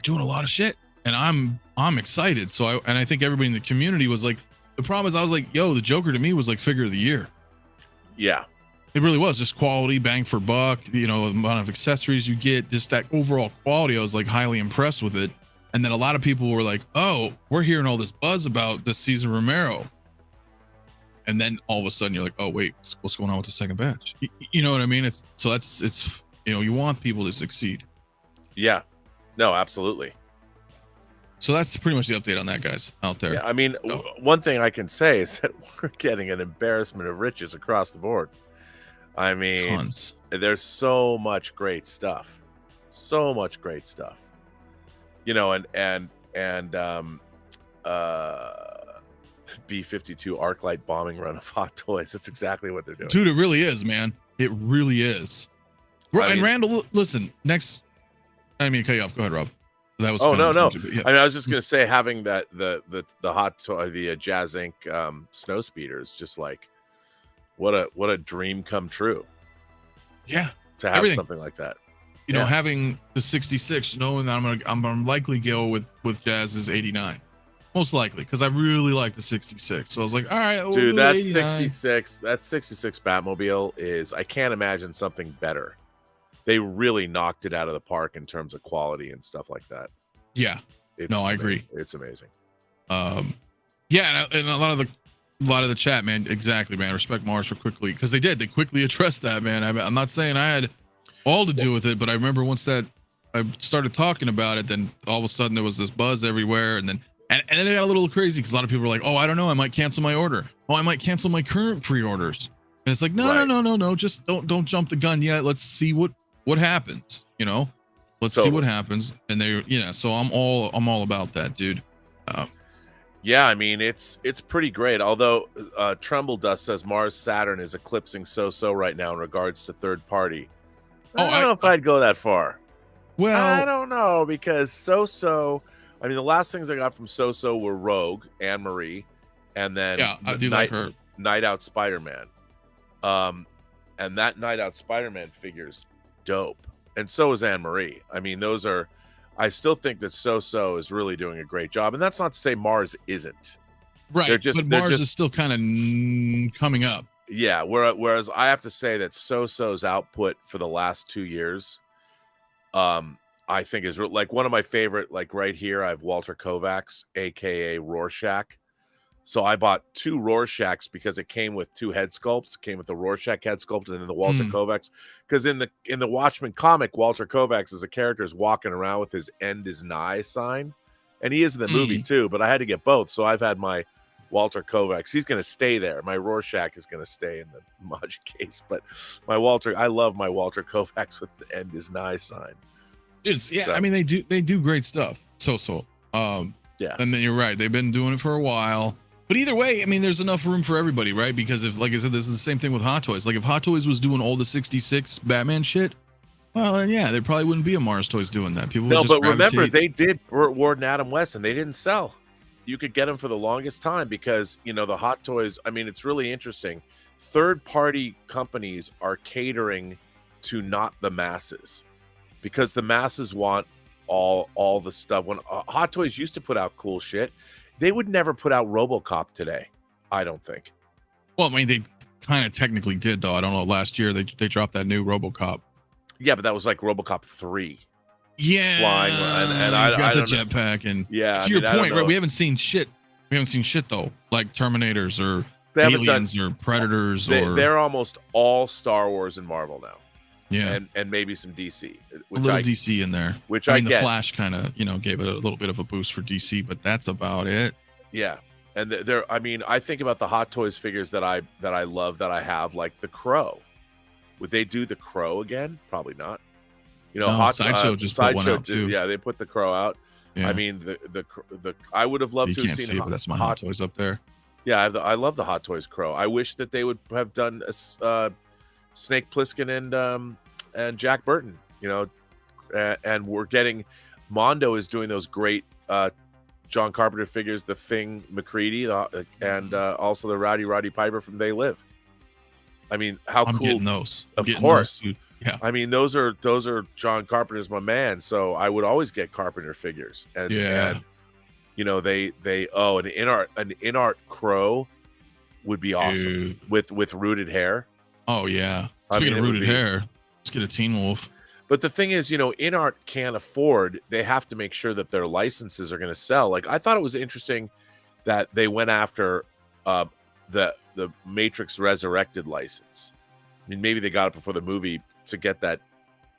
doing a lot of shit, and I'm excited. So I think everybody in the community was like, the problem is I was like, yo, the Joker to me was like figure of the year. Yeah. It really was just quality, bang for buck, you know, the amount of accessories you get, just that overall quality. I was like highly impressed with it. And then a lot of people were like, oh, we're hearing all this buzz about the Cesar Romero. And then all of a sudden you're like, oh, wait, what's going on with the second batch? You know what I mean? It's, you know, you want people to succeed. Yeah, no, absolutely. So that's pretty much the update on that, guys, out there. Yeah, I mean, one thing I can say is that we're getting an embarrassment of riches across the board. I mean, Tons. There's so much great stuff, you know, and B-52 ArcLight bombing run of Hot Toys. That's exactly what they're doing. Dude, it really is, man. It really is. And Randall, listen, next, I mean, cut you off. Go ahead, Rob. That was no. Yeah. I mean, I was just gonna say, having the Hot Toy, the Jazz Inc. Snowspeeder is just like, what a dream come true. Yeah, to have something like that. You know, having the 66, knowing that I'm gonna likely go with Jazz's 89, most likely, because I really like the 66. So I was like, all right, dude, that 66 Batmobile is, I can't imagine something better. They really knocked it out of the park in terms of quality and stuff like that. Yeah, I agree. It's amazing. Yeah, and a lot of the chat, man. Exactly, man. Respect Mars for quickly, because they quickly addressed that, man. I'm not saying I had all to do with it, but I remember once that I started talking about it, then all of a sudden there was this buzz everywhere, and then they got a little crazy because a lot of people were like, "Oh, I don't know, I might cancel my order. Oh, I might cancel my current pre-orders." And it's like, no, just don't jump the gun yet. Let's see what happens. You know, let's see what happens. And they, so I'm all about that, dude. Yeah, I mean, it's pretty great. Although Tremble Dust says Mars Saturn is eclipsing SooSoo right now in regards to third party. I don't know if I'd go that far. Well, I don't know, because SooSoo, I mean, the last things I got from SooSoo were Rogue, Anne Marie, and then I do like her. Night Out Spider-Man. And that Night Out Spider-Man figure's dope. And so is Anne Marie. I mean, those are, I still think that SooSoo is really doing a great job. And that's not to say Mars isn't. Right. But Mars is still kind of coming up. Yeah. Whereas I have to say that SooSoo's output for the last 2 years, I think is like one of my favorite, like right here, I have Walter Kovacs, aka Rorschach. So I bought 2 Rorschachs because it came with 2 head sculpts. It came with the Rorschach head sculpt and then the Walter Kovacs. Because in the Watchmen comic, Walter Kovacs as a character is walking around with his ~nigh sign, and he is in the movie too. But I had to get both, so I've had my Walter Kovacs. He's going to stay there. My Rorschach is going to stay in the Mod case, but I love my Walter Kovacs with the ~nigh sign. Yeah, so, I mean, they do great stuff. Yeah, and then you're right. They've been doing it for a while. But either way, I mean, there's enough room for everybody, right? Because if, like I said, this is the same thing with Hot Toys. Like if Hot Toys was doing all the 66 Batman shit, well, then yeah, there probably wouldn't be a Mars Toys doing that. People would just remember, they did Ward and Adam West, and they didn't sell. You could get them for the longest time because, the Hot Toys, I mean, it's really interesting. Third-party companies are catering to not the masses because the masses want all the stuff. When Hot Toys used to put out cool shit, they would never put out RoboCop today, I don't think. Well, I mean, they kind of technically did, though. I don't know. Last year, they dropped that new RoboCop. Yeah, but that was like RoboCop 3. Yeah, flying, and he's got the jetpack, and yeah. To your point, right? We haven't seen shit. We haven't seen shit though, like Terminators or aliens or predators. They're almost all Star Wars and Marvel now. Yeah, and maybe some DC. Which a little DC in there. Which I mean, get. The Flash kind of gave it a little bit of a boost for DC, but that's about it. Yeah, and I mean, I think about the Hot Toys figures that I love that I have, like the Crow. Would they do the Crow again? Probably not. Sideshow just put one out too. Yeah, they put the Crow out. Yeah. I mean, the I would have loved to have seen. But that's my Hot Toys up there. Yeah, I love the Hot Toys Crow. I wish that they would have done a Snake Plissken and Jack Burton. And we're getting Mando is doing those great John Carpenter figures, the Thing McCready, and also the Rowdy Piper from They Live. I mean, how I'm cool! Getting those, of course. Those, yeah. I mean, those are John Carpenter's my man. So I would always get Carpenter figures, and an Inart Crow would be awesome. Dude. with rooted hair. Oh yeah, speaking of rooted hair, let's get a Teen Wolf. But the thing is, Inart can't afford. They have to make sure that their licenses are going to sell. Like, I thought it was interesting that they went after the Matrix Resurrected license. I mean, maybe they got it before the movie to get that.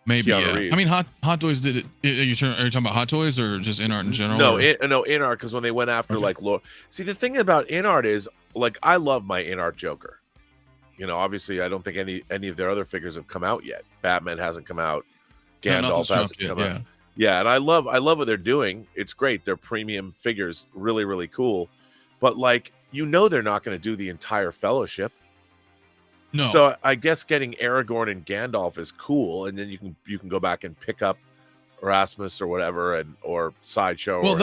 Maybe. Yeah. I mean, Hot Toys did it. Are you talking about Hot Toys or just Inart in general? No, Inart, because when they went after see, the thing about Inart is, like, I love my Inart Joker. Obviously, I don't think any of their other figures have come out yet. Batman hasn't come out. Gandalf hasn't come out. Yeah, and I love what they're doing. It's great. They're premium figures, really, really cool. But like, they're not going to do the entire Fellowship. No. So I guess getting Aragorn and Gandalf is cool, and then you can go back and pick up Erasmus or whatever, or Sideshow. Well,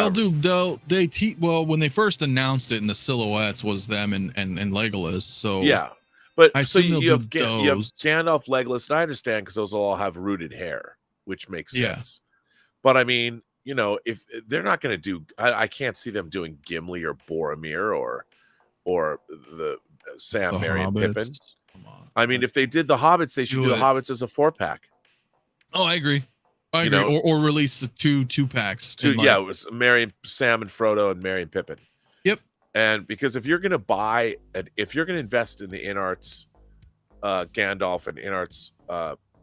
when they first announced it, in the silhouettes was them and Legolas. So yeah, but so you have Gandalf, Legolas, and I understand because those will all have rooted hair, which makes sense. But I mean, if they're not going to do, I can't see them doing Gimli or Boromir or the Sam, Merry, and Pippin. I mean, if they did the Hobbits, they should do the Hobbits as a 4-pack. Oh, I agree. I agree. Or release the two packs. It was Merry, Sam, and Frodo, and Merry and Pippin. Yep. And because if you're going to invest in the Inart's Gandalf and Inart's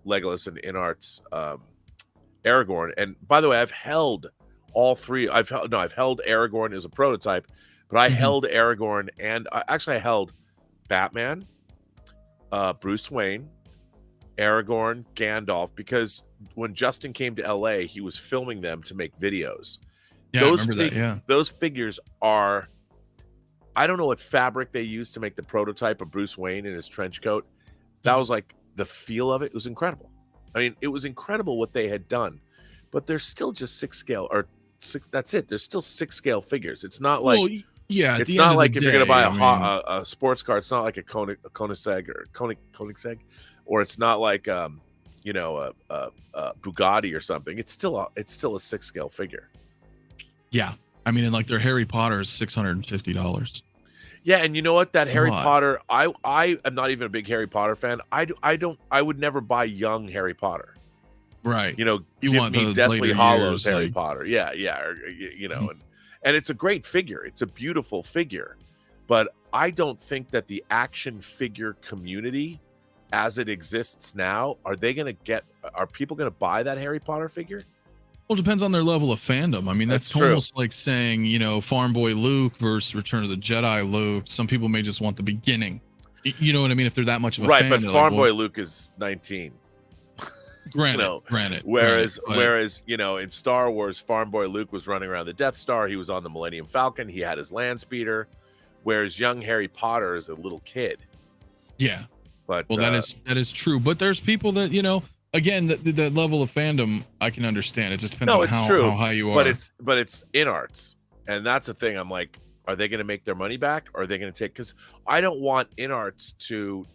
Legolas and Inart's Aragorn, and by the way, I've held all three. I've held Aragorn as a prototype, but I held Aragorn, and I held Batman, Bruce Wayne, Aragorn, Gandalf, because when Justin came to LA, he was filming them to make videos. Yeah, I remember that. Yeah, those figures are. I don't know what fabric they used to make the prototype of Bruce Wayne in his trench coat. That was like the feel of it. It was incredible. I mean, it was incredible what they had done, but they're still just 6 scale or 6. That's it. They're still 6 scale figures. It's not like, it's not like if you're going to buy a sports car, it's not like a Koenigsegg or Koenigsegg, or it's not like, a Bugatti or something. It's still a 6 scale figure. Yeah. I mean, and like their Harry Potter is $650. Yeah, and you know what? That Harry Potter, I am not even a big Harry Potter fan. I would never buy young Harry Potter. Right. You want me Deathly Hallows Harry Potter. Yeah, and it's a great figure. It's a beautiful figure. But I don't think that the action figure community as it exists now, are people going to buy that Harry Potter figure? Well, it depends on their level of fandom. I mean, that's almost like saying, Farm Boy Luke versus Return of the Jedi Luke. Some people may just want the beginning. You know what I mean? If they're that much of a fan. Right, but Farm Boy Luke is 19. Granted. Whereas, in Star Wars, Farm Boy Luke was running around the Death Star. He was on the Millennium Falcon. He had his land speeder. Whereas young Harry Potter is a little kid. Yeah. But that is true. But there's people that, again, the level of fandom, I can understand. It just depends on how high you are. But it's Inarts, and that's the thing. I'm like, are they going to make their money back? Or are they going to take? Because I don't want Inarts to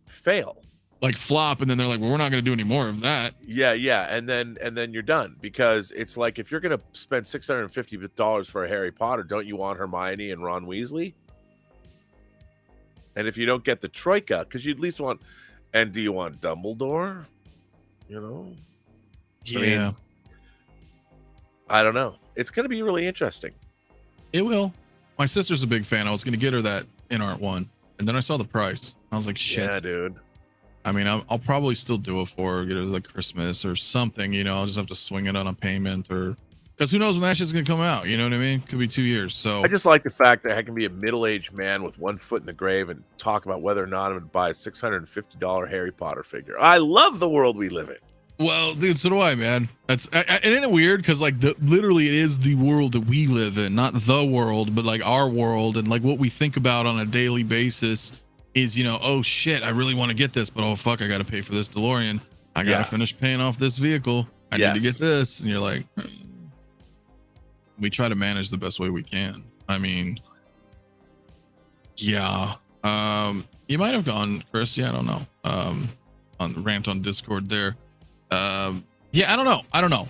fail, like flop, and then they're like, well, we're not going to do any more of that. Yeah, and then you're done. Because it's like, if you're going to spend $650 for a Harry Potter, don't you want Hermione and Ron Weasley? And if you don't get the Troika, because you at least want, and do you want Dumbledore? Yeah. I don't know. It's going to be really interesting. It will. My sister's a big fan. I was going to get her that Inart one. and then I saw the price. I was like, shit. Yeah, dude. I mean, I'll probably still do it for get it like Christmas or something. You know, I'll just have to swing it on a payment, or because who knows when that shit's gonna come out. You know what I mean? Could be 2 years. So I just like the fact that I can be a middle-aged man with one foot in the grave and talk about whether or not I'm going to buy a $650 Harry Potter figure. I love the world we live in. Well, dude, so do I, man. That's and isn't it weird? Because like literally, it is the world that we live in, not the world, but like our world, and like what we think about on a daily basis is, you know, oh shit, I really want to get this, but oh fuck, I got to pay for this DeLorean. I got to finish paying off this vehicle. I need to get this, and you're like, we try to manage the best way we can. I mean, yeah, you might have gone, Chris. Yeah, I don't know. On the rant on Discord there. Yeah, I don't know.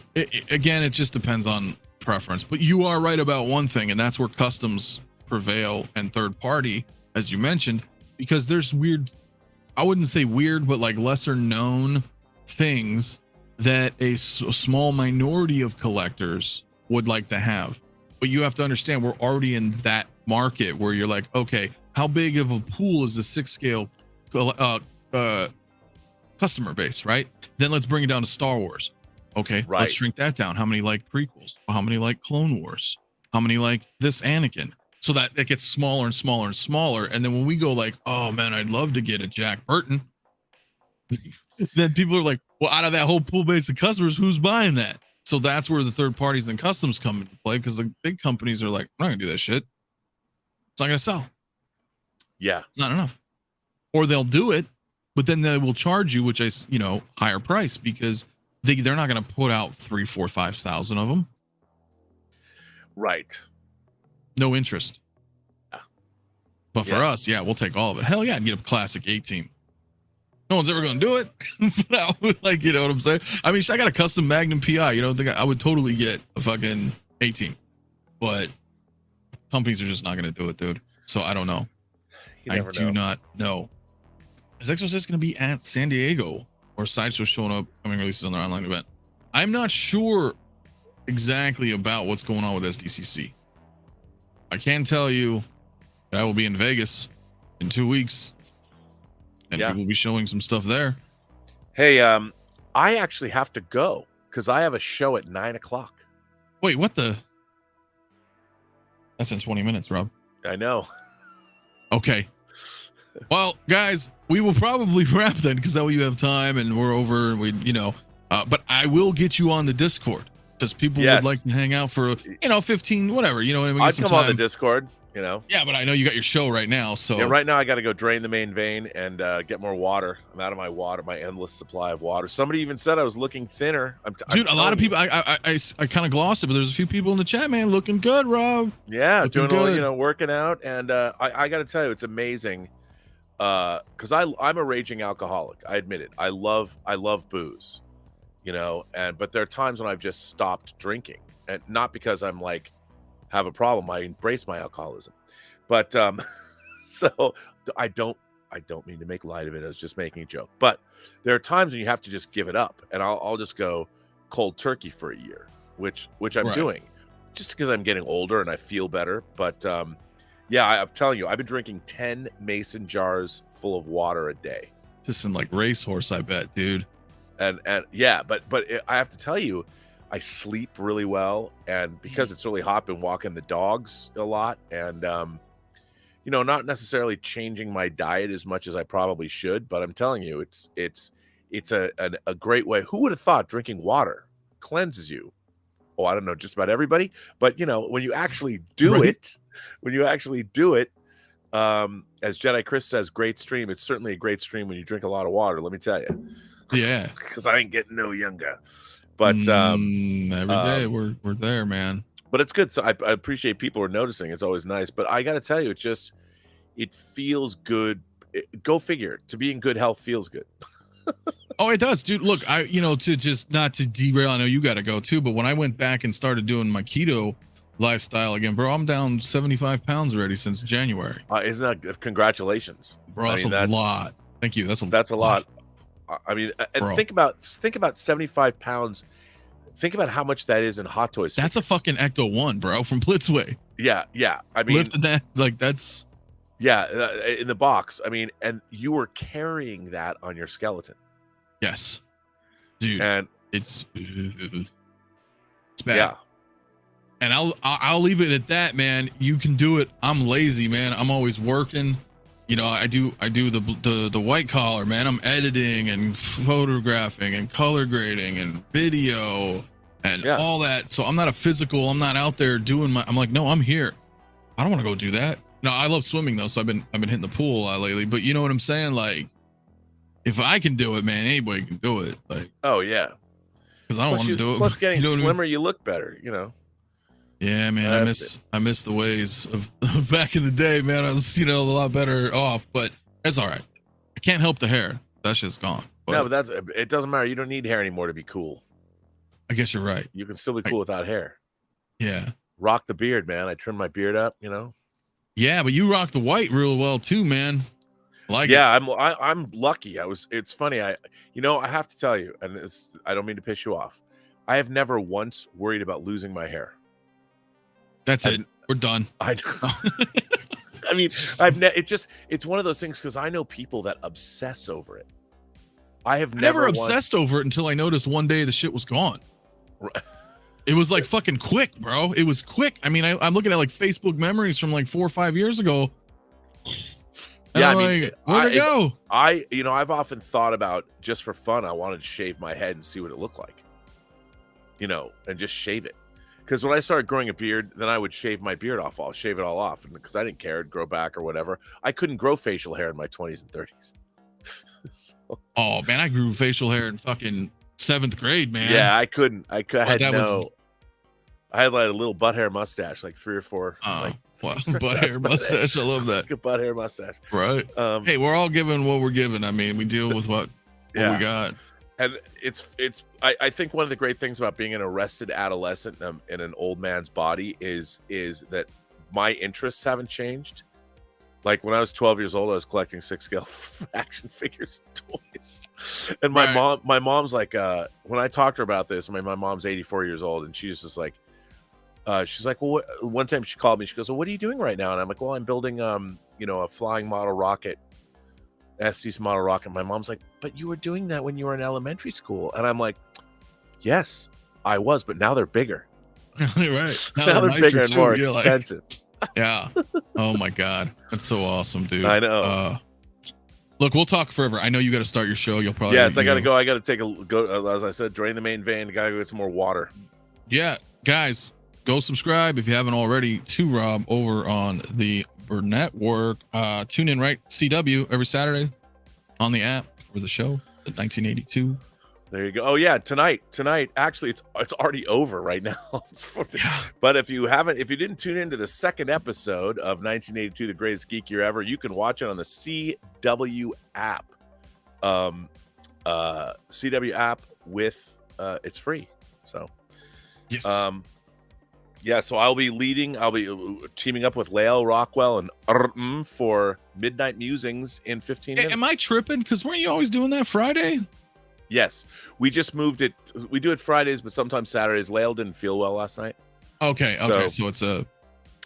Again, it just depends on preference, but you are right about one thing, and that's where customs prevail and third party, as you mentioned, because there's weird, I wouldn't say weird, but like lesser known things that a small minority of collectors would like to have. But you have to understand, we're already in that market where you're like, okay, how big of a pool is the 6 scale customer base, right? Then let's bring it down to Star Wars. Okay, right. Let's shrink that down. How many like prequels? How many like Clone Wars? How many like this Anakin? So that it gets smaller and smaller and smaller. And then when we go like, oh man, I'd love to get a Jack Burton, then people are like, well, out of that whole pool base of customers, who's buying that? So that's where the third parties and customs come into play, because the big companies are like, I'm not gonna do that shit. It's not gonna sell. Yeah, it's not enough. Or they'll do it, but then they will charge you, which is, you know, higher price, because they're not gonna put out 3,000, 4,000, 5,000 of them. Right. No interest. Yeah. But for us, yeah, we'll take all of it. Hell yeah, I'd get a classic 18. No one's ever going to do it. But I would, like, you know what I'm saying? I mean, I got a custom Magnum PI. You know, I would totally get a fucking 18. But companies are just not going to do it, dude. So I don't know. I do not know. Is Exorcist going to be at San Diego, or Sideshow showing up, coming releases on their online event? I'm not sure exactly about what's going on with SDCC. I can tell you that I will be in Vegas in 2 weeks, and we will be showing some stuff there. Hey, I actually have to go because I have a show at 9 o'clock. Wait, what the? That's in 20 minutes, Rob. I know. Okay. Well, guys, we will probably wrap then, because that way you have time and we're over, and we, you know, but I will get you on the Discord, because people would like to hang out for, you know, 15, whatever, you know. And we I'd come on the Discord, you know. Yeah, but I know you got your show right now, so. Yeah, right now I got to go drain the main vein and get more water. I'm out of my water, my endless supply of water. Somebody even said I was looking thinner. Dude, a lot of people, I kind of glossed it, but there's a few people in the chat, man, looking good, Rob. Yeah, doing a little, you know, working out. And I got to tell you, it's amazing. Because I'm a raging alcoholic. I admit it. I love booze. You know, but there are times when I've just stopped drinking, and not because I'm like have a problem. I embrace my alcoholism, but so I don't mean to make light of it. I was just making a joke. But there are times when you have to just give it up, and I'll just go cold turkey for a year, which I'm doing, just because I'm getting older and I feel better. But yeah, I'm telling you, I've been drinking 10 mason jars full of water a day. Just in like racehorse, I bet, dude. And yeah, but I have to tell you, I sleep really well, and because it's really hot, been walking the dogs a lot, and you know, not necessarily changing my diet as much as I probably should, but I'm telling you, it's a great way. Who would have thought drinking water cleanses you? Oh, I don't know, just about everybody, but you know, when you actually do it, as Jedi Chris says, great stream. It's certainly a great stream when you drink a lot of water. Let me tell you. Yeah, because I ain't getting no younger. But every day we're there, man. But it's good. So I appreciate people are noticing. It's always nice. But I got to tell you, it feels good. Go figure. To be in good health feels good. Oh, it does, dude. Look, you know, to just not to derail. I know you got to go too. But when I went back and started doing my keto lifestyle again, bro, I'm down 75 pounds already since January. Isn't that congratulations, bro? That's a lot. Thank you. That's a lot. I mean, and think about 75 pounds. Think about how much that is in Hot Toys. That's a fucking Ecto-1, bro, from Blitzway. Yeah. I mean, lifted that, like, that's Yeah, in the box. I mean, and you were carrying that on your skeleton. Yes, dude. And it's bad. Yeah. And I'll leave it at that, man. You can do it. I'm lazy, man. I'm always working. You know, I do the white collar, man. I'm editing and photographing and color grading and video and all that. So I'm not a physical. I'm not out there doing I'm like, no, I'm here. I don't want to go do that. No, I love swimming though, so I've been hitting the pool a lot lately. But you know what I'm saying? Like, if I can do it, man, anybody can do it. Like, oh yeah, because I don't want to do it. Plus, getting you know slimmer, you look better. You know. Yeah, man, I miss the ways of back in the day, man. I was, a lot better off, but that's all right. I can't help the hair. That shit's gone. But no, but it doesn't matter. You don't need hair anymore to be cool. I guess you're right. You can still be cool without hair. Yeah. Rock the beard, man. I trimmed my beard up, Yeah, but you rock the white real well too, man. I'm lucky. It's funny. I have to tell you, and I don't mean to piss you off. I have never once worried about losing my hair. That's it. We're done. I mean, it's one of those things because I know people that obsess over it. I have never obsessed over it until I noticed one day the shit was gone. It was like fucking quick, bro. It was quick. I mean, I'm looking at like Facebook memories from like 4 or 5 years ago. And I mean, where'd it go? I've often thought about, just for fun, I wanted to shave my head and see what it looked like. And just shave it. Because when I started growing a beard, then I would shave my beard off. I'll shave it all off because I didn't care. It'd grow back or whatever. I couldn't grow facial hair in my 20s and 30s. Oh, man, I grew facial hair in fucking 7th grade, man. Yeah, I couldn't. I had like a little butt hair mustache, like 3 or 4. Butt hair mustache. I love that. Like a butt hair mustache. Right. Hey, we're all given what we're given. I mean, we deal with what we got. And I think one of the great things about being an arrested adolescent in an old man's body is that my interests haven't changed. Like when I was 12 years old, I was collecting 6-scale action figures and toys. And my mom's like, when I talked to her about this, my mom's 84 years old, and she's just like, she's like, well, one time she called me, she goes, well, what are you doing right now? And I'm like, well, I'm building, a flying model rocket. Estes model rocket. My mom's like, but you were doing that when you were in elementary school. And I'm like, yes, I was, but now they're bigger. Right. Now they're bigger and more expensive. Yeah. Oh my God. That's so awesome, dude. I know. Look, we'll talk forever. I know you got to start your show. You'll probably. Yes, I got to go. I got to go. As I said, drain the main vein. Got to go get some more water. Yeah. Guys, go subscribe if you haven't already to Rob over on the Burnett work. Tune in, right? CW every Saturday on the app for the show, the 1982. There you go. Oh yeah, tonight. Actually, it's already over right now. But if you didn't tune into the second episode of 1982, the greatest geek year ever, you can watch it on the CW app. CW app with it's free. So yes. Yeah, so I'll be teaming up with Lael Rockwell and 𝗕𝗏 for Midnight Musings in 15 minutes. Am I tripping? Because weren't you always doing that Friday? Yes, we just moved it. We do it Fridays, but sometimes Saturdays. Lael didn't feel well last night. Okay. So it's a.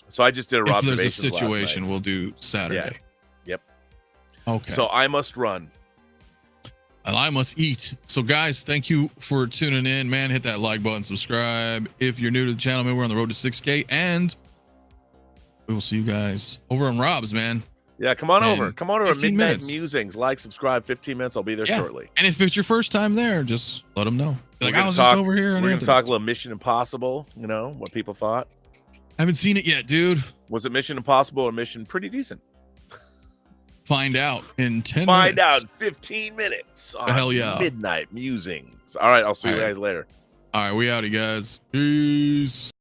So I just did a Rob. If there's a situation, we'll do Saturday. Yeah. Yep. Okay. So I must run. And I must eat. So guys, thank you for tuning in, man. Hit that like button, subscribe. If you're new to the channel, man, we're on the road to 6K, and we will see you guys over on Rob's, man. Yeah, come on over. Come on over to Midnight Musings. Like, subscribe, 15 minutes. I'll be there shortly. And if it's your first time there, just let them know. Like, I was just over here. We're going to talk a little Mission Impossible, what people thought. I haven't seen it yet, dude. Was it Mission Impossible or Mission pretty decent? Find out in 10 minutes. Find out in 15 minutes. Hell yeah. Midnight Musings. All right, I'll see you guys later. All right, we outie, guys. Peace.